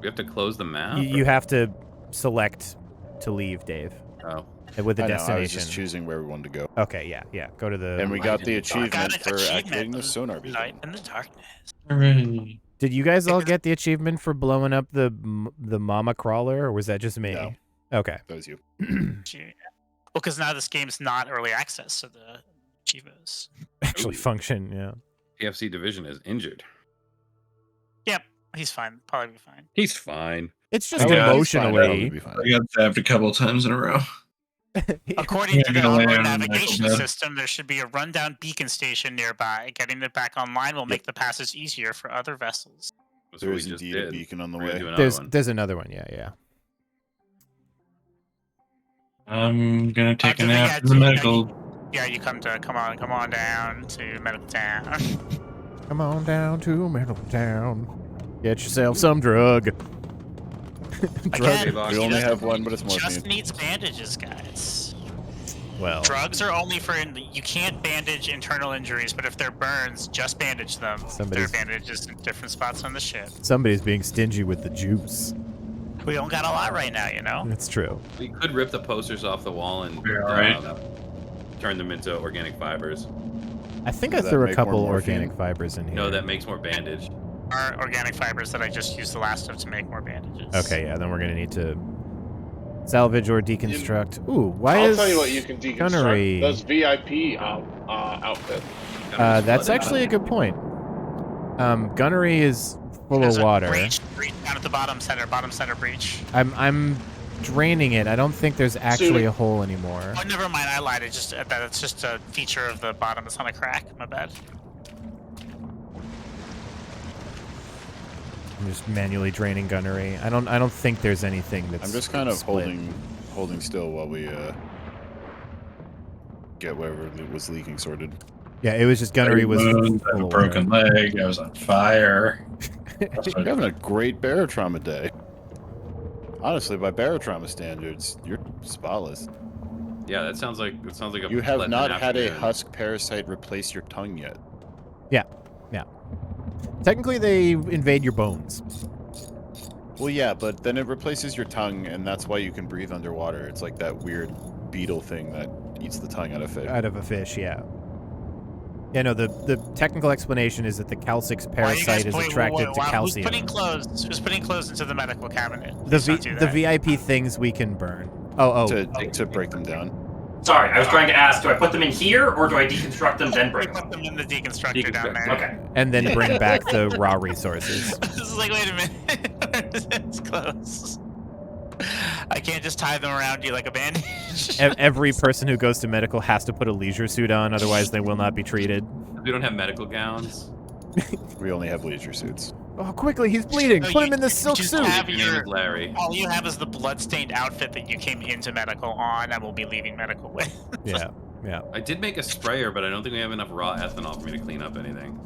We have to close the map. You have to select to leave, Dave, Oh, with the I know, I was destination. just choosing where we wanted to go. Okay, yeah. Go to the. And we Light got in the the dark. I achievement got for an achievement. activating the sonar beacon. Light in the darkness. Hooray. Did you guys all get the achievement for blowing up the mama crawler, or was that just me? No. Okay. That was you. Well, because now this game's not early access, so the achievements. Actually Ooh. function, yeah. PFC division is injured. Yep, he's fine. Probably be fine. He's fine. It's just Oh, yeah, That'll be emotionally. fine. I got zapped a couple times in a row. According Yeah, to the gonna onboard land on navigation Michael Bed. system, there should be a rundown beacon station nearby. Getting it back online will make the passage easier for other vessels. That's There what we is just indeed a did. beacon on the We're gonna way. do another one. There's another one, yeah. I'm gonna take a do nap yeah, in the do- medical. Yeah, you come on down to Medical Town. Come on down to Medical Town. Get yourself some drug. Again, Dave Ox. We only just- have one, but it's just morphine. needs bandages, guys. Well, Drugs are only for you can't bandage internal injuries, but if they're burns, just bandage them. Somebody's- There are bandages in different spots on the ship. somebody's being stingy with the juice. We don't got a lot right now, you know. That's true. We could rip the posters off the wall and Yeah, right. turn them into organic fibers. I think I Does that threw a make couple more morphine? organic fibers in here. No, that makes more bandage. Are organic fibers that I just used the last of to make more bandages. Okay, yeah, then we're gonna need to salvage or deconstruct. Ooh, why I'll is tell you what you can deconstruct. gunnery? Those VIP outfit. That's actually a good point. Gunnery is full There's of a water. breach down at the bottom center breach. I'm draining it. I don't think there's actually Suiting. a hole anymore. Oh, never mind. I lied. It's just it's just a feature of the bottom. It's not a crack. My bad. I'm just manually draining gunnery. I don't think there's anything that's. I'm just kind of split. holding still while we get whatever was leaking sorted. Yeah, it was just gunnery was I have full a of broken water. leg. I was on fire. You're having a great Barotrauma day. Honestly, by Barotrauma standards, you're spotless. Yeah, that sounds like a You have pleasant not had a afternoon. husk parasite replace your tongue yet. Yeah. Technically, they invade your bones. Well, yeah, but then it replaces your tongue, and that's why you can breathe underwater. It's like that weird beetle thing that eats the tongue out of fish. Out of a fish, yeah. Yeah, no, the technical explanation is that the calcix parasite is attracted to calcium. Who's putting clothes into the medical cabinet? The Please don't do the that. VIP things we can burn. To break them down. Sorry, I was trying to ask, do I put them in here or do I deconstruct them then We break put them? them in the deconstructor down there. Okay. And then bring back the raw resources. This is like, wait a minute. It's close. I can't just tie them around you like a bandage. Every person who goes to medical has to put a leisure suit on, otherwise they will not be treated. We don't have medical gowns. We only have leisure suits. Oh, quickly, he's bleeding. No, Put you- him in the you silk just suit. have Your name your- is Larry. All you have is the bloodstained outfit that you came into medical on and will be leaving medical with. Yeah. I did make a sprayer, but I don't think we have enough raw ethanol for me to clean up anything.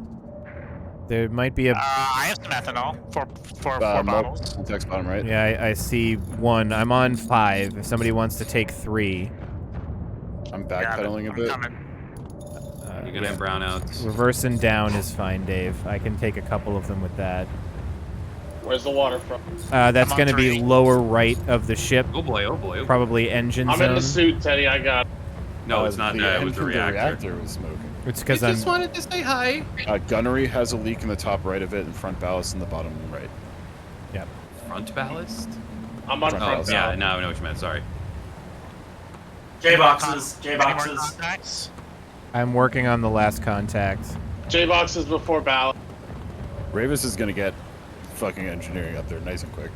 There might be a... I have some ethanol for four bottles. Text bottom right. Yeah, I see one. I'm on 5. If somebody wants to take 3. I'm Got it. backpedaling a I'm bit. coming. You're gonna have brownouts. Reversing down is fine, Dave. I can take a couple of them with that. Where's the water from? That's I'm on going to be 3. lower right of the ship. Oh boy, oh boy. Oh boy. Probably engine I'm zone. in the suit, Teddy. I got. No, it's not that. It was the reactor. reactor was smoking. It's because I'm... wanted to say hi. Gunnery has a leak in the top right of it, and front ballast in the bottom right. Yep. Front ballast? I'm on Front front. ballast. Yeah, now I know what you meant. Sorry. J boxes. J Any more boxes. contacts? I'm working on the last contact. J boxes before ballot. Ravis is gonna get fucking engineering up there nice and quick.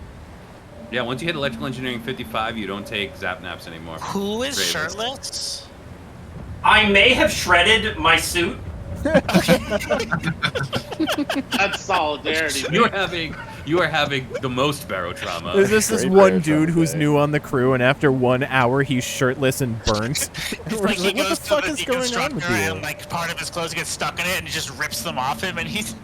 Yeah, once you hit electrical engineering 55, you don't take zap naps anymore. Who is Ravis. shirtless? I may have shredded my suit. That's solidarity. You are having the most barotrauma. There's this Great one bear dude truck who's day. new on the crew, and after 1 hour, he's shirtless and burnt. It's We're like he like, what the goes fuck to is the going on with deconstructor you? and like part of his clothes gets stuck in it and he just rips them off him and he's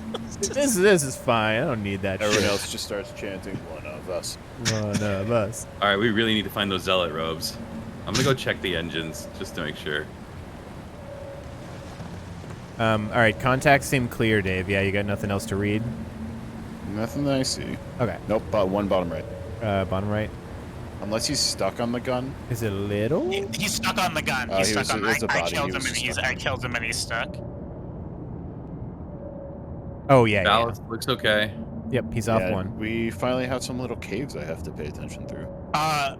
This is fine. I don't need that Everyone shit. else just starts chanting, "One of us." One of us. All right, we really need to find those zealot robes. I'm gonna go check the engines just to make sure. All right, contacts seem clear, Dave. Yeah, you got nothing else to read? Nothing that I see. Okay, Nope, but one bottom right. bottom right. Unless he's stuck on the gun. Is it a little? he's stuck on the gun. Oh, He's he stuck was- on. it was a I body. killed He him was and stuck. I killed him and he's stuck. Oh, yeah, yeah. Ballast looks okay. Yep, he's off Yeah, one. We finally have some little caves I have to pay attention through.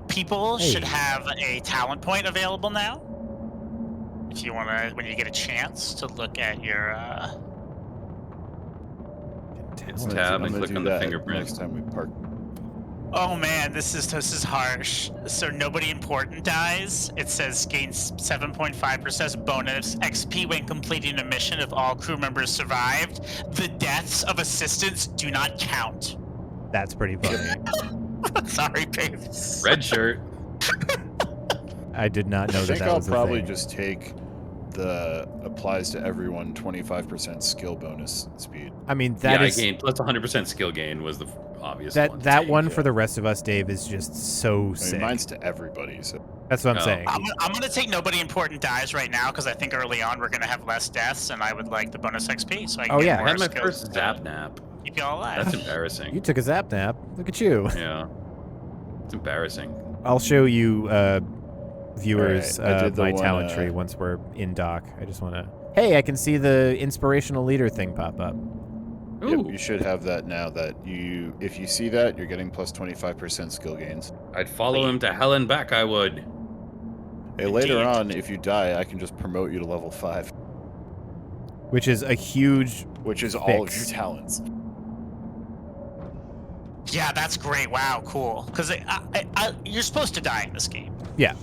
People Hey. should have a talent point available now. If you want to, when you get a chance to look at your. It's I'm gonna tab do- I'm and gonna click do on the that fingerprint. next time we park. Oh man, this is harsh. So nobody important dies. It says gains 7.5% bonus XP when completing a mission if all crew members survived. The deaths of assistants do not count. That's pretty funny. Sorry, babe. Red shirt. I did not know I that think that I'll was a probably thing. just take the applies to everyone 25% skill bonus speed. I mean, that yeah, is I gained plus 100% skill gain was the obvious one. that one yeah. for the rest of us, Dave, is just so I sick. mean, mine's to everybody, so That's what I'm Oh. saying. I'm gonna take nobody important dies right now because I think early on we're gonna have less deaths and I would like the bonus XP so I can Oh, get yeah. I more had my skills first to zap nap. keep y'all alive. That's embarrassing. You took a zap nap. Look at you. Yeah. It's embarrassing. I'll show you, viewers, Alright, I did the my one, talent tree once we're in dock. I just want to... Hey, I can see the inspirational leader thing pop up. yep, Ooh, you should have that now. That if you see that, you're getting plus 25% skill gains. I'd follow him to hell and back, I would. Hey, later Indeed. on, if you die, I can just promote you to level 5, Which is a huge... which is all of Fix. your talents. Yeah, that's great. Wow, cool. Because you're supposed to die in this game. Yeah.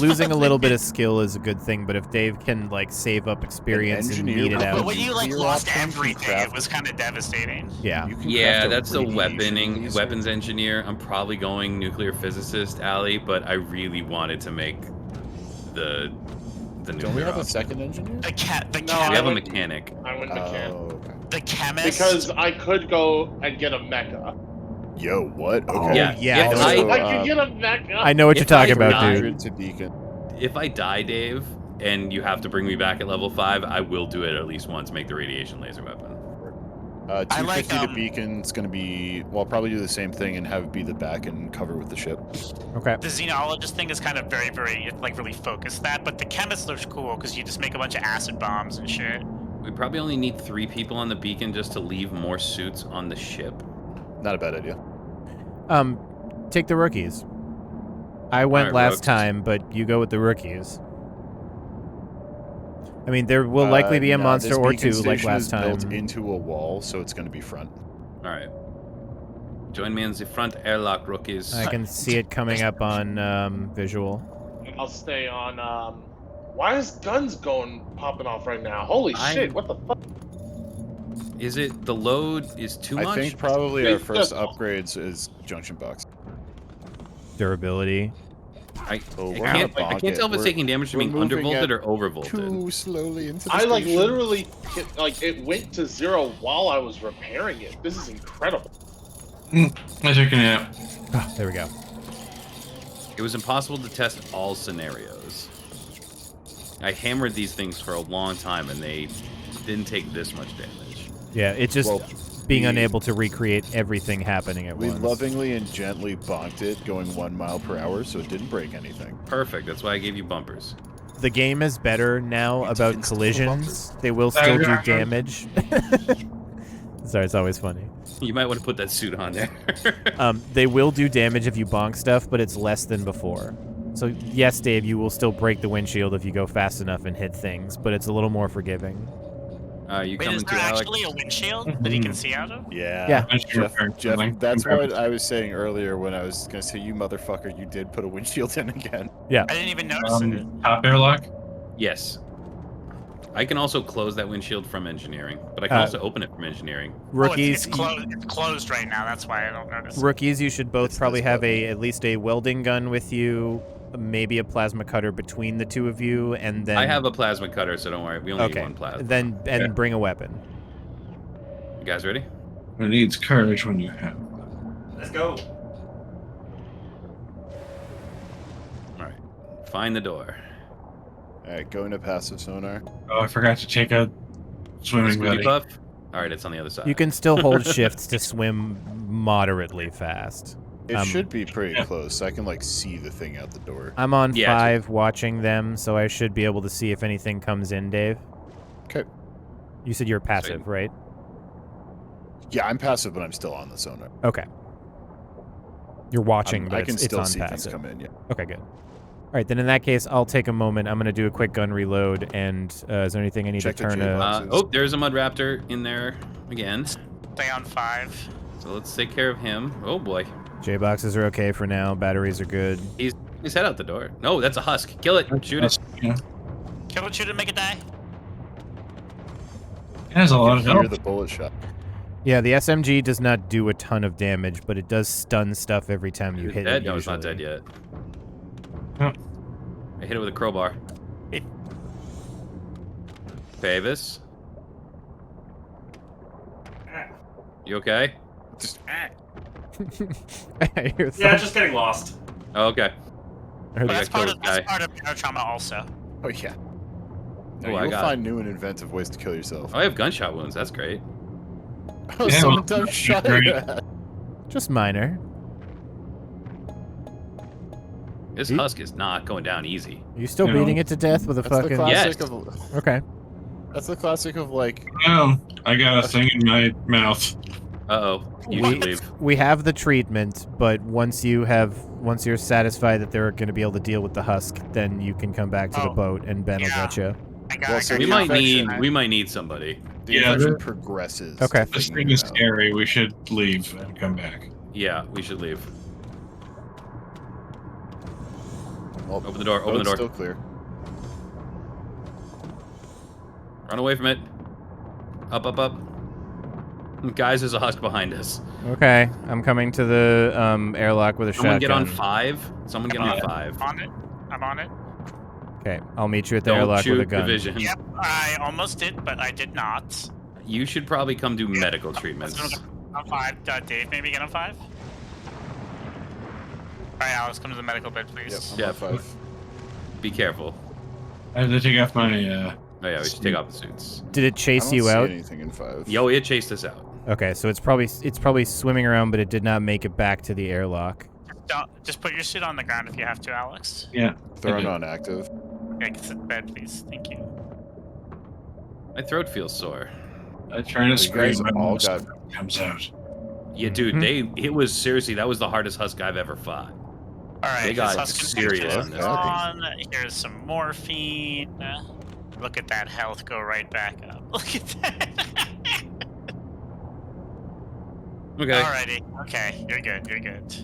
Losing a little bit of skill is a good thing, but if Dave can, like, save up experience and engineer meet it will- out... But when you like Your lost options and everything, craft- it was kind of devastating. Yeah. You can Yeah, craft a that's the radiation laser. weapons engineer. I'm probably going nuclear physicist alley, but I really wanted to make the nuclear Don't we have a option. second engineer? The No, We have a went- mechanic. I went mechanic. Oh, okay. the chemist. Because I could go and get a mecha. Yo, what? Oh, Okay. Yeah, yeah, if I know. I- I can get him back up. I know what you're If talking I about, die- dude. 300 to Beacon. If I die, Dave, and you have to bring me back at level 5, I will do it at least once. Make the radiation laser weapon. 250 to like, Beacon's gonna be. Well, I'll probably do the same thing and have it be the back and cover with the ship. Okay. The xenologist thing is kind of very, like, really focused that, but the chemist looks cool because you just make a bunch of acid bombs and shit. We probably only need 3 people on the beacon just to leave more suits on the ship. Not a bad idea. Take the rookies. I went Alright, last rooks. time, but you go with the rookies. I mean, there will likely be a No, monster this or beacon two like station last is time. built into a wall, so it's gonna be front. All right. Join me in the front airlock, rookies. I can see it coming up on visual. I'll stay on. Why is guns popping off right now? Holy shit! What the fuck? Is it the load is too much? I think probably our Wait, first no. upgrades is junction box. Durability. I Oh, we're can't, gonna I bonk can't tell if it. it's taking damage from We're being moving undervolted at or overvolted. Too slowly into the I like station. literally it went to 0 while I was repairing it. This is incredible. I took a nap. Oh, there we go. It was impossible to test all scenarios. I hammered these things for a long time and they didn't take this much damage. Yeah, it's just Well, being we- unable to recreate everything happening at We once. lovingly and gently bonked it, going 1 mile per hour, so it didn't break anything. Perfect. That's why I gave you bumpers. The game is better now It's about insta collisions. They will still do damage. Sorry, it's always funny. You might want to put that suit on there. They will do damage if you bonk stuff, but it's less than before. So yes, Dave, you will still break the windshield if you go fast enough and hit things, but it's a little more forgiving. You Wait, coming is to there Alex? actually a windshield that he can see out of? Yeah. Yeah. Jeff, that's what I was saying earlier when I was going to say, you motherfucker, you did put a windshield in again. Yeah. I didn't even notice it. Top airlock. Yes. I can also close that windshield from engineering, but I can also open it from engineering. Rookies, It's closed right now. That's why I don't notice. rookies, you should both It's probably this have button. at least a welding gun with you, maybe a plasma cutter between the two of you, and then I have a plasma cutter, so don't worry. We only need okay. one plasma. Then Okay. bring a weapon. You guys ready? It needs courage when you have. Let's go. All right. Find the door. Alright, going to passive sonar. Oh, I forgot to take a swimming Scooty buddy. Puff. All right, it's on the other side. You can still hold shifts to swim moderately fast. It should be pretty close. I can, like, see the thing out the door. I'm on Yeah, 5 watching them, so I should be able to see if anything comes in, Dave. Okay. You said you're passive, Sweet. right? Yeah, I'm passive, but I'm still on the sonar. Okay. You're watching, but I can it's still on see things passive. come in, yeah. Okay, good. All right, then in that case, I'll take a moment. I'm going to do a quick gun reload, and is there anything I need Check to the turn J-box. oh, there's a mud raptor in there again. Stay on 5. So let's take care of him. Oh boy, J-boxes are okay for now. Batteries are good. he's head out the door. No, that's a husk. Kill it. Shoot it. Yeah. Kill it, shoot it, make it die. It has a lot You of can hear health. the bullet shot. Yeah, the SMG does not do a ton of damage, but it does stun stuff every time you Is hit it dead? it. No, it's not usually. dead yet. Oh. I hit it with a crowbar. Pavis, you okay? I hear Yeah, thunder. just getting lost. Oh, okay. I heard But Yeah, that's kill part of this guy. Barotrauma also. Oh, yeah. No, Oh, I you'll got find new and inventive ways to kill yourself. Oh, I have gunshot wounds. That's great. Oh, Yeah, someone well, done that's shot great. your ass. Just minor. This He- husk is not going down easy. Are you still You know, beating it to death with a That's the fucking... classic Yes. of... Okay. That's the classic of, like... Oh, I got a thing in my mouth. Uh-oh. You We- should leave. We have the treatment, but once you're satisfied that they're going to be able to deal with the husk, then you can come back to the Oh. boat and Ben will Yeah. get you. I got, Well, I so got We the might infection- need somebody. The Yeah, infection the- progresses. Okay. to This figuring thing is it out. scary. We should leave and come back. Yeah, we should leave. Well, Open the door. Open the boat's door. Still clear. Run away from it. Up, up, up. Guys, there's a husk behind us. Okay, I'm coming to the airlock with a Someone shotgun. get on 5. Someone get on Yeah. 5. I'm on it. I'm on it. Okay, I'll meet you at the Don't airlock shoot with a gun. division. Yep, I almost did, but I did not. You should probably come do medical treatments. On 5. Dave, maybe get on 5? right, Alex, come to the medical bed, please. Yep, I'm Jeff. on 5. Be careful. I have to take off my. Oh yeah, we should take off the suits. Did it I chase don't you see out? anything in 5. Yo, it chased us out. Okay, so it's probably swimming around, but it did not make it back to the airlock. Just put your suit on the ground if you have to, Alex. Yeah. Throwing on active. Yeah, get to the bed, please. Thank you. My throat feels sore. I try to You scream. guys but all most got- of it comes out. Yeah, dude, it was seriously, that was the hardest husk I've ever fought. All right, They got this husk serious infection on is this on. Here's some morphine. Look at that health go right back up. Look at that. Okay. Alrighty. Okay, you're good. You're good.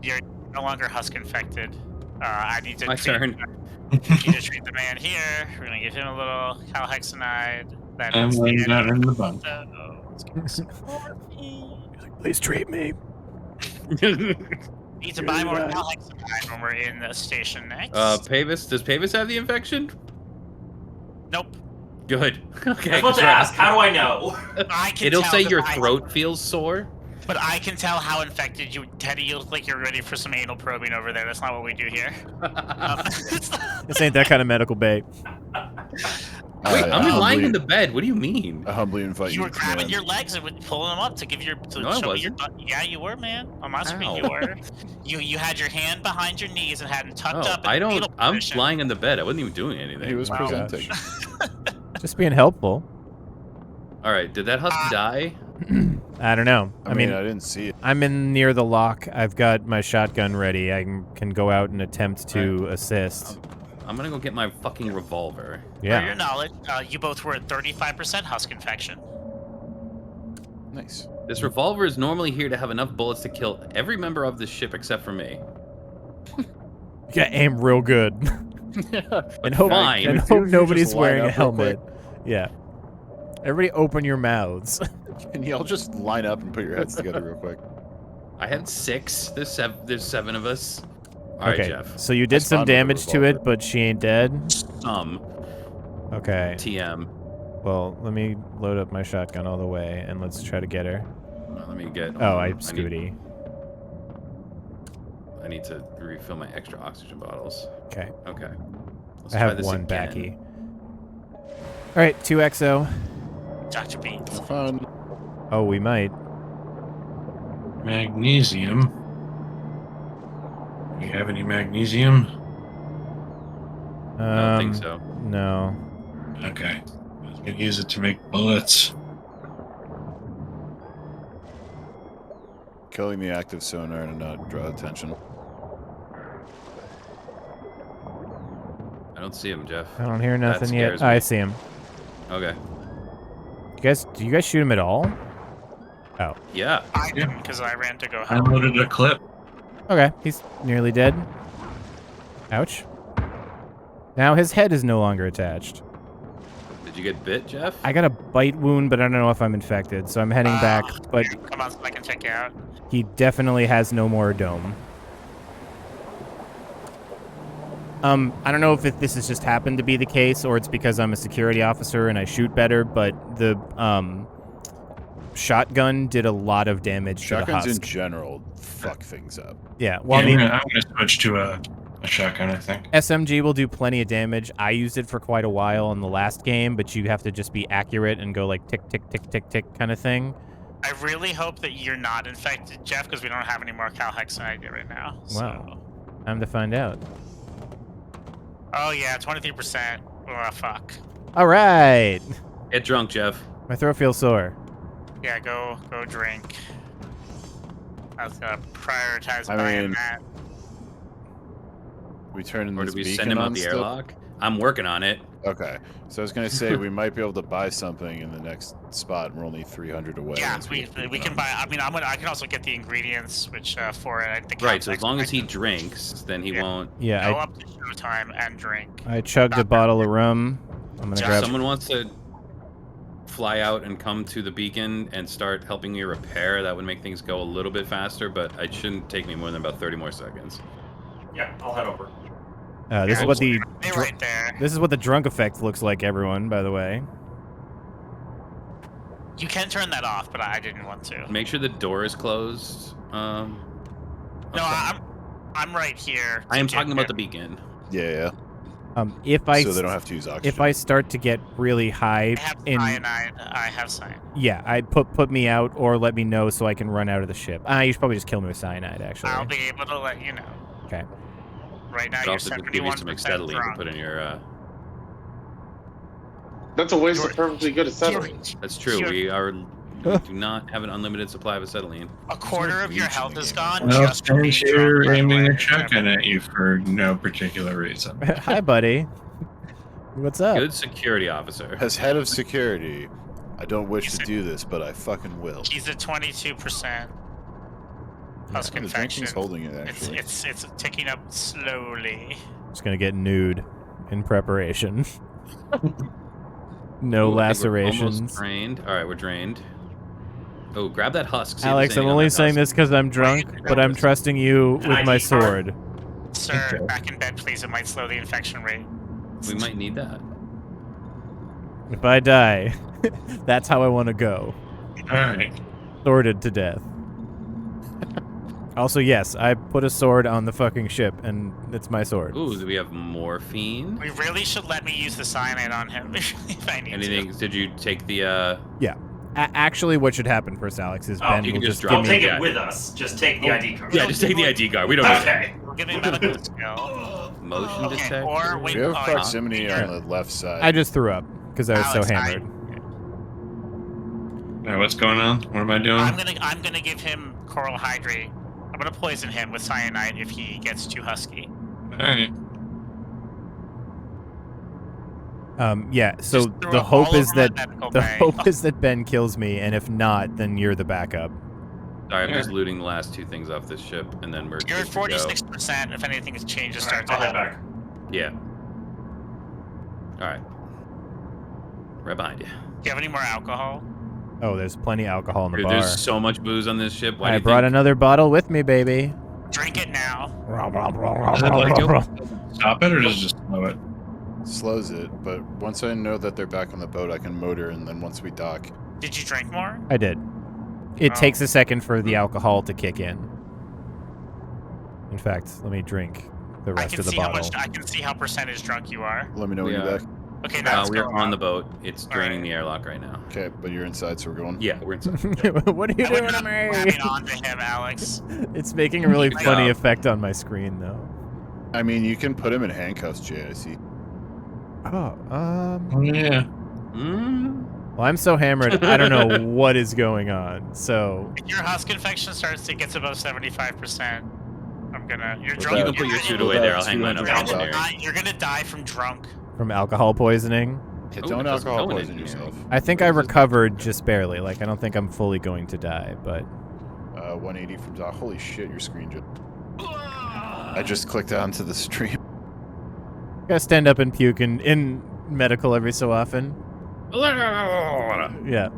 You're no longer husk infected. I need to My turn. need to treat the man here. We're gonna give him a little calhexamide. That I'm is laying the down in the bunk. let's give him some morphine. Please treat me. Need to buy more calhexamide when we're in the station next. Pavis, does Pavis have the infection? Nope. Good. Okay. I was about to ask, how do I know? I can It'll tell say that your I- throat feels sore. But I can tell how infected you, Teddy. You look like you're ready for some anal probing over there. That's not what we do here. This ain't that kind of medical bay. Wait, I'm humbly- lying in the bed. What do you mean? I humbly invite You you were to grabbing command. your legs and pulling them up to give your to No, I show me your wasn't. butt. Yeah, you were, man. On my screen, Ow. you were. You had your hand behind your knees and had them tucked Oh, up. In I the don't. fetal I'm position. lying in the bed. I wasn't even doing anything. He was Wow. presenting. Just being helpful. All right. Did that husk die? I don't know. I mean, I didn't see it. I'm in near the lock. I've got my shotgun ready. I can go out and attempt to assist. I'm gonna go get my fucking revolver. For your Yeah. knowledge, you both were at 35% husk infection. Nice. This revolver is normally here to have enough bullets to kill every member of this ship except for me. You gotta aim real good. and hope, Fine. and Can hope you nobody's just line wearing a up real helmet. Yeah. Everybody open your mouths. Can y'all just line up and put your heads together real quick? I had 6. There's 7 of us. All right, Okay, Jeff. so you did some spawned with a damage to it, revolver. but she ain't dead? Some Okay. TM. Well, let me load up my shotgun all the way, and let's try to get her. Let me get. Oh, I need- Scooty. I need to refill my extra oxygen bottles. Okay. Okay. Let's I try have this one again. backy. All right, 2XO. Dr. Beans. Fun. Oh, we might. Magnesium. Do you have any magnesium? I don't think so. No. Okay. I was gonna use it to make bullets. Killing the active sonar to not draw attention. I don't see him, Jeff. I don't hear nothing yet. scares Oh, I me. see him. Okay. Do you guys shoot him at all? Oh. Yeah. I didn't because I ran to go I help. loaded a clip. Okay, he's nearly dead. Ouch. Now his head is no longer attached. Did you get bit, Jeff? I got a bite wound, but I don't know if I'm infected, so I'm heading back. But Come on, so I can check you out. he definitely has no more dome. I don't know if this has just happened to be the case, or it's because I'm a security officer and I shoot better, but the shotgun did a lot of damage to the Shotguns in husk. general fuck things up. Yeah, well, I Yeah, mean, I'm gonna switch to a shotgun, I think. SMG will do plenty of damage. I used it for quite a while in the last game, but you have to just be accurate and go like tick, tick, tick, tick, tick kind of thing. I really hope that you're not infected, Jeff, because we don't have any more calhexamide right now. Wow. Time to find out. Oh yeah, 23%. Oh fuck. All right. Get drunk, Jeff. My throat feels sore. Yeah, go drink. I was gonna prioritize I buying mean, that. We turn in Or this did we beacon send him on out the still? airlock? I'm working on it. Okay. So I was gonna say we might be able to buy something in the next spot. We're only 300 away. Yeah, once we get the can gun. buy. I mean, I can also get the ingredients, which for it. The Right, so as long as he calhexamide, drinks, then he Yeah. won't. Yeah, go up to showtime and drink. I chugged a bottle of rum. I'm gonna If If grab. someone wants to fly out and come to the beacon and start helping me repair, that would make things go a little bit faster, but it shouldn't take me more than about 30 more seconds. Yeah, I'll head over. This is what the Stay right there. this is what the drunk effect looks like, everyone. By the way. You can turn that off, but I didn't want to. Make sure the door is closed, No, I'm right here. I am to talking get about the him. beacon. Yeah. If I So they don't have to use oxygen. if I start to get really high I have in cyanide. I have cyanide. yeah, I'd put me out or let me know so I can run out of the ship. You should probably just kill me with cyanide actually. I'll be able to let you know. Okay. Right now, But you're also just give you some 71% acetylene to drunk. put in your. That's a waste You're- of perfectly good acetylene. That's true. You're- We do not have an unlimited supply of acetylene. A quarter of your health is gone Well, just from being since drunk. you're by the aiming way. a shotgun at you for no particular reason. Hi, buddy. What's up? Good security officer. As head of security, I don't wish He's to a- do this, but I fucking will. He's at 22% husk The infection. drinking's holding it, It's actually. it's ticking up slowly. Just gonna get nude in preparation. No Ooh, I think we're lacerations. almost drained. All right, we're drained. Oh, grab that husk. See if Alex, there's I'm anything on only that saying husk. this because I'm drunk, but I'm trusting you with my ID card? sword. Sir, Okay. back in bed, please. It might slow the infection rate. We might need that. If I die, that's how I want to go. Alright. Sworded to death. Also, yes, I put a sword on the fucking ship, and it's my sword. Ooh, do we have morphine? We really should let me use the cyanide on him if I need Anything? Did you take the? Actually, what should happen first, Alex, is Oh, Ben you will can just just drop I'll give take me. Yeah. it with us. Just take the ID card. Yeah, just take the ID card. We don't need Okay. to. We'll give me medical skill. motion Okay, detector. or wait, We have oh, proximity yeah. on the left side. I just threw up because I was Alex, so hammered. Now, what's going on? What am I doing? I'm gonna give him coral hydrate. I'm gonna poison him with cyanide if he gets too husky. Alright. Yeah. So Just throw the up hope all is over my that medical the bay. hope is that Ben kills me, and if not, then you're the backup. Sorry, I'm just looting the last two things off this ship, and then we're You're at good to go. 46%. If anything changes, Alright, start to I'll head happen. back. Yeah. All right. Right behind you. Do you have any more alcohol? Oh, there's plenty of alcohol in the Dude, bar. there's so much booze on this ship. Why do I you brought think? another bottle with me, baby. Drink it now. Does it like stop it or does it just slow it? Slows it, but once I know that they're back on the boat, I can motor, and then once we dock, Did you drink more? I did. It Oh. takes a second for the alcohol to kick in. In fact, let me drink the I rest can of the see how bottle. much. I can see how percentage drunk you are. let me know when Yeah. you're back. Okay, now let's we're go. on the boat. It's draining Alright. the airlock right now. Okay, but you're inside, so we're going. Yeah, we're inside. What are you I would doing to not be grabbing me? onto him, Alex. It's making a really Good funny job. effect on my screen, though. I mean, you can put him in handcuffs, Jay. I see. Oh, Oh, yeah. well, I'm so hammered, I don't know what is going on. So, If your husk infection starts to get above 75%, I'm gonna. You're With drunk. You that- can put your you're suit with away that there. I'll hang mine up 200 in gonna there. die- You're gonna die from drunk. from alcohol poisoning, Yeah, Ooh, don't it doesn't alcohol go in poison engineering. yourself. I think I recovered just barely. Like, I don't think I'm fully going to die, but 180 from dock. Holy shit, your screen just. I just clicked onto the stream. gotta stand up and puke in medical every so often. Yeah.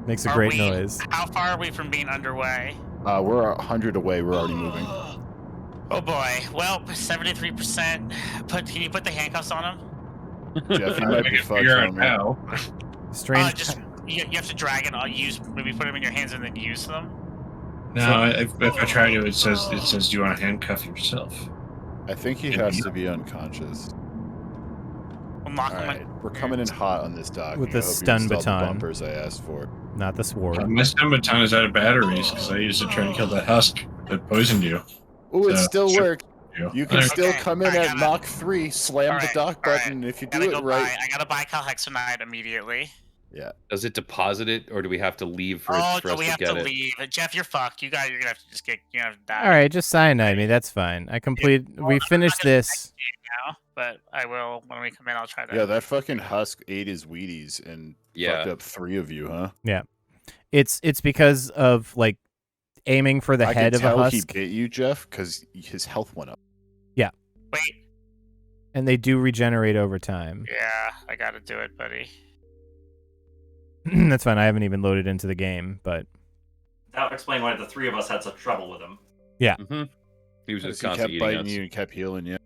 Makes a Are great we- noise. How far are we from being underway? We're 100 away. We're already moving. Oh boy. Well, 73%. Can you put the handcuffs on him? Jeff, you I might can be fucked, figure out homie. how. Strange. Just you have to drag it. I'll use maybe put them in your hands and then use them. No, if I try to, it says, do you want to handcuff yourself? I think he has to be unconscious. We'll knock All him. right, we're coming in hot on this dock. With I the hope you stun installed the baton. bumpers I asked for. Not the sword. My stun baton is out of batteries because I used to try to kill that husk that poisoned you. Ooh, it So, still sure. worked. You can Okay. still Okay, come in I at gotta- Mach 3, slam All the right, dock all right. button. If you do Gotta it go right, buy. I gotta buy calhexamide immediately. yeah. Does it deposit it, or do we have to leave for, Oh, for no, us we to have get to it? leave. Jeff, you're fucked. You're gonna have to just get. You're gonna have to die. All right, just cyanide me. That's fine. I complete. We finished this. Now, but I will when we come in. I'll try that. Yeah, that fucking husk ate his Wheaties and Yeah. fucked up 3 of you, huh? It's because of like aiming for the I head can of a tell he husk, bit you, Jeff, because his health went up. Wait. and they do regenerate over time. Yeah, I gotta do it, buddy. That's fine. I haven't even loaded into the game, but That would explain why the three of us had such trouble with him. Mm-hmm. He was just He kept constantly eating biting us. you and kept healing you.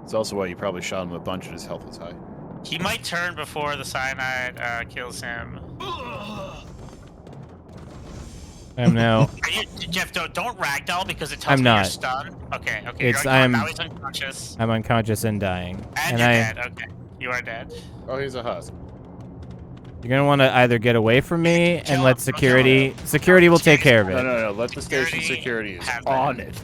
It's also why you probably shot him a bunch and his health was high. He might turn before the cyanide kills him. I I'm now. Jeff, don't ragdoll because it tells I'm me you're not. stunned. Okay. Now he's unconscious. I'm unconscious and dying. And you're dead. Okay. You are dead. Oh, he's a husk. You're gonna want to either get away from me and Kill let him. security. Security will take care of No, it. no, no. Let the station security is have on that. it.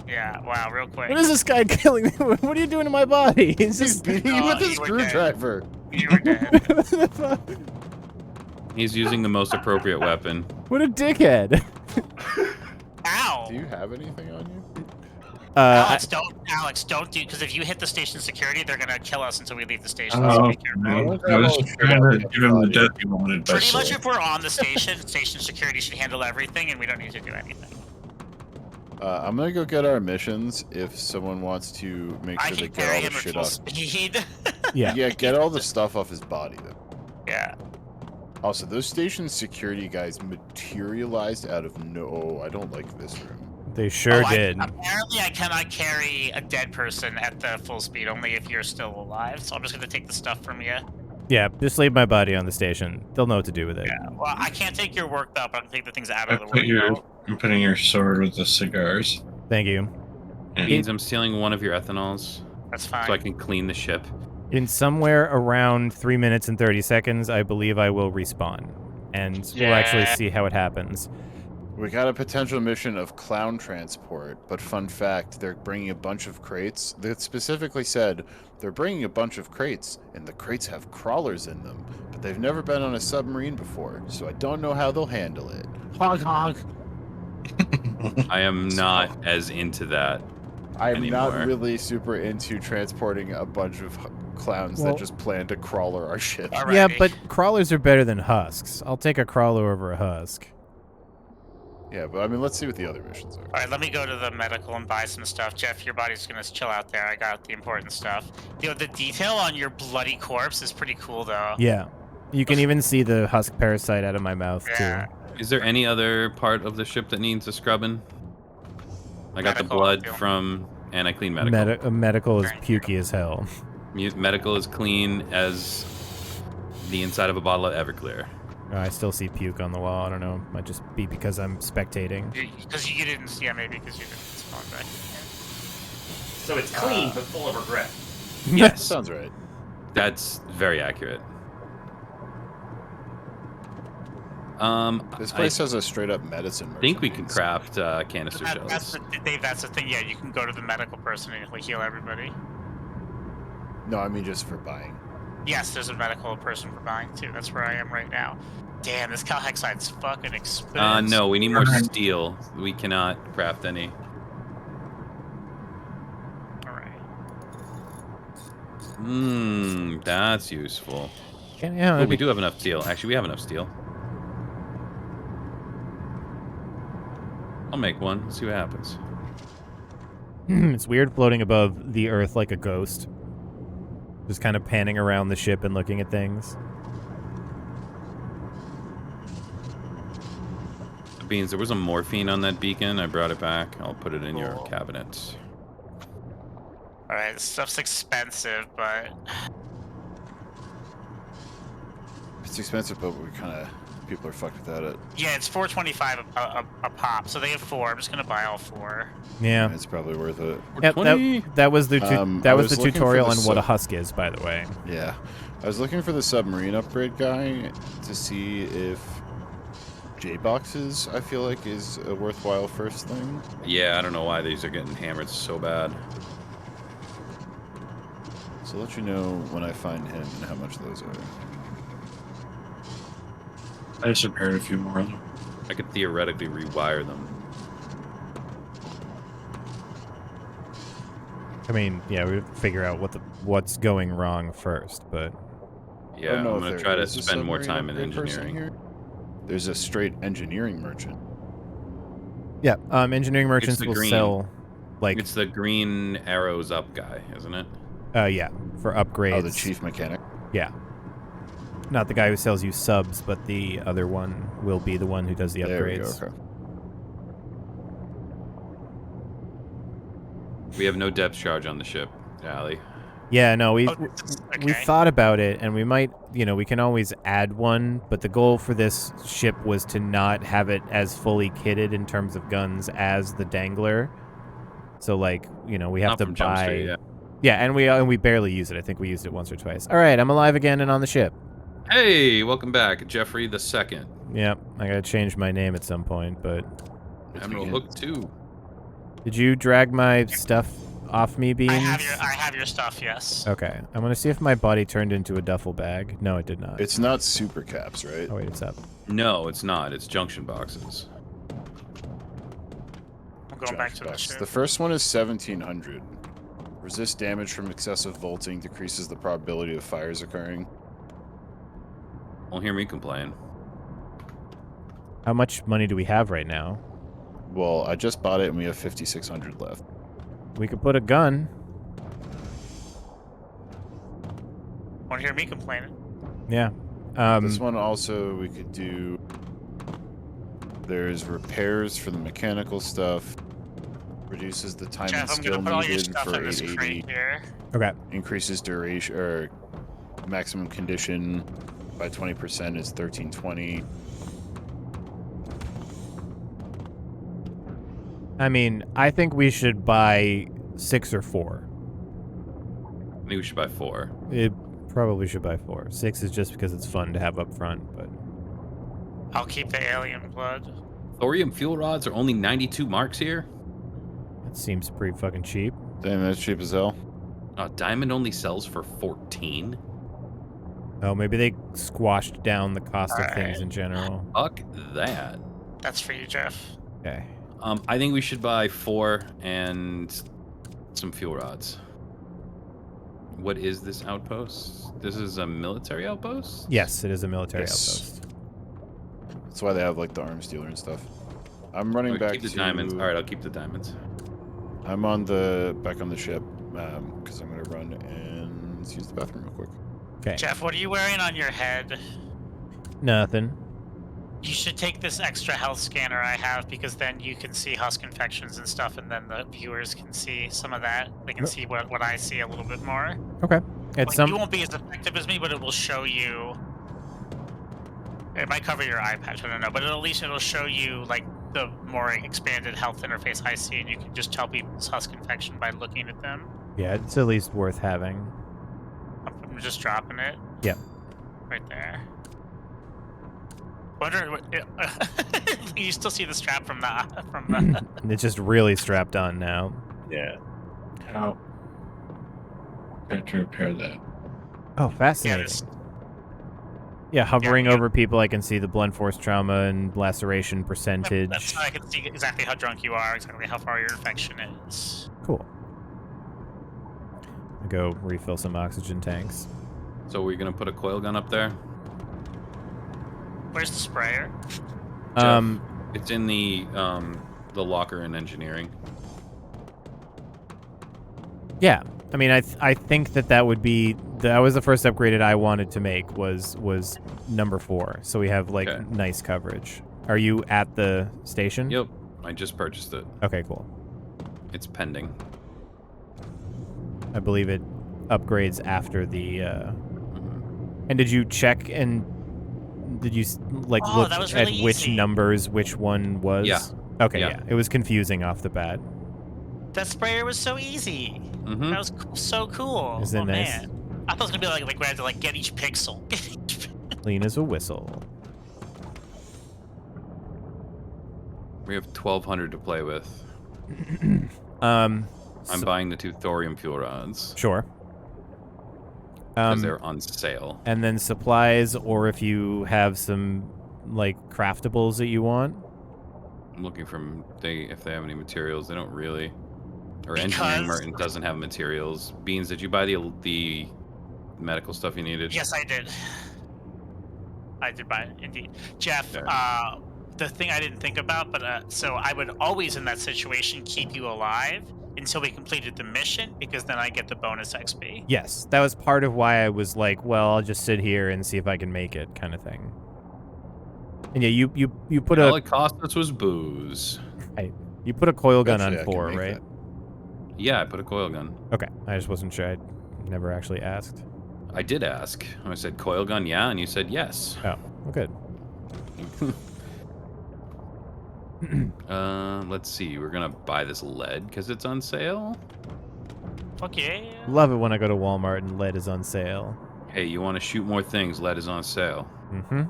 Yeah. Wow. Real quick. What is this guy killing me? What are you doing to my body? He's He's just. beating you with a you were screwdriver. You were dead. He's using the most appropriate weapon. What a dickhead. Ow. Do you have anything on you? Alex, don't do, because if you hit the station security, they're gonna kill us until we leave the station. So Oh, be careful. man. I was trying to give him the death he wanted. By Pretty much, soul. if we're on the station, station security should handle everything, and we don't need to do anything. I'm gonna go get our missions if someone wants to make I sure they can get carry all the him at shit full off. speed. Yeah. Yeah, get all the stuff off his body then. Yeah. Also, those station security guys materialized out of no. I don't like this room. They sure did. Apparently, I cannot carry a dead person at the full speed, only if you're still alive. So I'm just gonna take the stuff from you. Yeah, just leave my body on the station. They'll know what to do with it. Yeah. Well, I can't take your work belt, but I can take the things out I of the put work your, belt. I'm putting your sword with the cigars. Thank you. Yeah. Means I'm stealing one of your ethanols That's fine. so I can clean the ship. In somewhere around 3 minutes and 30 seconds, I believe I will respawn. And we'll actually see how it happens. We got a potential mission of clown transport, but fun fact, they're bringing a bunch of crates. They specifically said they're bringing a bunch of crates, and the crates have crawlers in them, but they've never been on a submarine before, so I don't know how they'll handle it. Honk honk! I am not as into that. I'm not Anymore. really super into transporting a bunch of clowns Well- that just plan to crawler our ship. Alrighty. Yeah, but crawlers are better than husks. I'll take a crawler over a husk. Yeah, but I mean, let's see what the other missions are. All right, let me go to the medical and buy some stuff. Jeff, your body's gonna chill out there. I got the important stuff. The detail on your bloody corpse is pretty cool, though. Yeah. You can even see the husk parasite out of my mouth, Yeah. too. Is there any other part of the ship that needs a scrubbing? I got the Medical, blood too. from, and I cleaned medical. Medical is Thank pukey as hell. Medical is clean as the inside of a bottle of Everclear. I still see puke on the wall. I don't know. Might just be because I'm spectating. Because you didn't, yeah, maybe because you didn't spawn back. So it's clean but full of regret. Yes, Sounds right. that's very accurate. This I place has a straight up medicine. think we can merchant. craft canister That's shells. that's the thing. Yeah, you can go to the medical person and he'll heal everybody. No, I mean just for buying. Yes, there's a medical person for buying too. That's where I am right now. Damn, this calhexite's fucking expensive. No, we need more steel. We cannot craft any. Alright. That's useful. Yeah, Oh, we do have enough steel. Actually, we have enough steel. I'll make one. See what happens. It's weird floating above the Earth like a ghost. Just kind of panning around the ship and looking at things. Beans, there was a morphine on that beacon. I brought it back. I'll put it in your Cool. cabinet. Alright, this stuff's expensive, but It's expensive, but we kind of people are fucked without it. yeah, it's $4.25 a pop. So they have 4. I'm just gonna buy all 4. Yeah. It's probably worth it. Yep, 20? that was the I that was was the looking for tutorial the on what a sub- husk is, by the way. Yeah, I was looking for the submarine upgrade guy to see if J boxes. I feel like is a worthwhile first thing. Yeah, I don't know why these are getting hammered so bad. So I'll let you know when I find him and how much those are. I just repaired a few more of them. I could theoretically rewire them. I mean, yeah, we have to figure out what's going wrong first, but Yeah, I don't I'm know if gonna there try to is a spend more submarine time in upgrade person engineering. here. There's a straight engineering merchant. yeah, engineering merchants the will green. sell like It's the green arrows up guy, isn't it? yeah, for upgrades. Oh, the chief mechanic. Yeah. Not the guy who sells you subs, but the other one will be the one who does the There we go. upgrades. Okay. We have no depth charge on the ship, Allie. Yeah, no, we Okay. thought about it, and we might, we can always add one, but the goal for this ship was to not have it as fully kitted in terms of guns as the Dangler. So, like, we have Not to from Jump buy. Street, yeah. Yeah, and we barely use it. I think we used it once or twice. All right, I'm alive again and on the ship. Hey, welcome back, Jeffrey the Second. Yep, I gotta change my name at some point, but Admiral Hook 2. did you drag my stuff off me, Beans? I have your stuff. Yes. Okay, I'm gonna see if my body turned into a duffel bag. No, it did not. It's not super caps, right? Oh wait, it's up. No, it's not. It's junction boxes. I'm going back to the ship. The first one is 1700. Resist damage from excessive volting, decreases the probability of fires occurring. Won't hear me complain. How much money do we have right now? Well, I just bought it and we have 5,600 left. We could put a gun. Won't hear me complaining. Yeah. This one also we could do. There's repairs for the mechanical stuff. Reduces the time and Jeff, I'm skill gonna put all your needed stuff for in this 880. crate here. Okay. Increases duration or maximum condition by 20% is 1320. I mean, I think we should buy 6 or 4. I think we should buy 4. It probably should buy 4. 6 is just because it's fun to have up front, but I'll keep the alien blood. Thorium fuel rods are only 92 marks here. it seems pretty fucking cheap. Damn, that's cheap as hell. Diamond only sells for 14. Oh, maybe they squashed down the cost of All things right. in general. Fuck that. That's for you, Jeff. Okay. I think we should buy 4 and some fuel rods. What is this outpost? This is a military outpost? Yes, it is a military Yes. outpost. That's why they have like the arms dealer and stuff. I'm running Okay, back keep the to diamonds. All right, I'll keep the diamonds. I'm back on the ship because I'm gonna run and use the bathroom real quick. Okay. Jeff, what are you wearing on your head? Nothing. You should take this extra health scanner I have because then you can see husk infections and stuff, and then the viewers can see some of that. They can see what I see a little bit more. Okay. It's Like, you won't be as effective as me, but it will show you. It might cover your eye patch, I don't know, but at least it'll show you like the more expanded health interface I see, and you can just tell people's husk infection by looking at them. yeah, it's at least worth having. I'm just dropping it. Yep. Right there. Wonder what you still see the strap from the It's just really strapped on now. Yeah. How? I have to repair that. Oh, yeah, fascinating. this, Yeah, hovering yeah. over people, I can see the blunt force trauma and laceration percentage. that's how I can see exactly how drunk you are, exactly how far your infection is. Cool. I'll go refill some oxygen tanks. So we're gonna put a coil gun up there. Where's the sprayer? Um, It's in the locker in engineering. yeah. I mean, I think that would be that was the first upgrade that I wanted to make was number 4. So we have like Okay. nice coverage. Are you at the station? Yep, I just purchased it. Okay, cool. It's pending. I believe it upgrades after the. Mhm. And did you check and did you like Oh, look that was at really which easy. numbers which one was? Yeah. Okay, Yeah. yeah. It was confusing off the bat. That sprayer was so easy. Mhm. That was so cool. Isn't it oh nice? man. I thought it was gonna be like we had to like get each pixel. Clean as a whistle. We have 1,200 to play with. Um, I'm so- buying the 2 thorium fuel rods sure. because they're on sale. And then supplies, or if you have some like craftables that you want. I'm looking for if they have any materials. They don't really. Or Because- engineering Merton doesn't have materials. Beans, did you buy the medical stuff you needed? Yes, I did. I did buy it, indeed. Jeff, Yeah. the thing I didn't think about, but so I would always in that situation keep you alive until we completed the mission, because then I get the bonus XP. Yes, that was part of why I was like, well, I'll just sit here and see if I can make it, kind of thing. And yeah, you put All a it cost us was booze. you put a coil gun Eventually I on can 4, make right? that. Yeah, I put a coil gun. Okay, I just wasn't sure. Never actually asked. I did ask. I said coil gun, yeah, and you said yes. Oh, well, good. Let's see. We're gonna buy this lead because it's on sale. Fuck yeah. Love it when I go to Walmart and lead is on sale. Hey, you want to shoot more things? Lead is on sale. Mm-hmm.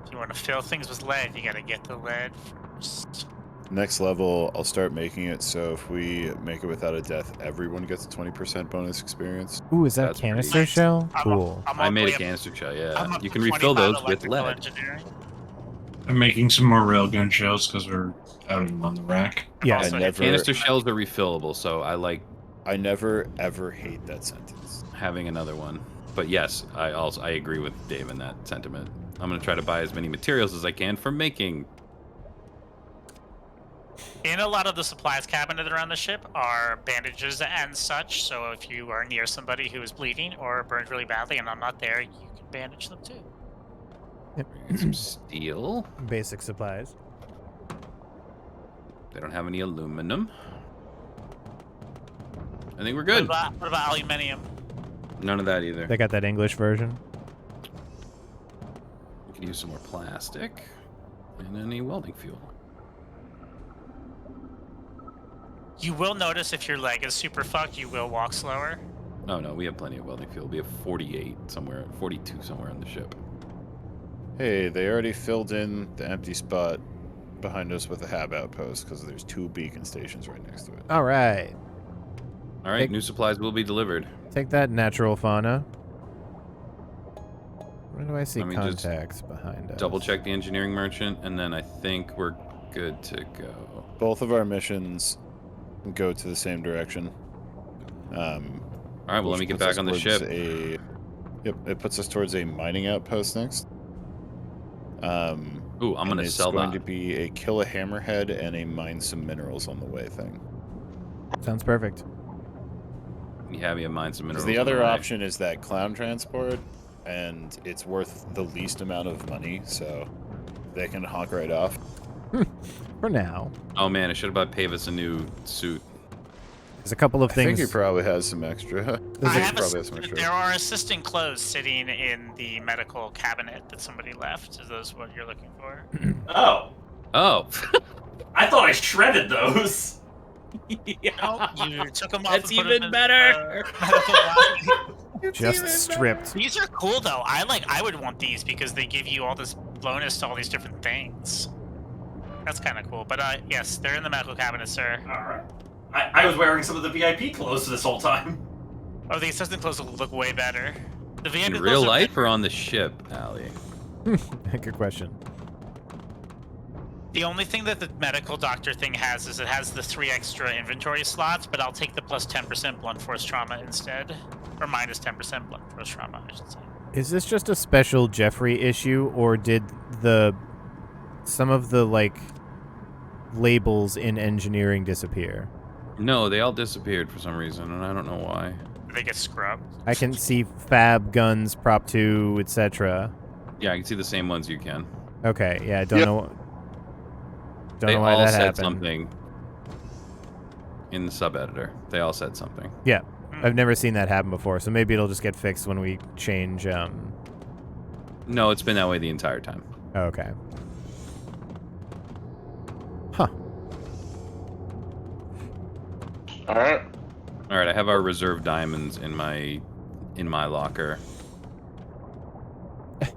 If you want to fill things with lead, you gotta get the lead first. Next level, I'll start making it so if we make it without a death, everyone gets a 20% bonus experience. Ooh, is that That's canister pretty- shell? Cool. I made a up- canister shell, I'm yeah. up You to can refill 25 those with electrical lead. engineering. I'm making some more railgun shells because we're out of them on the rack. Yeah. Also, I never- Canister shells are refillable, so I like I never ever hate that sentence. having another one. But yes, I agree with Dave in that sentiment. I'm gonna try to buy as many materials as I can for making. In a lot of the supplies cabinet around the ship are bandages and such, so if you are near somebody who is bleeding or burned really badly and I'm not there, you can bandage them too. Get some steel. Basic supplies. They don't have any aluminum. I think we're What good. about aluminium? None of that either. They got that English version. We can use some more plastic and any welding fuel. You will notice if your leg is super fucked, you will walk slower. Oh no, we have plenty of welding fuel. We have 48 somewhere, 42 somewhere on the ship. Hey, they already filled in the empty spot behind us with a hab outpost because there's 2 beacon stations right next to it. All right. All right, new supplies will be delivered. Take that, natural fauna. Where do I see Let me just contacts behind us? Double check the engineering merchant, and then I think we're good to go. Both of our missions go to the same direction. All right, well, let me get back on the ship. Yep, it puts us towards a mining outpost next. Ooh, I'm gonna sell It's going that. to be a kill a hammerhead and a mine some minerals on the way thing. Sounds perfect. You have you mine some minerals. The on other way. option is that clown transport, and it's worth the least amount of money, so they can honk right off. For now. Oh man, I should have bought Pavis a new suit. There's a couple of I think things. he probably has some extra. There are assisting clothes sitting in the medical cabinet that somebody left. Is those what you're looking for? Oh, Oh, I thought I shredded those. No, you took them off. That's and put 'em even in, better. medical locker. Just stripped. These are cool though. I would want these because they give you all this bonus to all these different things. That's kind of cool. But yes, they're in the medical cabinet, sir. All right. I was wearing some of the VIP clothes this whole time. Oh, the assistant clothes will look way better. The VIP in clothes real are life better. or on the ship, Allie? Good question. The only thing that the medical doctor thing has is it has the 3 extra inventory slots, but I'll take the plus 10% blunt force trauma instead. Or minus 10% blunt force trauma, I should say. Is this just a special Jeffrey issue, or did some of the labels in engineering disappear? No, they all disappeared for some reason, and I don't know why. They get scrubbed. I can see Fab, Guns, Prop 2, etc. Yeah, I can see the same ones you can. Okay, yeah, I don't Yep. know. Don't They know why all that said happened. something in the sub-editor. They all said something. Yeah, I've never seen that happen before, so maybe it'll just get fixed when we change. No, it's been that way the entire time. Okay. Huh. All right. All right, I have our reserve diamonds in my locker.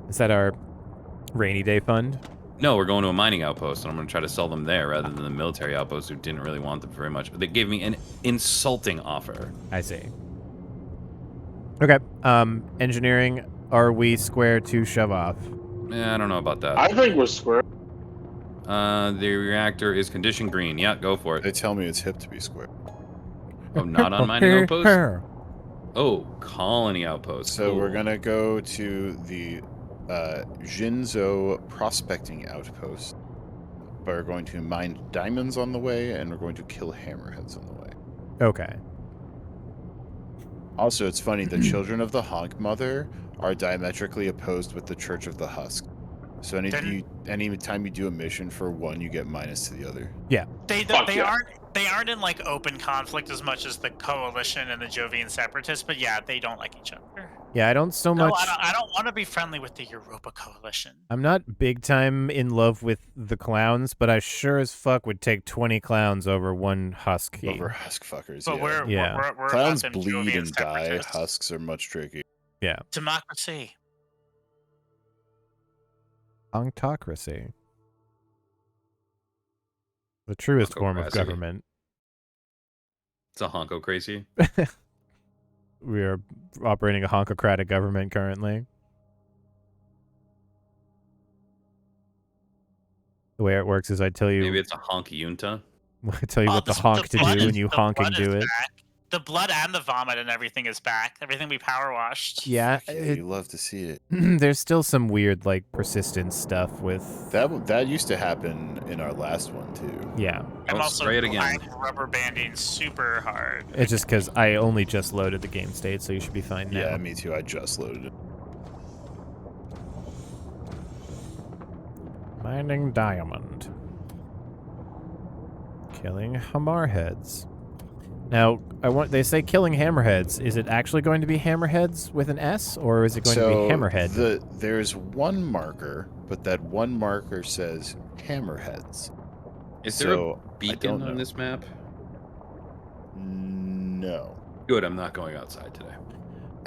Is that our rainy day fund? No, we're going to a mining outpost, and I'm going to try to sell them there rather than the military outpost who didn't really want them very much. They gave me an insulting offer. I see. Okay. Engineering, are we square to shove off? I don't know about that. I think we're square. The reactor is condition green. Yeah, go for They it. tell me it's hip to be square. Oh, not on mining outpost? Oh, colony outpost. So we're Cool. gonna go to the Jinzo prospecting outpost. But we're going to mine diamonds on the way, and we're going to kill hammerheads on the way. Okay. Also, it's funny, the Children of the Honk Mother are diametrically opposed with the Church of the Husk. So anytime you do a mission for one, you get minus to the other. Fuck yeah. They aren't in like open conflict as much as the Coalition and the Jovian Separatists, but yeah, they don't like each other. Yeah, I don't so No, much. I don't want to be friendly with the Europa Coalition. I'm not big time in love with the clowns, but I sure as fuck would take 20 clowns over one husk. Over husk fuckers. But yeah. we're Clowns about them bleed Jovian and die. separatists. Husks are much tricky. Yeah. Democracy. Autocracy. The truest form of Honkocracy. government. It's a honko crazy. We are operating a honkocratic government currently. The way it works is I tell you, Maybe it's a honk yunta. I tell you what the honk to blood do, is- and you the honking blood is do it. back. The blood and the vomit and everything is back. Everything we power washed. Yeah, You love to see it. there's still some weird like persistent stuff with That used to happen in our last one too. Yeah. I'm I'll also spray it again. like rubber banding super hard. It's just because I only just loaded the game state, so you should be fine now. Yeah, me too. I just loaded it. Mining diamond. Killing hammerheads. Now, they say killing hammerheads. Is it actually going to be hammerheads with an S, or is it going to be hammerhead? There's one marker, but that one marker says hammerheads. Is there a So, I beacon don't on know. this map? No. Good, I'm not going outside today.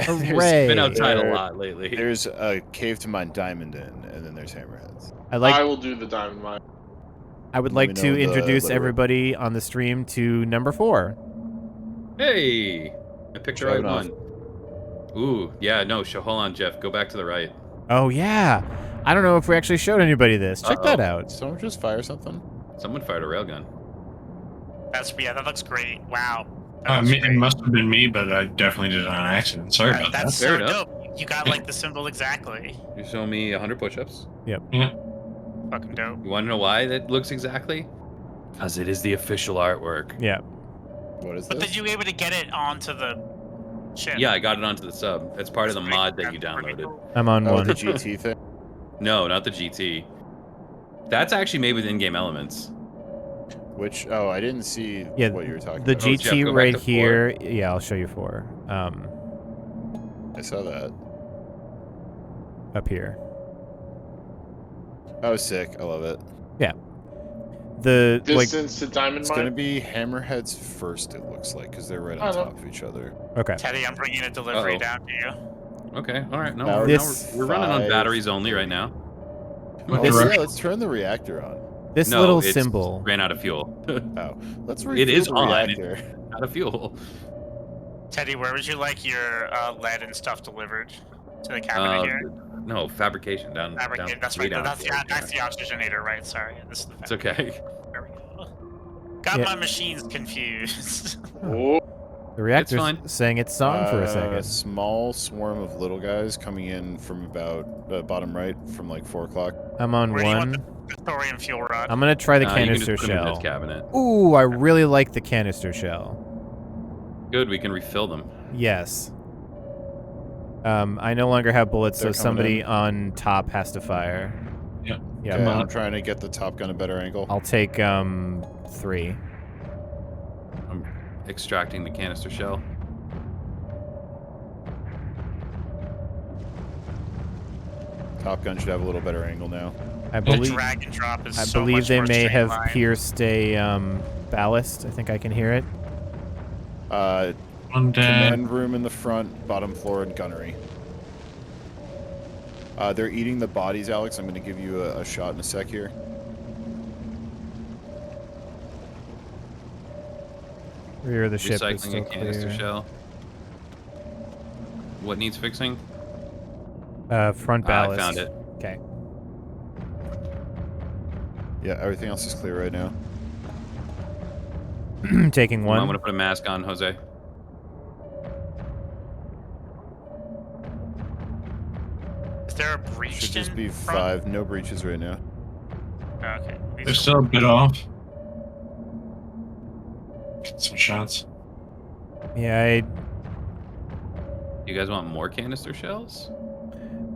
Hooray! Been outside a There- lot lately. There's a cave to mine diamond in, and then there's hammerheads. I will do the diamond mine. I would Let like me to know the introduce letter. everybody on the stream to number 4. Hey! I picked the right Driving off. one. Ooh, yeah, no, hold on, Jeff. Go back to the right. Oh yeah. I don't know if we actually showed anybody this. Check that out. Someone just fire something? Someone fired a railgun. That looks great. Wow. That looks It great. must have been me, but I definitely did it on accident. Sorry about That's that. Fair so enough. dope. You got like the symbol exactly. You show me 100 push-ups. Fucking dope. You want to know why that looks exactly? Because it is the official artwork. Yeah. What is But this? did you able to get it onto the ship? Yeah, I got it onto the sub. That's part of the That's mod pretty- that you that's pretty downloaded. cool. I'm on Oh, one. the GT thing? No, not the GT. That's actually made with in-game elements. Which, I didn't see Yeah, what you were talking The about. Jeff, GT go back right to 4. here. Yeah, I'll show you 4. I saw that. Up here. Oh, sick. I love it. The like. Distance to diamond It's mine. going to be hammerheads first, it looks like, because they're right on I know. top of each other. Okay. Teddy, I'm bringing a delivery Uh-oh. down to you. Okay, all right. No, Now we're, this we're running on 5, batteries only right now. What This- direction? Yeah, let's turn the reactor on. This No, little it's symbol. ran out of fuel. Oh, let's It refuel is the on. reactor. Out of fuel. Teddy, where would you like your lead and stuff delivered? To the cabinet here? No, fabrication down. Fabricated. down That's way right. down That's below. the oxygenator, right? Sorry. This is the It's okay. There we go. Got Yeah. my machines confused. Oh, The reactor's fine. saying its song for a A second. small swarm of little guys coming in from about bottom right from like 4 o'clock. I'm on Where do you want one. the thorium fuel rod? I'm gonna try the You can canister just put 'em in shell. this cabinet. Ooh, I really like the canister shell. Good, we can refill them. Yes. I no longer have bullets, so They're coming somebody in. on top has to fire. Yeah. Yeah. Okay, Come on. I'm trying to get the top gun a better angle. I'll take 3. I'm extracting the canister shell. Top gun should have a little better angle now. I The believe drag and drop is I so believe much they more may have streamlined. pierced a ballast. I think I can hear it. One dead. Command room in the front, bottom floor, and gunnery. They're eating the bodies, Alex. I'm going to give you a shot in a sec here. Rear of the ship is Recycling still a canister clear. shell. What needs fixing? Front I ballast. found it. Okay. Yeah, everything else is clear right now. Taking I'm one. gonna put a mask on, Jose. Is there a breach Should just in be front? 5. No breaches right now. Okay. These They're are- still a bit off. Get some shots. Yeah, You guys want more canister shells?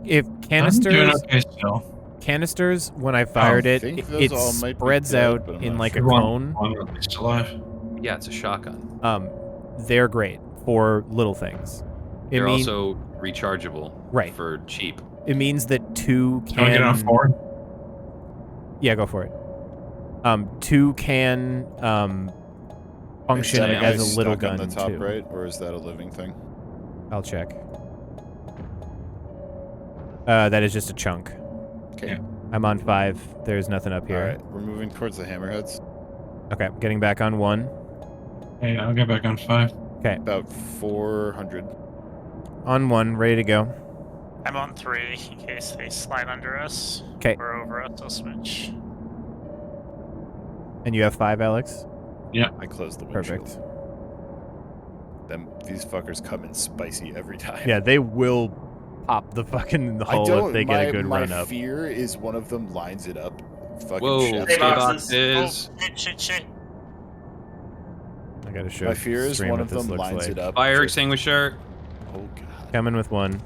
if I'm doing canisters okay still. canisters, when I fired it, think it those all might be spreads dead, out but I'm in not like sure. a cone. One at least alive. Yeah, it's a shotgun. They're great for little things. They're also rechargeable Right. for cheap. It means that 2 can... Can we get on 4? Yeah, go for it. 2 can function Is that guy as a little stuck gun on the top too. right, or is that a living thing? I'll check. That is just a chunk. Okay. Yeah. I'm on 5. There's nothing up here. All right, we're moving towards the hammerheads. Okay, getting back on 1. Hey, I'll get back on 5. Okay, About 400. on 1, ready to go. I'm on 3 in case they slide under us. 'Kay. Or over us, I'll switch. And you have 5, Alex? I closed the windshield. Perfect. These fuckers come in spicy every time. Yeah, they will pop the fucking I hole don't. if they get a good my run up. fear is one of them lines it up. Fucking Whoa, chef's Hey, kiss. boxes. boxes. Oh, shit. I gotta show My fear is stream one what of this them looks lines like. it up. Fire to- extinguisher. Oh god. Coming with 1.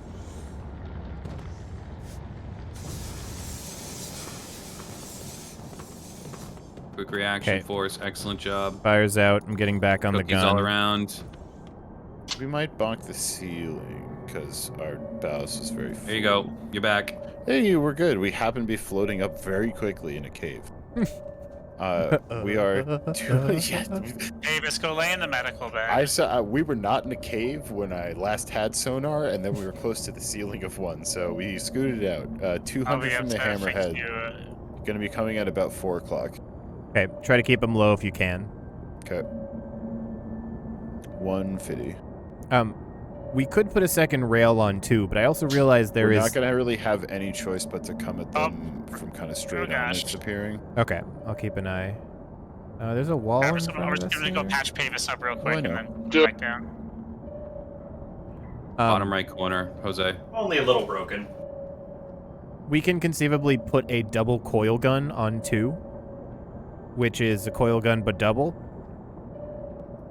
Quick reaction 'Kay. force. Excellent job. Fires out. I'm getting back on the Cookies gun. all around. We might bonk the ceiling because our ballast is very full. There you go. You're back. Hey, we're good. We happen to be floating up very quickly in a cave. We are. Yeah, Davis, go lay in the medical bag. I saw. We were not in a cave when I last had sonar, and then we were close to the ceiling of one, so we scooted out. I'll 200 be from the upset if I hammerhead. do Going to be coming at about 4 o'clock. Okay, try to keep them low if you can. Okay. 150. We could put a second rail on 2, but I also realized there We're is... not going to really have any choice but to come at Oh. them from kind of straight on. gosh. It's appearing. Okay, I'll keep an eye. There's a wall it. in We're just front of us gonna go there? patch Pavis up real I quick and know. then Do- back down. Bottom right corner. Jose. Only a little broken. We can conceivably put a double coil gun on 2, which is a coil gun but double.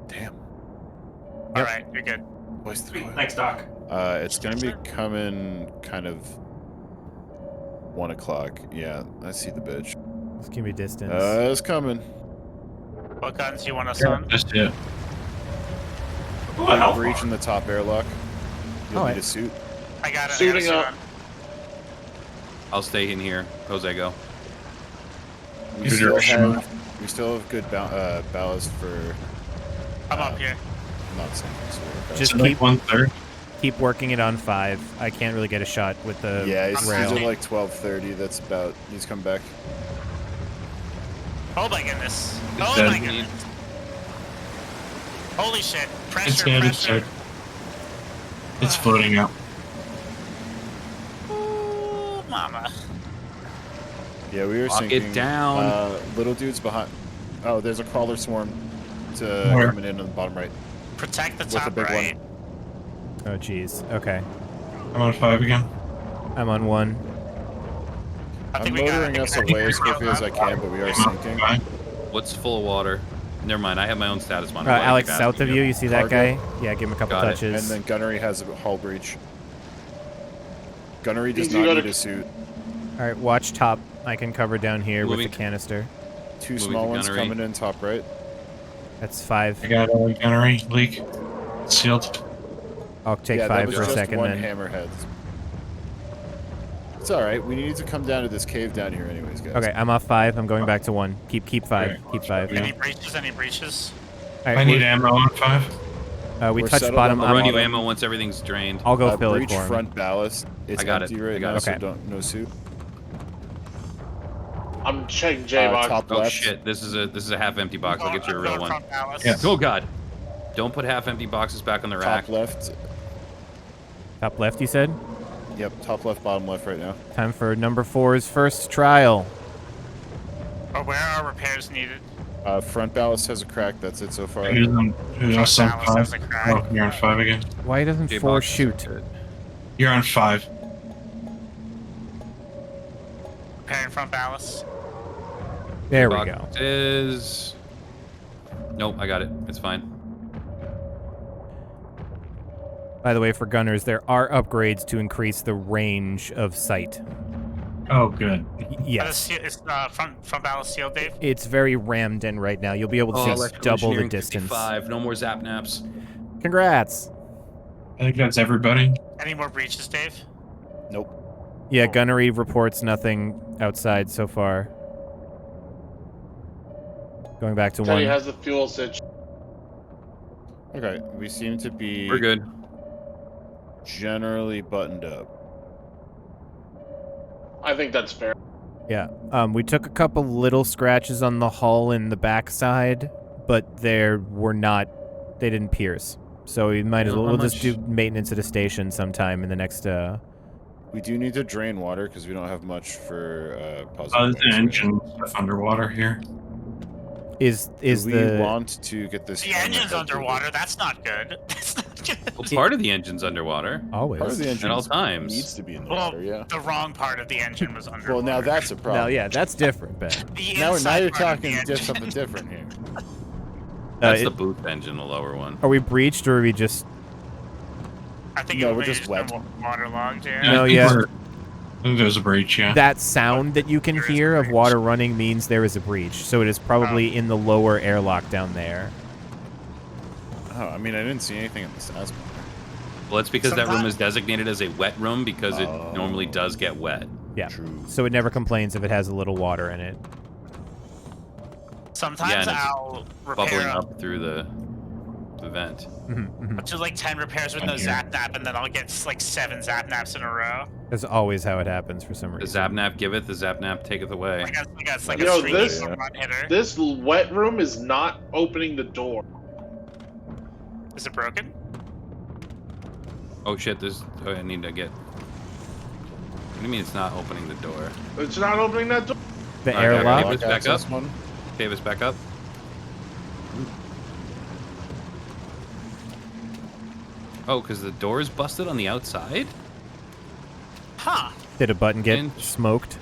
Damn. Alright, you're good. What's the Sweet. Thanks, Doc. It's going to be coming kind of 1 o'clock. Yeah, I see the bitch. Just give me distance. It's coming. What guns do you want us on? Just it. Ooh, a I'm health breaching bar. the top airlock. You'll Alright. need a suit. I got it. Suiting I got up. a suit I'll stay in here. Jose, go. We Good still direction. have good ballast for on. I'm up here. not sinking. So we're okay. Just So like keep 1/3. keep working it on 5. I can't really get a shot with the Yeah, he's rail. at like 12:30. That's about. He's come back. Oh my goodness. It's Oh dead. my goodness. Holy shit. It's Pressure, dead. It's pressure. dead. It's floating up. Ooh, mama. Yeah, we were Lock it sinking. down. Little dude's behind. Oh, there's a crawler swarm Where? coming in on the bottom right. Protect the With the top big one. right. Oh, jeez. Okay. I'm on 5 again. I'm on 1. I I'm think we got motoring us away as quickly as I can, but we are sinking. Fine. What's full of water? Never mind. I have my own status monitor. Why Alex, keep south asking of you, you see that Cargo. guy? Yeah, give him a couple Got it. touches. And then gunnery has a hull breach. Gunnery does Easy, not gotta- need a suit. All right, watch top. I can cover down here with Moving. the canister. 2 Moving small to ones gunnery. coming in top right. That's 5. I got a gunnery leak. Sealed. I'll take yeah, that 5 was for a just second one then. hammerhead. It's all right. We need to come down to this cave down here, anyways, guys. Okay, I'm off 5. I'm going back to 1. Keep 5. Okay. Keep 5. Yeah. Any breaches? Any breaches? All I right, need ammo on 5. we We're touched settled bottom. on the I'll I'm, run you bottom. ammo once everything's drained. I'll go fill it breach for him. front ballast. It's I got empty it. right I got now, it. so Okay. no suit. I'm checking J-Box. Top Oh left. shit! This is a half empty box. I'll get you a real one. Yeah. Oh god! Don't put half empty boxes back on the rack. Top left. Top left, you said? Yep, top left, bottom left right now. Time for number 4's first trial. Or where are repairs needed? Front ballast has a crack. That's it so far. Who's else on Front ballast has 5? a crack. Oh, you're on 5 again. Why doesn't 4 J-box. shoot? You're on 5. Repairing front ballast. There we go. Box is. Nope, I got it. It's fine. By the way, for gunners, there are upgrades to increase the range of sight. Oh, good. Yes. It's front battle sealed, Dave. It's very rammed in right now. You'll be able to see electrical double the engineering distance. 55. No more zap naps. Congrats. I think that's everybody. Any more breaches, Dave? Nope. Yeah, Cool. gunnery reports nothing outside so far. Going back to Teddy one. has the fuel situation. Okay, we seem to be We're good. generally buttoned up. I think that's fair. Yeah. We took a couple little scratches on the hull and the backside, but they didn't pierce. So we might as well. How We'll just much- do maintenance at a station sometime in the next. We do need to drain water because we don't have much for There's positive. an engine stuff underwater here. Is Do we the want to get this? The camera engine's head to underwater. That's not good. That's not good. Well, part of the engine's underwater. always? Part of the engine all times. needs to be in the Well, water. Yeah. the wrong part of the engine was underwater. Well, now that's a problem. No, yeah, that's different, Ben. The Now inside you're part of the talking engine. something different here. That's it- the boost engine, the lower one. Are we breached or are we just? I think No, it we're may just been wet. waterlogged. Yeah. No, I think yeah. I think there's a breach, yeah. That sound that you can There is hear a of breach. water running means there is a breach. So it is probably in the lower airlock down there. Oh, I mean, I didn't see anything in the stats. Well, it's because that room Sometimes- is designated as a wet room because it Oh. normally does get wet. Yeah. True. So it never complains if it has a little water in it. Sometimes Yeah, and it's I'll Bubbling repair up through the vent. up to like 10 repairs with no Here. zap nap, and then I'll get like 7 zap naps in a row. That's always how it happens for some The reason. Zapnap giveth, the Zapnap taketh away. I got it's like Yo, a streaky this- home run hitter. This wet room is not opening the door. Is it broken? Oh shit, I need to get... What do you mean it's not opening the door? It's not opening that door. The Okay, airlock. okay. Back access up. one. Davis, back up. Oh, because the door is busted on the outside? Huh. Did a button get Inch. smoked?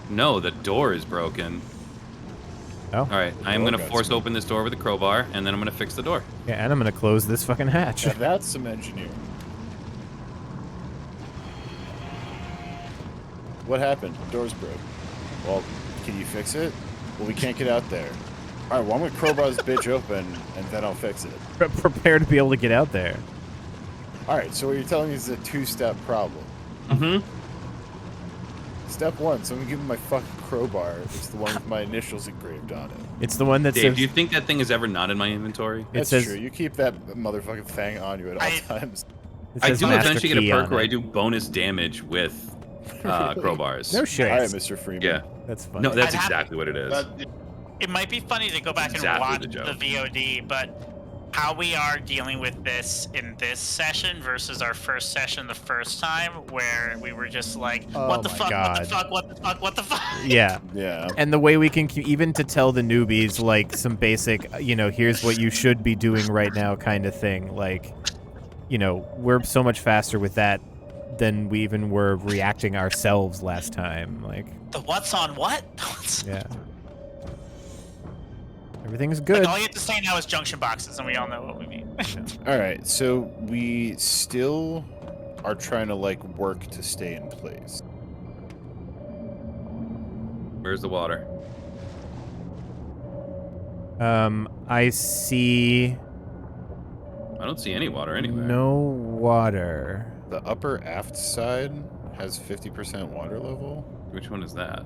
No, the door is broken. Oh. All right, I'm door going to got force smoked. open this door with a crowbar, and then I'm going to fix the door. Yeah, and I'm gonna close this fucking hatch. Now that's some engineering. What happened? Doors broke. Well, can you fix it? Well, we can't get out there. All right, well, I'm gonna crowbar this bitch open, and then I'll fix it. Prepare to be able to get out there. All right, so what you're telling me is a two-step problem. Mm-hmm. Step one, someone give me my fucking crowbar. It's the one with my initials engraved on it. It's the one that Dave, says do you think that thing is ever not in my inventory? it That's says true. You keep that motherfucking thing on you at all I- times. it I says do master eventually get key a perk on where I it. do bonus damage with crowbars. No shit. All right, Mr. Freeman. Yeah. That's funny. No, that's I'd have- exactly what it is. That, It might be funny to go back and Exactly watch the the, joke. VOD, but how we are dealing with this in this session versus our first session the first time, where we were just like, Oh what the my fuck, God. what the fuck, what the fuck, what the fuck? Yeah. Yeah. And the way we can even to tell the newbies like some basic, here's what you should be doing right now kind of thing. Like, we're so much faster with that than we even were reacting ourselves last time. Like, The what's on what? yeah. Everything's good. Like, all you have to say now is junction boxes, and we all know what we mean. All right, so we still are trying to work to stay in place. Where's the water? I see I don't see any water anywhere. no water. The upper aft side has 50% water level. Which one is that?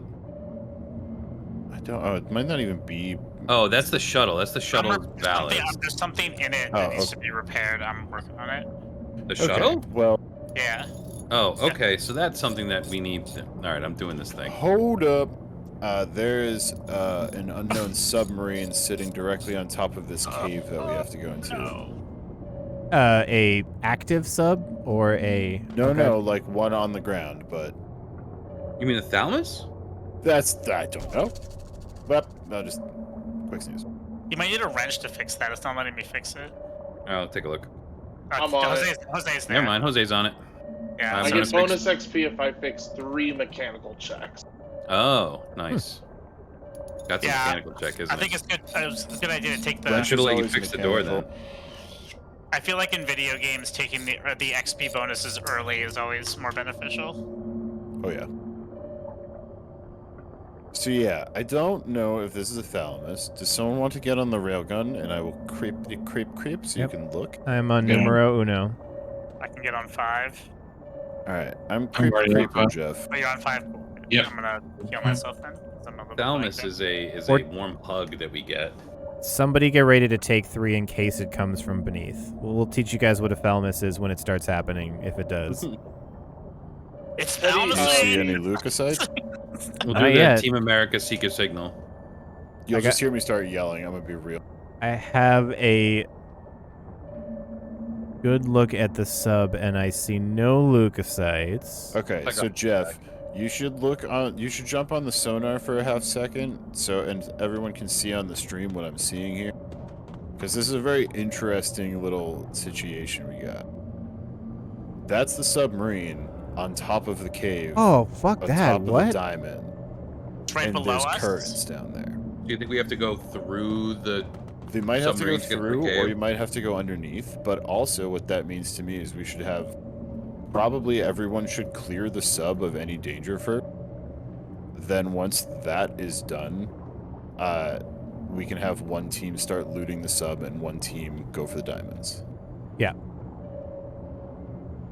I don't. Oh, it might not even be. Oh, that's the shuttle. That's the shuttle ballast. There's something in it Oh, that needs okay. to be repaired. I'm working on it. The shuttle? Well, Yeah. Oh, okay. So that's something that we need to... All right, I'm doing this thing. hold up. There is an unknown submarine sitting directly on top of this cave that we have to go into. A active sub or a No, okay. no, one on the ground, but You mean the thalamus? I don't know. But no, just quick snooze. You might need a wrench to fix that. It's not letting me fix it. I'll take a look. I'm on Jose's there. Never mind. Jose's on it. Yeah. I'm I gonna get fix- bonus XP if I fix 3 mechanical checks. Oh, nice. That's Yeah, a mechanical check, isn't I think it? it's good. It's a good idea to take the. Wrench should have let you always fix the door then. mechanical. I feel like in video games, taking the XP bonuses early is always more beneficial. Oh yeah. So yeah, I don't know if this is a thalamus. Does someone want to get on the railgun, and I will creep, so Yep. you can look. I'm on Yeah. numero uno. I can get on 5. All right, I'm I'm already on creeping, Jeff. Oh, you're on 5. Cool. Yep. I'm gonna heal myself then. 'Cause I'm a little bit Thalamus blanked is Or- a warm hug that we get. Somebody get ready to take 3 in case it comes from beneath. We'll teach you guys what a thalamus is when it starts happening, if it does. in. It's Do you Do you thalamus. see any leukocytes? We'll Not do the yet. Team America seek a signal. You'll got- just hear me start yelling. I'm gonna be real. I have a good look at the sub, and I see no leukocytes. Okay, I so got Jeff, you should look on. You should jump on the sonar for a half second, and everyone can see on the stream what I'm seeing here. Because this is a very interesting little situation we got. That's the submarine on top of the cave. Oh, fuck on that. top of the What? diamond. It's right And below there's us. currents down there. Do you think we have to go through the? They might have to go Submarines get to the through, or cave. you might have to go underneath. But also, what that means to me is we should have probably everyone should clear the sub of any danger first. Then once that is done, we can have one team start looting the sub and one team go for the diamonds.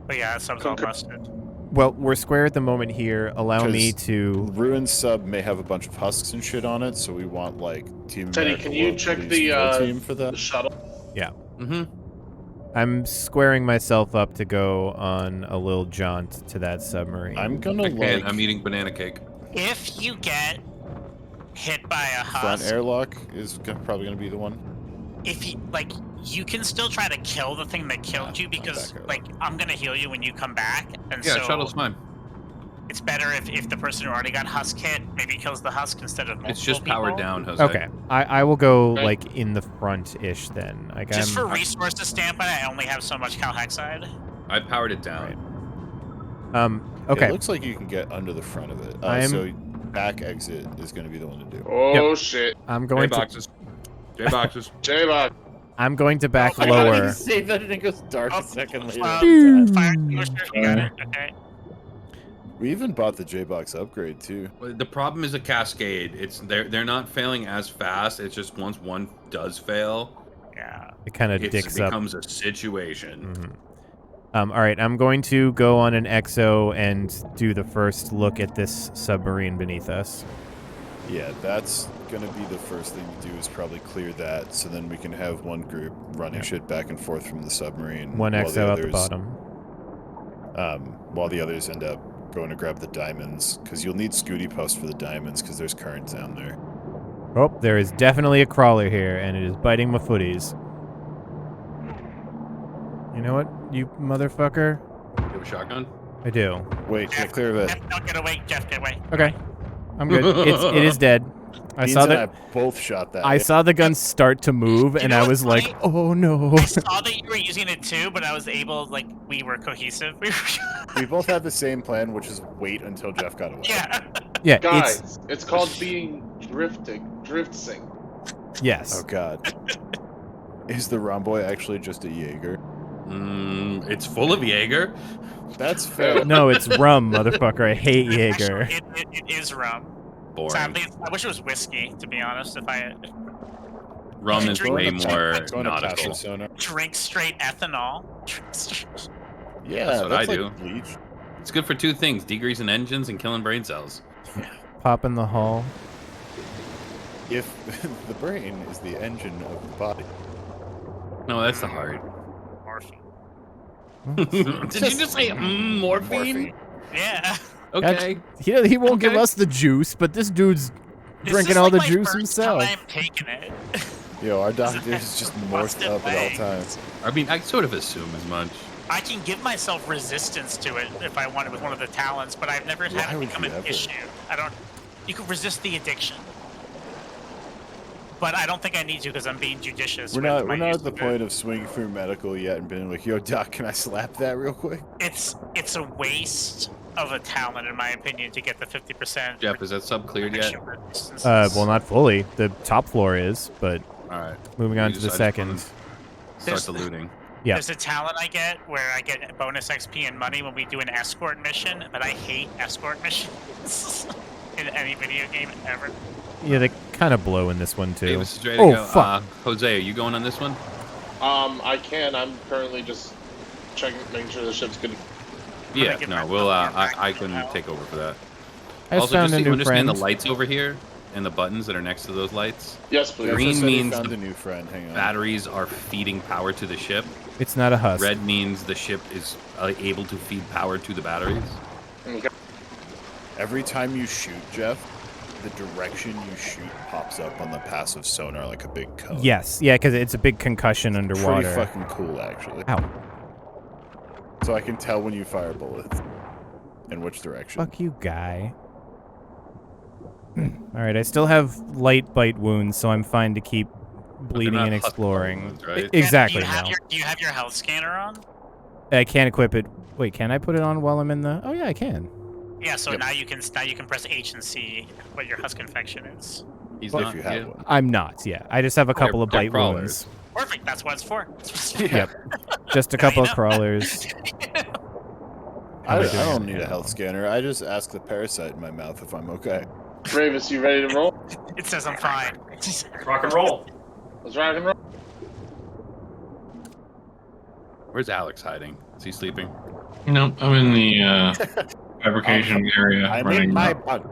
But yeah, that sub's all Concur- busted. Well, we're square at the moment here. Allow me 'Cause to... Ruined sub may have a bunch of husks and shit on it, so we want like Team Teddy, America can you World check Police the full team for that? shuttle? Mm-hmm. I'm squaring myself up to go on a little jaunt to that submarine. I'm gonna I like can't. I'm eating banana cake. If you get hit by a front husk, airlock is probably gonna be the one. if you like, you can still try to kill the thing that killed Yeah, you because back like I'm gonna heal you when you come back, and Yeah, so shuttle's fine. it's better if the person who already got husk hit maybe kills the husk instead of multiple It's just powered people. down, Jose. Okay, I will go, Okay. like, in the front-ish then. Like, Just for I'm, resources standpoint, I only have so much calhexide. I powered it down. okay. It looks like you can get under the front of it. I'm- So back exit is gonna be the one to do. Oh shit. I'm J going to... boxes. J boxes. J-Bot. I'm going to back Oh, I lower. Say that and it goes dark Oh, a second later. fire extinguisher, you got it. Okay. We even bought the J-Box upgrade too. The problem is a cascade. It's they're not failing as fast. It's just once one does fail, Yeah. It kind of it dicks up. becomes a situation. Mhm. All right, I'm going to go on an EXO and do the first look at this submarine beneath us. Yeah, that's gonna be the first thing to do is probably clear that, so then we can have one group running shit back and forth from the submarine. One while EXO the at the others, bottom. While the others end up going to grab the diamonds, because you'll need Scooty Post for the diamonds, because there's currents down there. Oh, there is definitely a crawler here, and it is biting my footies. You know what, you motherfucker? You have a shotgun? I do. Wait, clear of it. Jeff, don't get away. Jeff, get away. Okay, I'm good. It is dead. I Beans saw and that. I both shot that. I saw the gun start to move, You and know I what's was like, funny? "Oh no!" I saw that you were using it too, but I was able, like, we were cohesive. We both had the same plan, which is wait until Jeff got away. Yeah. Yeah, it's Guys, it's called being drift sync. yes. Oh god. Is the Romboy actually just a Jaeger? It's full of Jaeger. That's fair. No, it's rum, motherfucker. I hate Jaeger. Actually, it is rum. Boring. Sadly, I wish it was whiskey, to be honest. If I Rum is Drink way the more Going to nautical. Paso Sonar. drink straight ethanol. Yeah, That's what I like do. bleach. It's good for two things: degreasing engines and killing brain cells. Pop in the hull. If the brain is the engine of the body. No, that's the heart. Morphine. Did you just say morphine? Yeah. Okay. He won't give Okay. us the juice, but this dude's This drinking is all like the my juice first himself. time taking it. Yo, our doctor is just morphed Busted up at all legs. times. I mean, I sort of assume as much. I can give myself resistance to it if I want it with one of the talents, but I've never Why had it would become you an ever? issue. I don't. You can resist the addiction, but I don't think I need to because I'm being judicious. We're with not my we're not use at the of it. point of swinging through medical yet and being like, yo, doc, can I slap that real quick? It's a waste of a talent, in my opinion, to get the 50%. Jeff, is that sub cleared yet? addiction resistances. Well, not fully. The top floor is, but All right. moving on You to the just- I just second. wanted to Start the looting. Yeah. There's a talent I get where I get bonus XP and money when we do an escort mission, but I hate escort missions. in any video game ever. Yeah, they kind of blow in this one too. Davis is ready to Oh go. fuck! Jose, are you going on this one? I can. I'm currently just checking, making sure the ship's good. Yeah, give no, myself we'll. the I impact can now. take over for that. I just Also, found just a so you new understand friend. the lights over here and the buttons that are next to those lights. Yes, please. Green Jeff said he means found the a new friend. Hang on. Batteries are feeding power to the ship. It's not a husk. Red means the ship is able to feed power to the batteries. Okay. Every time you shoot, Jeff, the direction you shoot pops up on the passive sonar like a big cone. Yes, yeah, because it's a big concussion underwater. Pretty fucking cool, actually. Ow! So I can tell when you fire bullets in which direction. Fuck you, guy. All right, I still have light bite wounds, so I'm fine to keep bleeding not and husk exploring. wounds, right? Exactly. Do you, have No, do you have your health scanner on? I can't equip it. Wait, can I put it on while I'm in the? Oh yeah, I can. Yeah, so Yep. now you can press H and see what your husk infection is. He's If not. you have yeah. one. I'm not. Yeah, I just have a couple of They're bite crawlers. wounds. Perfect. That's what it's for. Yep, just a Now couple you of know. crawlers. I am I don't doing need right a now? health scanner. I just ask the parasite in my mouth if I'm okay. Ravis, you ready to roll? It says I'm fine. Rock and roll. Let's rock and roll. Where's Alex hiding? Is he sleeping? No, I'm in the fabrication area. I'm running in my around. bunk.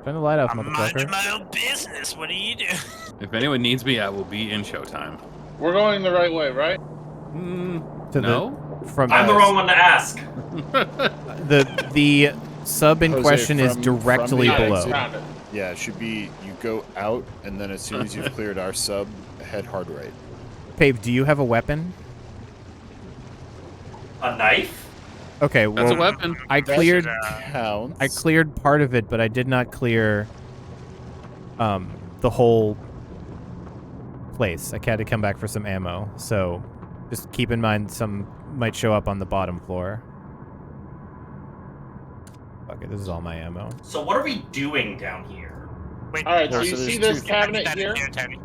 Turn the light off, I'm minding motherfucker. my own business. What do you do? If anyone needs me, I will be in showtime. We're going the right way, right? To No. From I'm the wrong one to ask. the sub in Jose, question is from directly the below. exit. Found it. Yeah, it should be you go out, and then as soon as you've cleared our sub, head hard right. Pave, do you have a weapon? A knife? Okay, That's a well, weapon. I That cleared. counts. I cleared part of it, but I did not clear the whole place. I had to come back for some ammo, so just keep in mind some might show up on the bottom floor. Okay, this is all my ammo. So what are we doing down here? Wait. All right, so Oh, you so see there's this two- cabinet that here? in here, Teddy.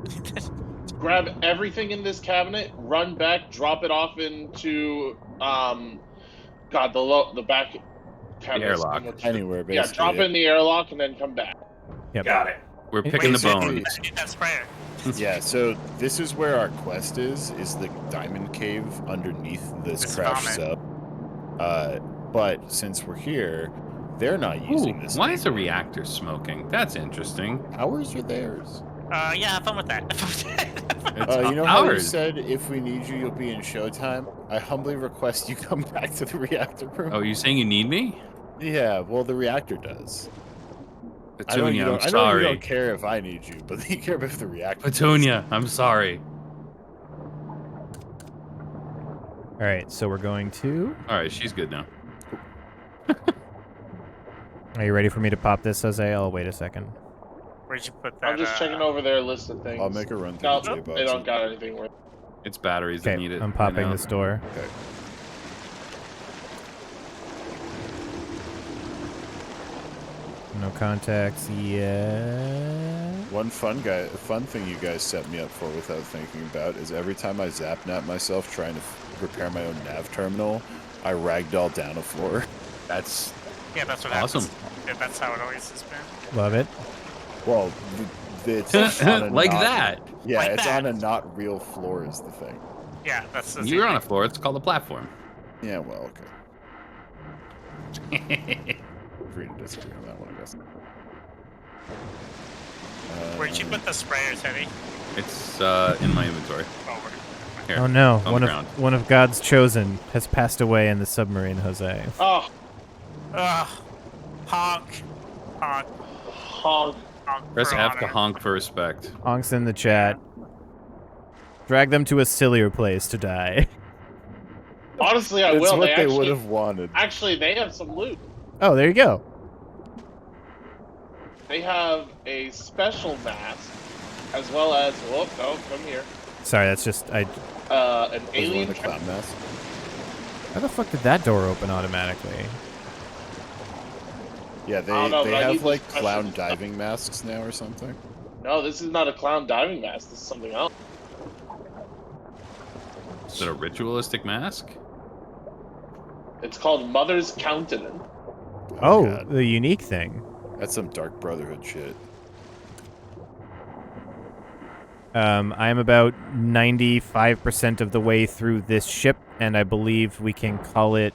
Grab everything in this cabinet, run back, drop it off into God, the back cabinet. airlock. Anywhere, Yeah, basically. drop it in the airlock and then come back. Yep. Got it. We're Wait, picking the so- bones. I need that sprayer. Yeah, so this is where our quest is the diamond cave underneath this This crashed vomit. sub. But since we're here, they're not using Ooh, this. why is the anymore. reactor smoking? That's interesting. Ours or theirs? Yeah, have fun with that. It's You know how you ours. said if we need you, you'll be in showtime? I humbly request you come back to the reactor room. Oh, you saying you need me? Yeah, well, the reactor does. I know, Petunia, I'm I know you sorry. don't care if I need you, but you care if the reactor does. Petunia, I'm sorry. All right, so we're going to. All right, she's good now. Are you ready for me to pop this, Jose? I'll wait a second. Where'd you put that? I'm just checking over their list of things. I'll make a run through No, the J-box. they don't got anything worth. It's batteries Okay, that need it. I'm popping you know? this door. Okay. No contacts yet. One fun thing you guys set me up for without thinking about is every time I zap nap myself trying to repair my own nav terminal, I ragdoll down a floor. That's Yeah, that's what awesome. happens. Yeah, that's how it always has been. Love it. Well, it's on a like not- that. Yeah, Like it's that. on a not real floor is the thing. Yeah, that's the You're same on a thing. floor. It's called a platform. Yeah, well, okay. Agree to disagree on that one, I guess. Where'd you put the sprayer, Teddy? It's in my inventory. Over. Here. Oh no, on the one of ground. one of God's chosen has passed away in the submarine, Jose. Oh, Ugh. Honk. Honk. honk. Honk. Press for F to honor. honk for respect. Honks in the chat. Drag them to a sillier place to die. Honestly, I It's will. what they would actually, have wanted. actually, they have some loot. Oh, there you go. They have a special mask, as well as come here. Sorry, that's just An Was one alien. the clown mask? How the fuck did that door open automatically? Yeah, I don't know, they but I need have this like special clown stuff. diving masks now or something. No, this is not a clown diving mask. This is something else. Is it a ritualistic mask? It's called Mother's Countenance. Oh, God. the unique thing. That's some Dark Brotherhood shit. I am about 95% of the way through this ship, and I believe we can call it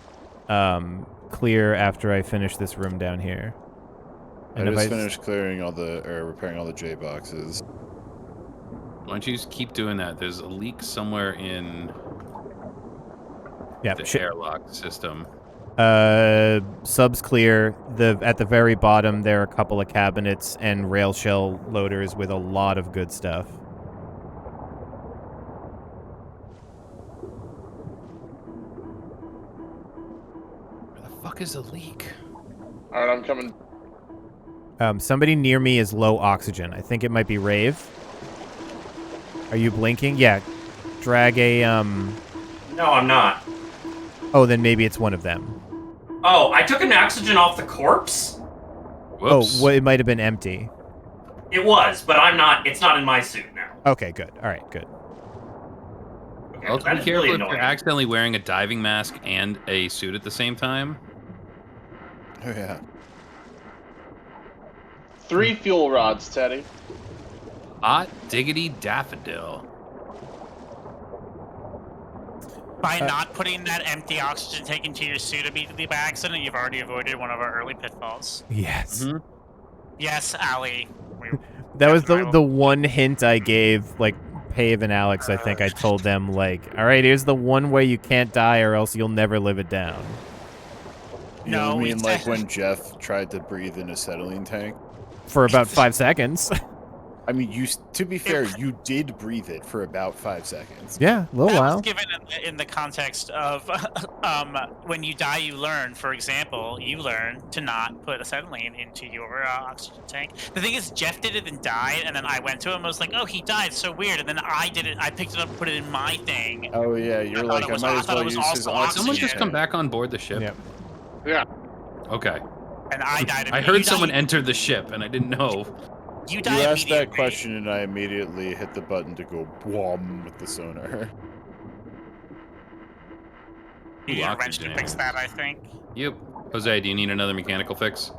clear after I finish this room down here. And I if just finished clearing repairing all the J boxes. Why don't you just keep doing that? There's a leak somewhere in Yeah, the airlock system. subs clear. At the very bottom, there are a couple of cabinets and rail shell loaders with a lot of good stuff. Where the fuck is the leak? All right, I'm coming. Somebody near me is low oxygen. I think it might be Rave. Are you blinking? Yeah. Drag a, No, I'm not. Oh, then maybe it's one of them. Oh, I took an oxygen off the corpse? Whoops. Oh, well, it might have been empty. It was, but I'm not. It's not in my suit now. Okay, good. All right, good. Okay, Well, that be is careful really if you're annoying. accidentally wearing a diving mask and a suit at the same time. Oh yeah. 3 fuel rods, Teddy. Hot diggity daffodil. By not putting that empty oxygen tank into your suit immediately by accident, you've already avoided one of our early pitfalls. Yes. Mhm. Yes, Allie. That was Captain, I the will- one hint I gave, like, Pave and Alex. I think I told them, like, all right, here's the one way you can't die or else you'll never live it down. You know No, what I we mean? Like said- when Jeff tried to breathe in a acetylene tank? For about 5 seconds. I mean, to be fair, you did breathe it for about 5 seconds. Yeah, a little That while. was given in the context of when you die, you learn. For example, you learn to not put acetylene into your oxygen tank. The thing is, Jeff did it and died, and then I went to him and was like, "Oh, he died, so weird." And then I did it. I picked it up, put it in my thing. Oh yeah, you're thought like, it I was- might I as thought it well was use his also oxygen. Someone just Yeah. come back on board the ship. Yep. Yeah. Okay. And I died. I heard someone enter the ship, and I didn't know. You You died asked that immediately. question, and I immediately hit the button to go boom with the sonar. You need a wrench to Oxygen. fix that, I think. Yep. Jose, do you need another mechanical fix?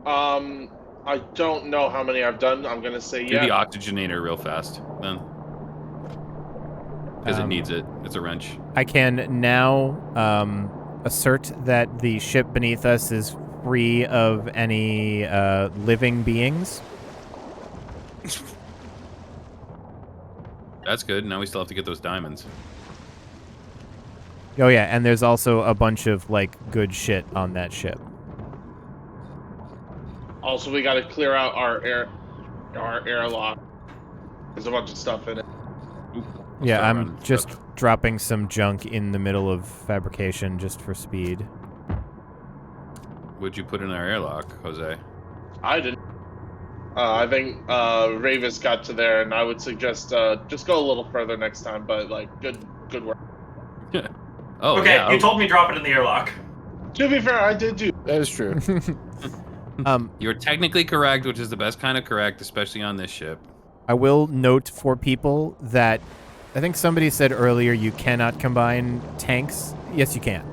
I don't know how many I've done. I'm gonna say Do the yeah. oxygenator real fast, then. Because it needs it. It's a wrench. I can now assert that the ship beneath us is free of any living beings. That's good. Now we still have to get those diamonds. Oh yeah, and there's also a bunch of like good shit on that ship. Also, we gotta clear out our airlock. There's a bunch of stuff in it. Oop, I'll Yeah, start I'm running just stuff. dropping some junk in the middle of fabrication just for speed. What'd you put in our airlock, Jose? I didn't. I think Ravis got to there, and I would suggest just go a little further next time. But like, good work. Oh, okay, yeah. you told me drop it in the airlock. To be fair, I did do. That is true. You're technically correct, which is the best kind of correct, especially on this ship. I will note for people that I think somebody said earlier you cannot combine tanks. Yes, you can.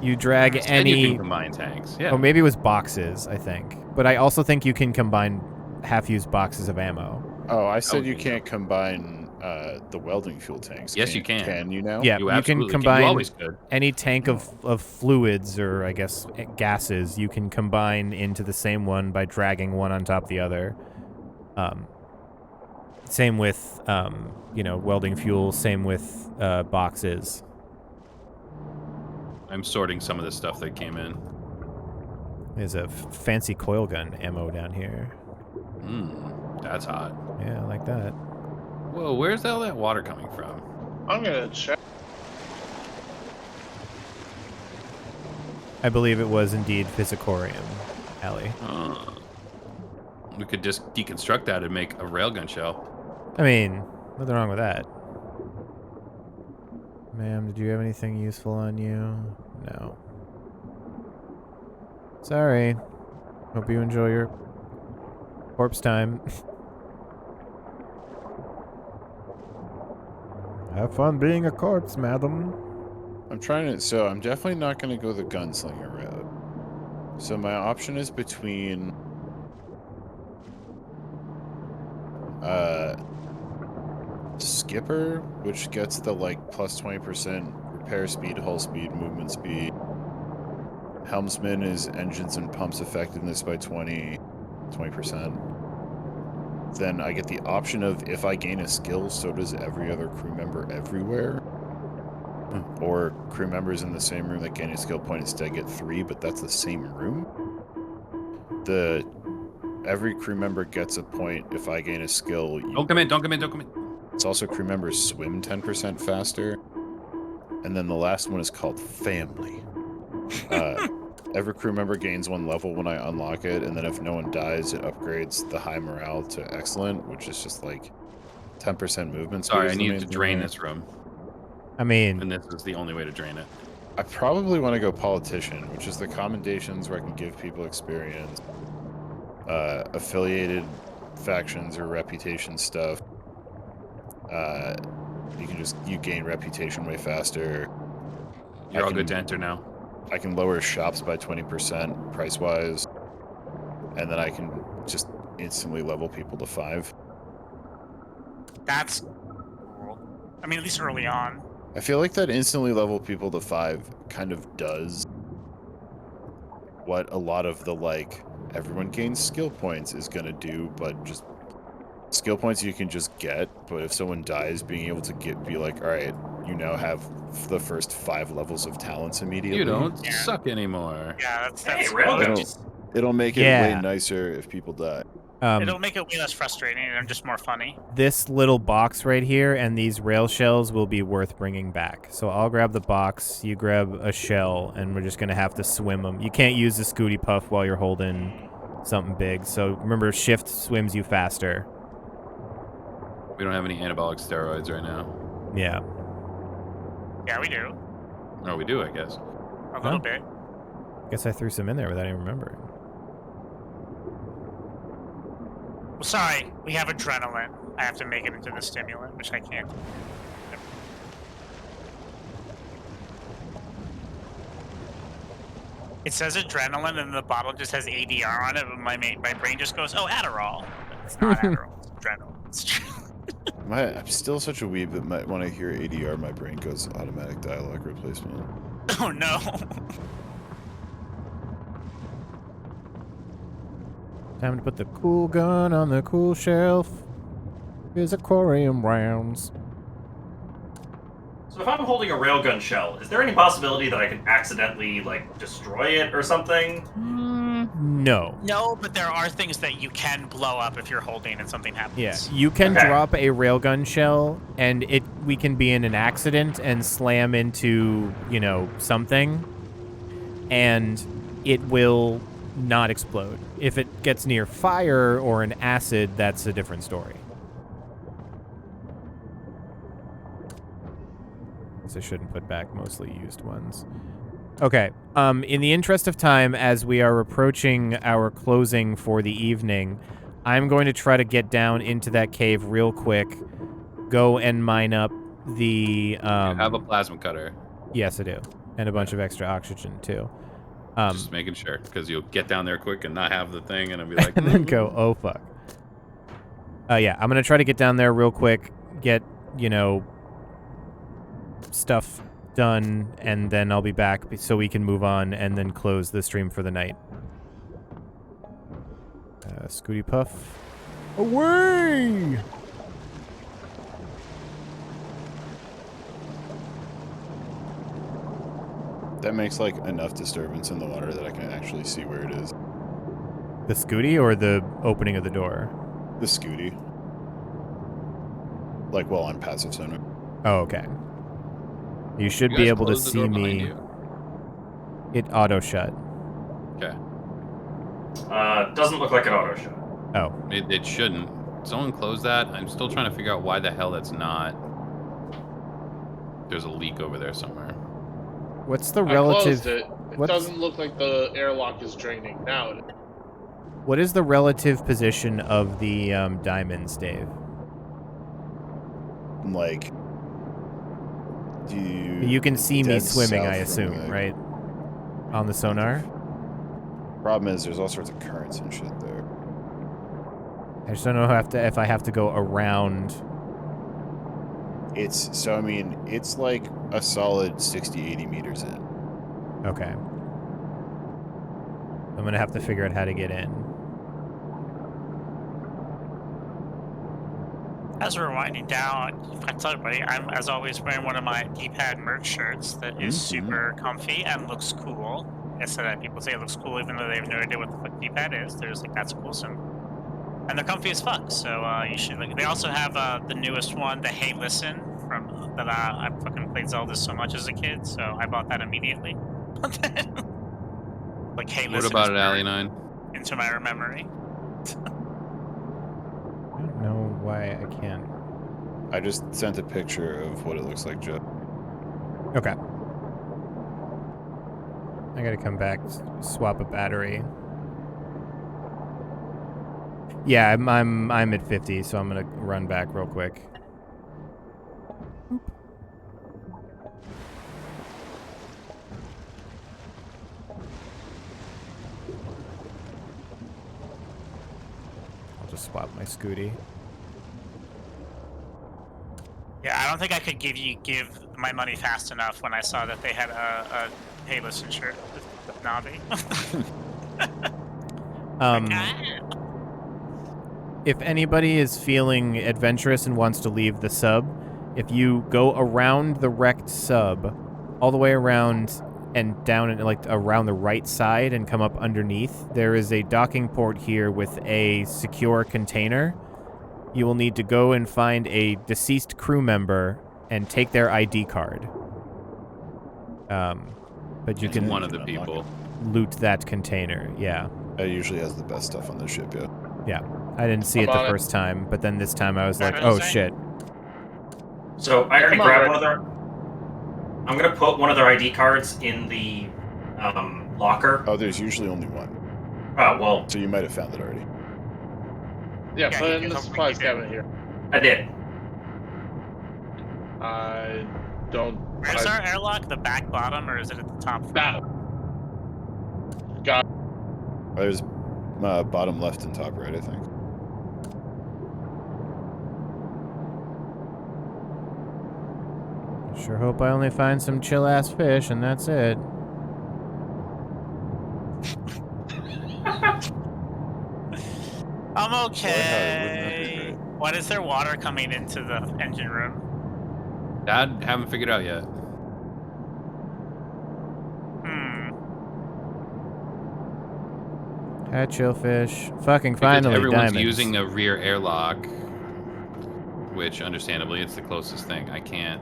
You drag And you any. can combine tanks. Yeah. Oh, maybe it was boxes, I think. But I also think you can combine half-used boxes of ammo. Oh, I said Oh, you yeah. can't combine the welding fuel tanks. Yes, you can. Can you now? Yeah, You you can absolutely combine You always could. any tank of fluids or, I guess, gases. You can combine into the same one by dragging one on top of the other. Same with, welding fuel. Same with boxes. I'm sorting some of the stuff that came in. There's a fancy coil gun ammo down here. That's hot. Yeah, I like that. Whoa, where's all that water coming from? I'm gonna check. I believe it was indeed Physicorium, Allie. We could just deconstruct that and make a railgun shell. I mean, nothing wrong with that. Ma'am, did you have anything useful on you? No. Sorry. Hope you enjoy your corpse time. Have fun being a corpse, madam. I'm trying to. So I'm definitely not going to go the gunslinger route. So my option is between Skipper, which gets the like plus 20% repair speed, hull speed, movement speed. Helmsman is engines and pumps effectiveness by 20%. Then I get the option of if I gain a skill, so does every other crew member everywhere. Or crew members in the same room that gain a skill point instead get 3, but that's the same room. Every crew member gets a point if I gain a skill. Don't come in, don't come in, don't come in. It's also crew members swim 10% faster. And then the last one is called family. Every crew member gains 1 level when I unlock it, and then if no one dies, it upgrades the high morale to excellent, which is just like 10% movement speed. Sorry, I need to drain this room. I mean, And this is the only way to drain it. I probably want to go politician, which is the commendations where I can give people experience. Affiliated factions or reputation stuff. You gain reputation way faster. You're all good to enter now. I can lower shops by 20% price-wise, and then I can just instantly level people to 5. That's cool. I mean, at least early on. I feel like that instantly level people to 5 kind of does what a lot of the, like, everyone gains skill points is gonna do, but just skill points you can just get, but if someone dies, being able to be like, alright, you now have the first 5 levels of talents immediately. You don't suck anymore. Yeah, that's Hey, cool. railguns. It'll make it Yeah. way nicer if people die. It'll make it way less frustrating and just more funny. this little box right here and these rail shells will be worth bringing back. So I'll grab the box, you grab a shell, and we're just going to have to swim them. You can't use the Scooty Puff while you're holding something big. So remember, shift swims you faster. We don't have any anabolic steroids right now. Yeah. Yeah, we do. Oh, we do, I guess. A little bit. Guess I threw some in there without even remembering. Well, sorry, we have adrenaline. I have to make it into the stimulant, which I can't. It says adrenaline, and the bottle just has ADR on it. But my brain just goes, "Oh, Adderall." It's not Adderall. It's adrenaline. It's true. I'm still such a weeb that when I hear ADR, my brain goes automatic dialogue replacement. Oh no. Time to put the cool gun on the cool shelf. Here's aquarium rounds. So if I'm holding a railgun shell, is there any possibility that I could accidentally, like, destroy it or something? No. No, but there are things that you can blow up if you're holding and something happens. Yeah, you can Okay. drop a railgun shell, and we can be in an accident and slam into, something, and it will not explode. If it gets near fire or an acid, that's a different story. So I shouldn't put back mostly used ones. Okay. In the interest of time, as we are approaching our closing for the evening, I'm going to try to get down into that cave real quick, go and mine up the... You have a plasma cutter. Yes, I do. And a bunch of extra oxygen, too. Just making sure, because you'll get down there quick and not have the thing, and it'll be like... and then go, oh, fuck. Yeah, I'm going to try to get down there real quick, get, stuff done, and then I'll be back so we can move on and then close the stream for the night. Scooty Puff. Away! That makes like enough disturbance in the water that I can actually see where it is. The Scooty or the opening of the door? The Scooty. Like, well, on passive sonar. Oh, okay. You should You be guys able to close the see door behind me. you? It auto shut. Okay. Doesn't look like an auto shot. Oh. It shouldn't. Someone close that. I'm still trying to figure out why the hell that's not. There's a leak over there somewhere. What's the I relative? closed it. It what's- doesn't look like the airlock is draining now. What is the relative position of the diamonds, Dave? Like, You can see me dead swimming, south I from assume, the- right? On the sonar? Problem is, there's all sorts of currents and shit there. I just don't know if I have to go around. I mean, it's like a solid 60, 80 meters in. Okay. I'm gonna have to figure out how to get in. As we're winding down, I tell everybody, I'm as always wearing one of my D-pad merch shirts that is super comfy and looks cool. Instead of people say it looks cool even though they have no idea what the fuck D-pad is. They're just like, that's cool symbol. And they're comfy as fuck, so you should like. They also have the newest one, the Hey Listen, from that I fucking played Zelda so much as a kid, so I bought that immediately. Like Hey Listen. What about it, Alley9? Into my memory. I don't know why I can't. I just sent a picture of what it looks like, Joe. Okay. I gotta come back, swap a battery. Yeah, I'm at 50, so I'm gonna run back real quick. I'll just swap my Scooty. Yeah, I don't think I could give my money fast enough when I saw that they had a Hey Listen shirt with Navi. If anybody is feeling adventurous and wants to leave the sub, if you go around the wrecked sub, all the way around and down and like around the right side and come up underneath, there is a docking port here with a secure container. You will need to go and find a deceased crew member and take their ID card. But you It's can one of the people. loot that container. Yeah. It usually has the best stuff on the ship, yeah. Yeah. I didn't see it the first time, but then this time I was like, oh shit. So I already grabbed one of their. I'm gonna put one of their ID cards in the locker. Oh, there's usually only one. Oh well. So you might have found it already. Yeah, Yeah, put you it in can the help supplies bring it in. cabinet here. I did. I don't. Where's our airlock? The back bottom, or is it at the top? That. Got. There's bottom left and top right, I think. Sure hope I only find some chill-ass fish, and that's it. I'm Wouldn't that be okay. great? What is there water coming into the engine room? Dad, haven't figured out yet. Hi, chillfish. Fucking Because finally, everyone's diamonds. using a rear airlock, which, understandably, it's the closest thing. I can't.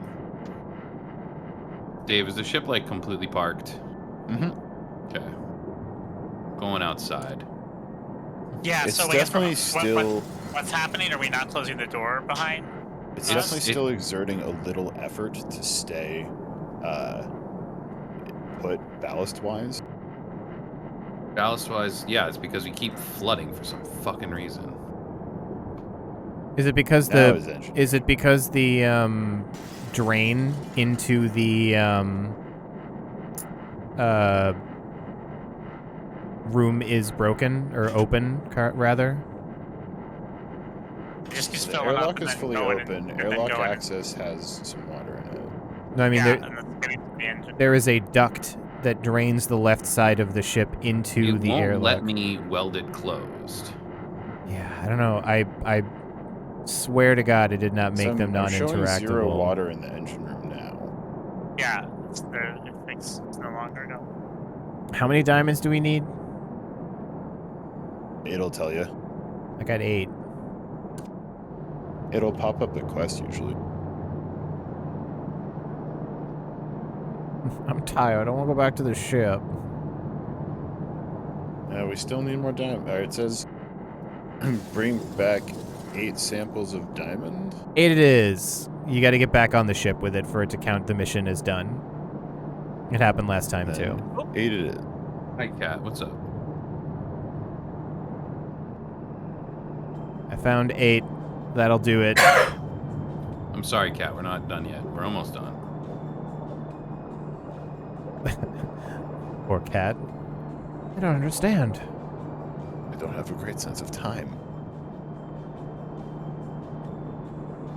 Dave, is the ship, like, completely parked? Mm-hmm. Okay. Going outside. Yeah, It's so I guess definitely still... what's happening? Are we not closing the door behind? It's us? definitely still exerting a little effort to stay put ballast-wise. Ballast-wise, yeah, it's because we keep flooding for some fucking reason. Is it because Now the is engine. is it because the drain into the room is broken or open rather? It just keeps The filling up airlock and is then fully going open. and then Airlock going. access has some water in it. No, I mean Yeah, and that's getting to the engine. there is a duct that drains the left side of the ship into It the won't airlock. let me weld it closed. Yeah, I don't know. I swear to God, it did not make them I'm showing non-interactable. 0 water in the engine room now. Yeah, it's no longer no. How many diamonds do we need? It'll tell you. I got 8. It'll pop up the quest usually. I'm tired. I want to go back to the ship. We still need more diamond. It says bring back 8 samples of diamond. 8 it is. You got to get back on the ship with it for it to count the mission as done. It happened last time too. 8 it is. Hi, Cat. What's up? I found 8. That'll do it. I'm sorry, Cat. We're not done yet. We're almost done. Or cat. I don't understand. I don't have a great sense of time.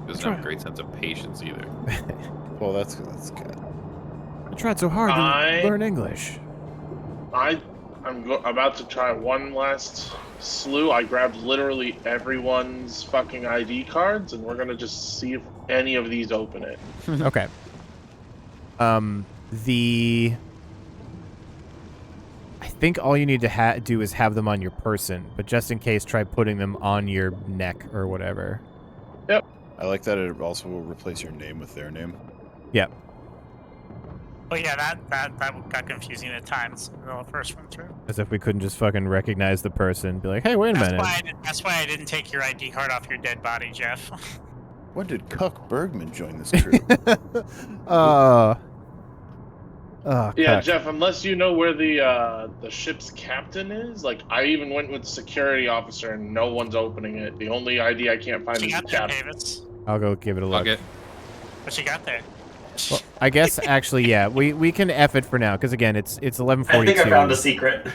Doesn't have a great sense of patience either. Well, that's good. I tried so hard to learn English. I'm about to try one last slew. I grabbed literally everyone's fucking ID cards, and we're gonna just see if any of these open it. Okay. I think all you need to do is have them on your person, but just in case, try putting them on your neck or whatever. Yep. I like that it also will replace your name with their name. Yep. Oh yeah, that got confusing at times in the first one through. As if we couldn't just fucking recognize the person, be like, hey, wait a minute. That's why I didn't take your ID card off your dead body, Jeff. When did Cuck Bergman join this crew? Yeah, Cuck. Jeff. Unless you know where the ship's captain is, like I even went with security officer, and no one's opening it. The only ID I can't find What is you the got there, captain. Davis? I'll go give it a look. Okay. What you got there? Well, I guess actually, yeah, we can F it for now, because again, it's 11:42. I think I found a secret.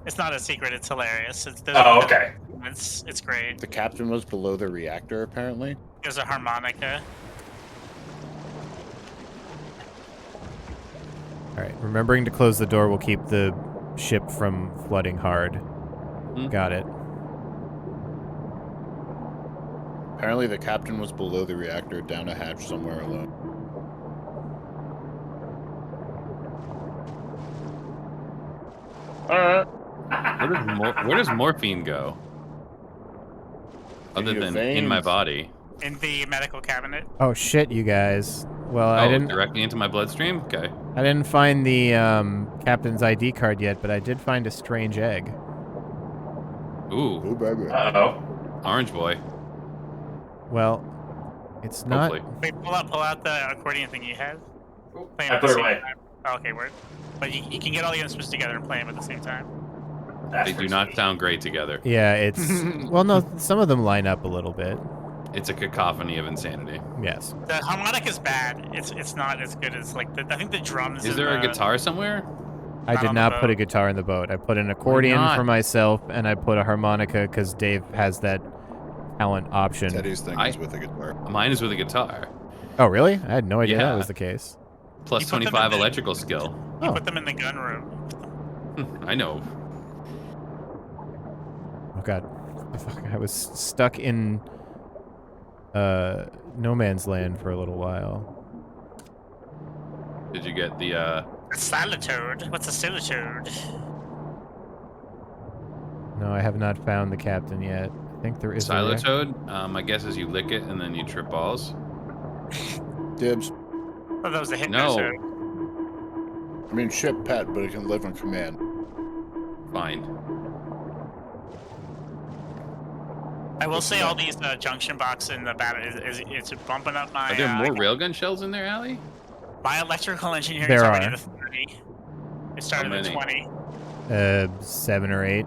It's not a secret. It's hilarious. Oh, okay. It's great. The captain was below the reactor, apparently. There's a harmonica. All right, remembering to close the door will keep the ship from flooding hard. Got it. Apparently the captain was below the reactor, down a hatch somewhere alone. Alright. Where does morphine go? Other than in my body. In the medical cabinet. Oh shit, you guys. Well, I didn't directly into my bloodstream. Okay. I didn't find the captain's ID card yet, but I did find a strange egg. Ooh. Oh, baby. Uh-oh. Orange boy. Well, it's not. Hopefully. Wait, pull out the accordion thing you had. Play 'em I at put the it same away. time. Oh, okay, word. But you can get all the instruments together and play them at the same time. That's They do pretty not sweet. sound great together. Yeah, it's. Well, no, some of them line up a little bit. It's a cacophony of insanity. Yes. The harmonic is bad. It's not as good as like I think the drums. Is there a guitar somewhere? I Not did on the not put a boat. guitar in the boat. I put an accordion not? for myself, and I put a harmonica because Dave has that talent option. Teddy's thing is with a guitar. Mine is with a guitar. Oh, really? I had no idea that Yeah. was the case. Plus You put them in 25 the- electrical skill. You Oh. put them in the gun room. I know. Oh god, fuck! I was stuck in no man's land for a little while. Did you get the A solitude. What's a solitude? No, I have not found the captain yet. I think there is. a reac- Silotoad? My guess is you lick it and then you trip balls. Dibs. Oh, that was a hit. No. I mean, ship pet, but it can live on command. Fine. I will say all these junction box in the battery it's bumping up my. Are there more railgun shells in there, Allie? My electrical engineering There is already are. to 30. It started How at many? 20. 7 or 8.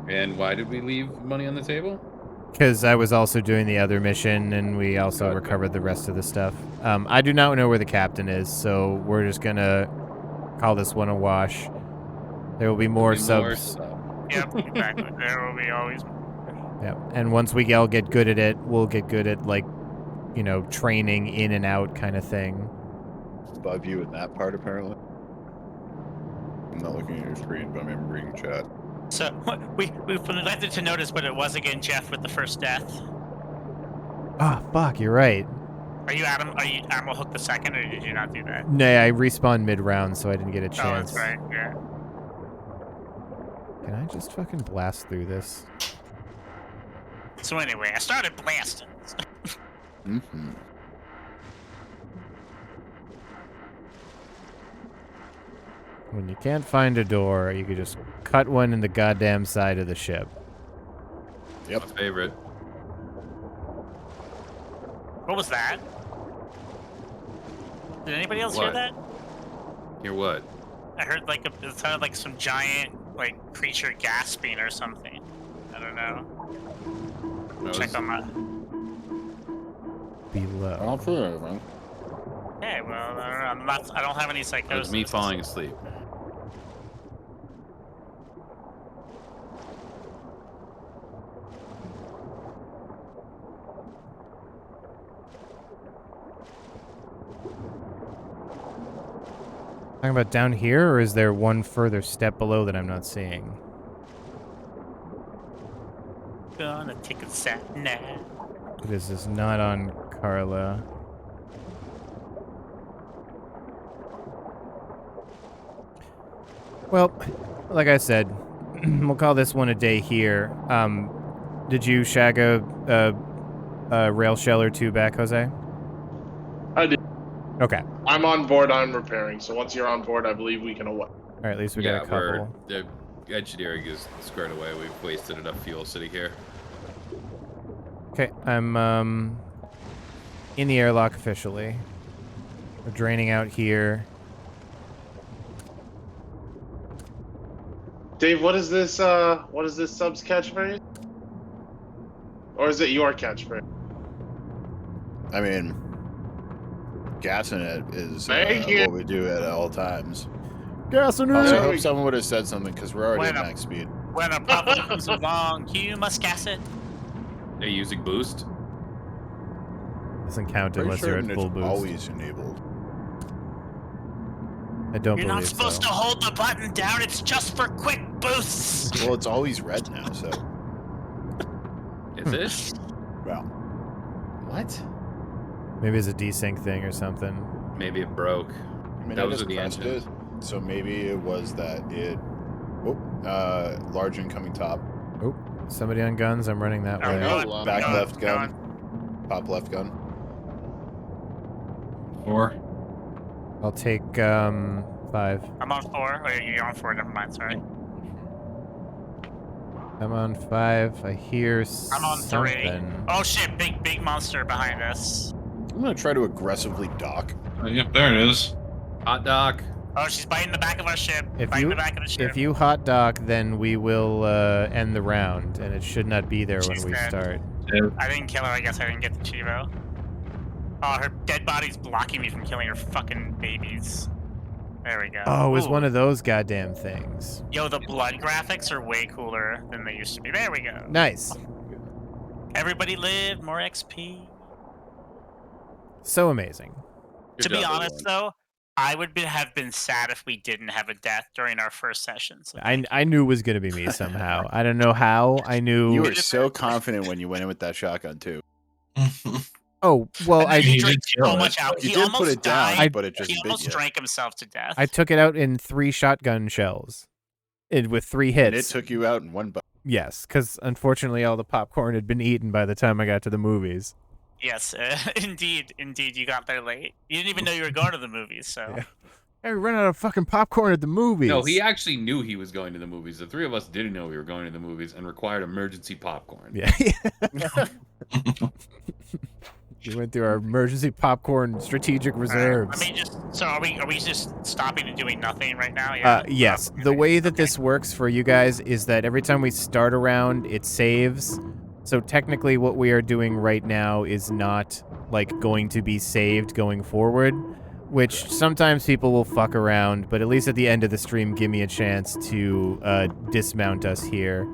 And why did we leave money on the table? Because I was also doing the other mission, and we also recovered the rest of the stuff. I do not know where the captain is, so we're just gonna call this one a wash. There will be more subs. stuff. Yep, exactly. There will be always. Yep. And once we all get good at it, we'll get good at, like, you know, training in and out kind of thing. Above you in that part, apparently. I'm not looking at your screen, but I'm reading chat. So we've neglected to notice, but it was again Jeff with the first death. Ah, fuck, you're right. Are you Adam? Are you Admiral Hook the second, or did you not do that? Nay, I respawned mid-round, so I didn't get a Oh, chance. that's right. Yeah. Can I just fucking blast through this? So anyway, I started blasting. Mm-hmm. When you can't find a door, you could just cut one in the goddamn side of the ship. Yep. My favorite. What was that? Did anybody else hear What? that? Hear what? I heard like it sounded like some giant like creature gasping or something. I don't know. That Check was- on my. Below. I don't feel anything. Okay, well, I don't know. I don't have any that psychosis. was me falling asleep. Talking about down here, or is there one further step below that I'm not seeing? Gonna take a sat nap. This is not on Carla. Well, like I said, we'll call this one a day here. Did you shag a rail shell or two back, Jose? I did. Okay. I'm on board. I'm repairing. So once you're on board, I believe we can away. All right, at least we got a couple. The engineering is squared away. We've wasted enough fuel sitting here. Okay, I'm in the airlock officially. We're draining out here. Dave, what is this sub's catchphrase? Or is it your catchphrase? I mean, gassing it is Thank you. what we do at all times. Gassing Also, I it! hope someone would have said something because we're already When at a- max speed. When a problem comes along, you must gas it. Are you using boost? Doesn't count Pretty unless you're certain at full it's boost. always enabled. I don't You're believe not supposed to hold the button down. It's just for quick boosts. Well, it's always red now, so Is it? well. What? Maybe it's a desync thing or something. Maybe it broke. I mean, Those I just are the pressed engines. it, so maybe it was that it. Oh, large incoming top. Oh, somebody on guns. I'm running that Oh, way. God. wow. Back God, left gun. God. Top left gun. 4. I'll take 5. I'm on 4. Oh, you're on 4. Never mind. Sorry. I'm on 5. I hear I'm on 3. something. Oh shit! Big monster behind us. I'm gonna try to aggressively dock. Yep, there it is. Hot dock. Oh, she's biting the back of our ship. If biting you the back of the ship. if you hot dock, then we will end the round, and it should not be there She's when we dead. start. I didn't kill her. I guess I didn't get the Chivo. Oh, her dead body's blocking me from killing her fucking babies. There we go. Oh, it was Ooh. one of those goddamn things. Yo, the blood graphics are way cooler than they used to be. There we go. Nice. Everybody lived, more XP. So amazing. Good To be job, honest, everyone. though, I would have been sad if we didn't have a death during our first session. So I knew it was gonna be me somehow. I don't know how. I knew. You were so confident when you went in with that shotgun too. Oh well, And then he You drank did kill so it. much out. You He did almost put it down, died. but it just He bit almost you. drank himself to death. I took it out in 3 shotgun shells, with 3 hits. And it took you out in one bite. Yes, because unfortunately all the popcorn had been eaten by the time I got to the movies. Yes, indeed, you got there late. You didn't even know you were going to the movies, so. Yeah. Hey, we ran out of fucking popcorn at the movies. No, he actually knew he was going to the movies. The 3 of us didn't know we were going to the movies and required emergency popcorn. Yeah. We went through our emergency popcorn strategic reserves. Let me just. So are we just stopping and doing nothing right now? Yeah. Yes. The way that this works for you guys is that every time we start a round, it saves. So technically what we are doing right now is not, like, going to be saved going forward, which sometimes people will fuck around, but at least at the end of the stream, give me a chance to dismount us here.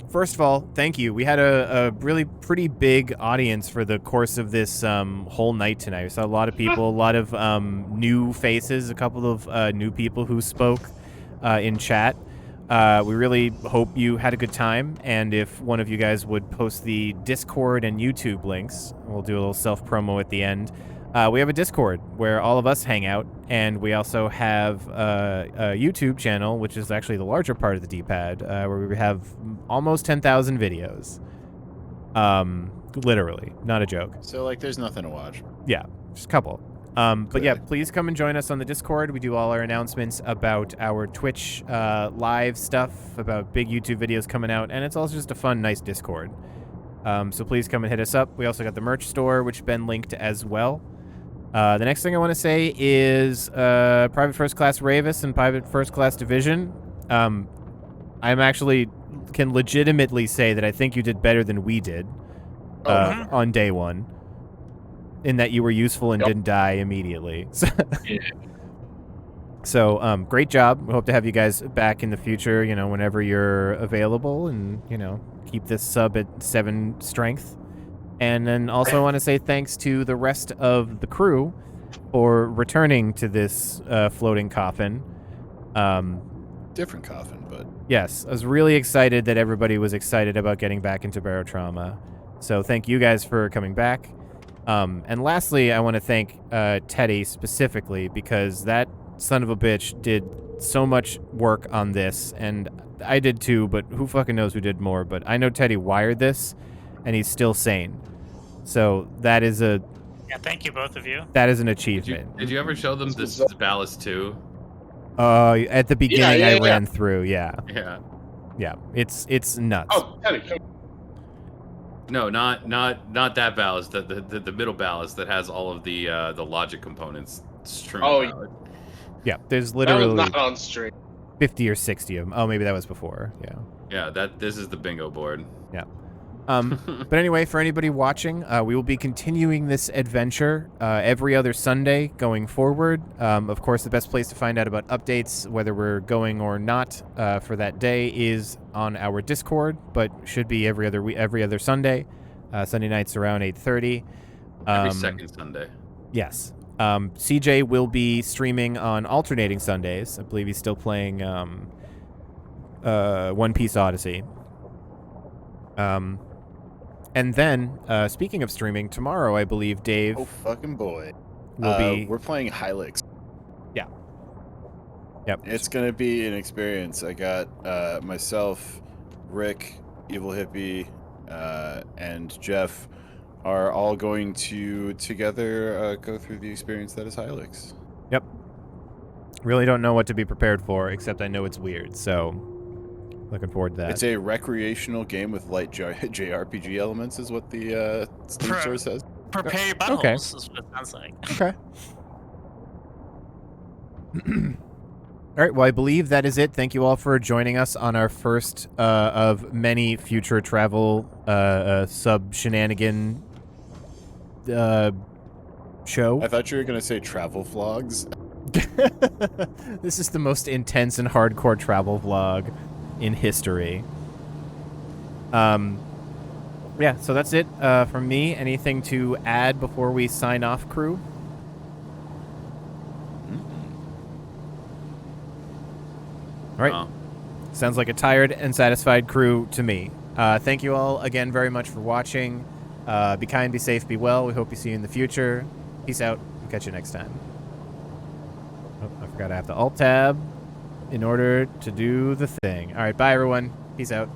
First of all, thank you. We had a really pretty big audience for the course of this whole night tonight. We saw a lot of people, a lot of new faces, a couple of new people who spoke in chat. We really hope you had a good time, and if one of you guys would post the Discord and YouTube links, we'll do a little self-promo at the end. We have a Discord where all of us hang out, and we also have a YouTube channel, which is actually the larger part of the D-pad, where we have almost 10,000 videos. Literally, not a joke. So like, there's nothing to watch. Yeah, just a couple. But yeah, Good. please come and join us on the Discord. We do all our announcements about our Twitch live stuff, about big YouTube videos coming out, and it's also just a fun, nice Discord. So please come and hit us up. We also got the merch store, which Ben linked as well. The next thing I want to say is Private First Class Ravis and Private First Class Division. I'm actually can legitimately say that I think you did better than we did on day one, in that you were useful and didn't die immediately. Yeah. So, great job. We hope to have you guys back in the future, you know, whenever you're available, and, you know, keep this sub at 7 strength. And then also want to say thanks to the rest of the crew. for returning to this floating coffin. Different coffin, but Yes, I was really excited that everybody was excited about getting back into Barotrauma. So thank you guys for coming back. And lastly, I want to thank Teddy specifically because that son of a bitch did so much work on this, and I did too, but who fucking knows who did more. But I know Teddy wired this, and he's still sane. So that is Yeah, thank you, both of you. an achievement. Did you ever show them This this was, ballast too? At the beginning, yeah, I yeah. ran through. Yeah, Yeah. it's nuts. Oh, Teddy, come. No, not that ballast. The middle ballast that has all of the logic components strewn Oh, about. Yeah, there's That was literally not on stream. 50 or 60 of them. Oh, maybe that was before. Yeah. Yeah, this is the bingo board. Yeah. But anyway, for anybody watching, we will be continuing this adventure every other Sunday going forward. Of course, the best place to find out about updates, whether we're going or not for that day, is on our Discord, but should be every other Sunday. Sunday nights around 8:30. Every second Sunday. Yes. CJ will be streaming on alternating Sundays. I believe he's still playing One Piece Odyssey. And then, speaking of streaming, tomorrow I believe Dave oh fucking boy, will be. we're playing Hylix. Yeah. Yep. It's gonna be an experience. I got myself, Rick, Evil Hippie, and Jeff are all going to together go through the experience that is Hylix. Yep. Really don't know what to be prepared for, except I know it's weird. So, looking forward to that. It's a recreational game with light JRPG elements, is what the Steam store says. Prepare your Okay. buttholes, is what it sounds like. Okay. All right. Well, I believe that is it. Thank you all for joining us on our first of many future travel sub shenanigan show. I thought you were gonna say travel vlogs. This is the most intense and hardcore travel vlog in history. Yeah, so that's it from me. Anything to add before we sign off, crew? All right. Oh. Sounds like a tired and satisfied crew to me. Thank you all again very much for watching. Be kind, be safe, be well. We hope we see you in the future. Peace out. We'll catch you next time. Oh, I forgot I have to Alt-Tab in order to do the thing. All right, bye, everyone. Peace out.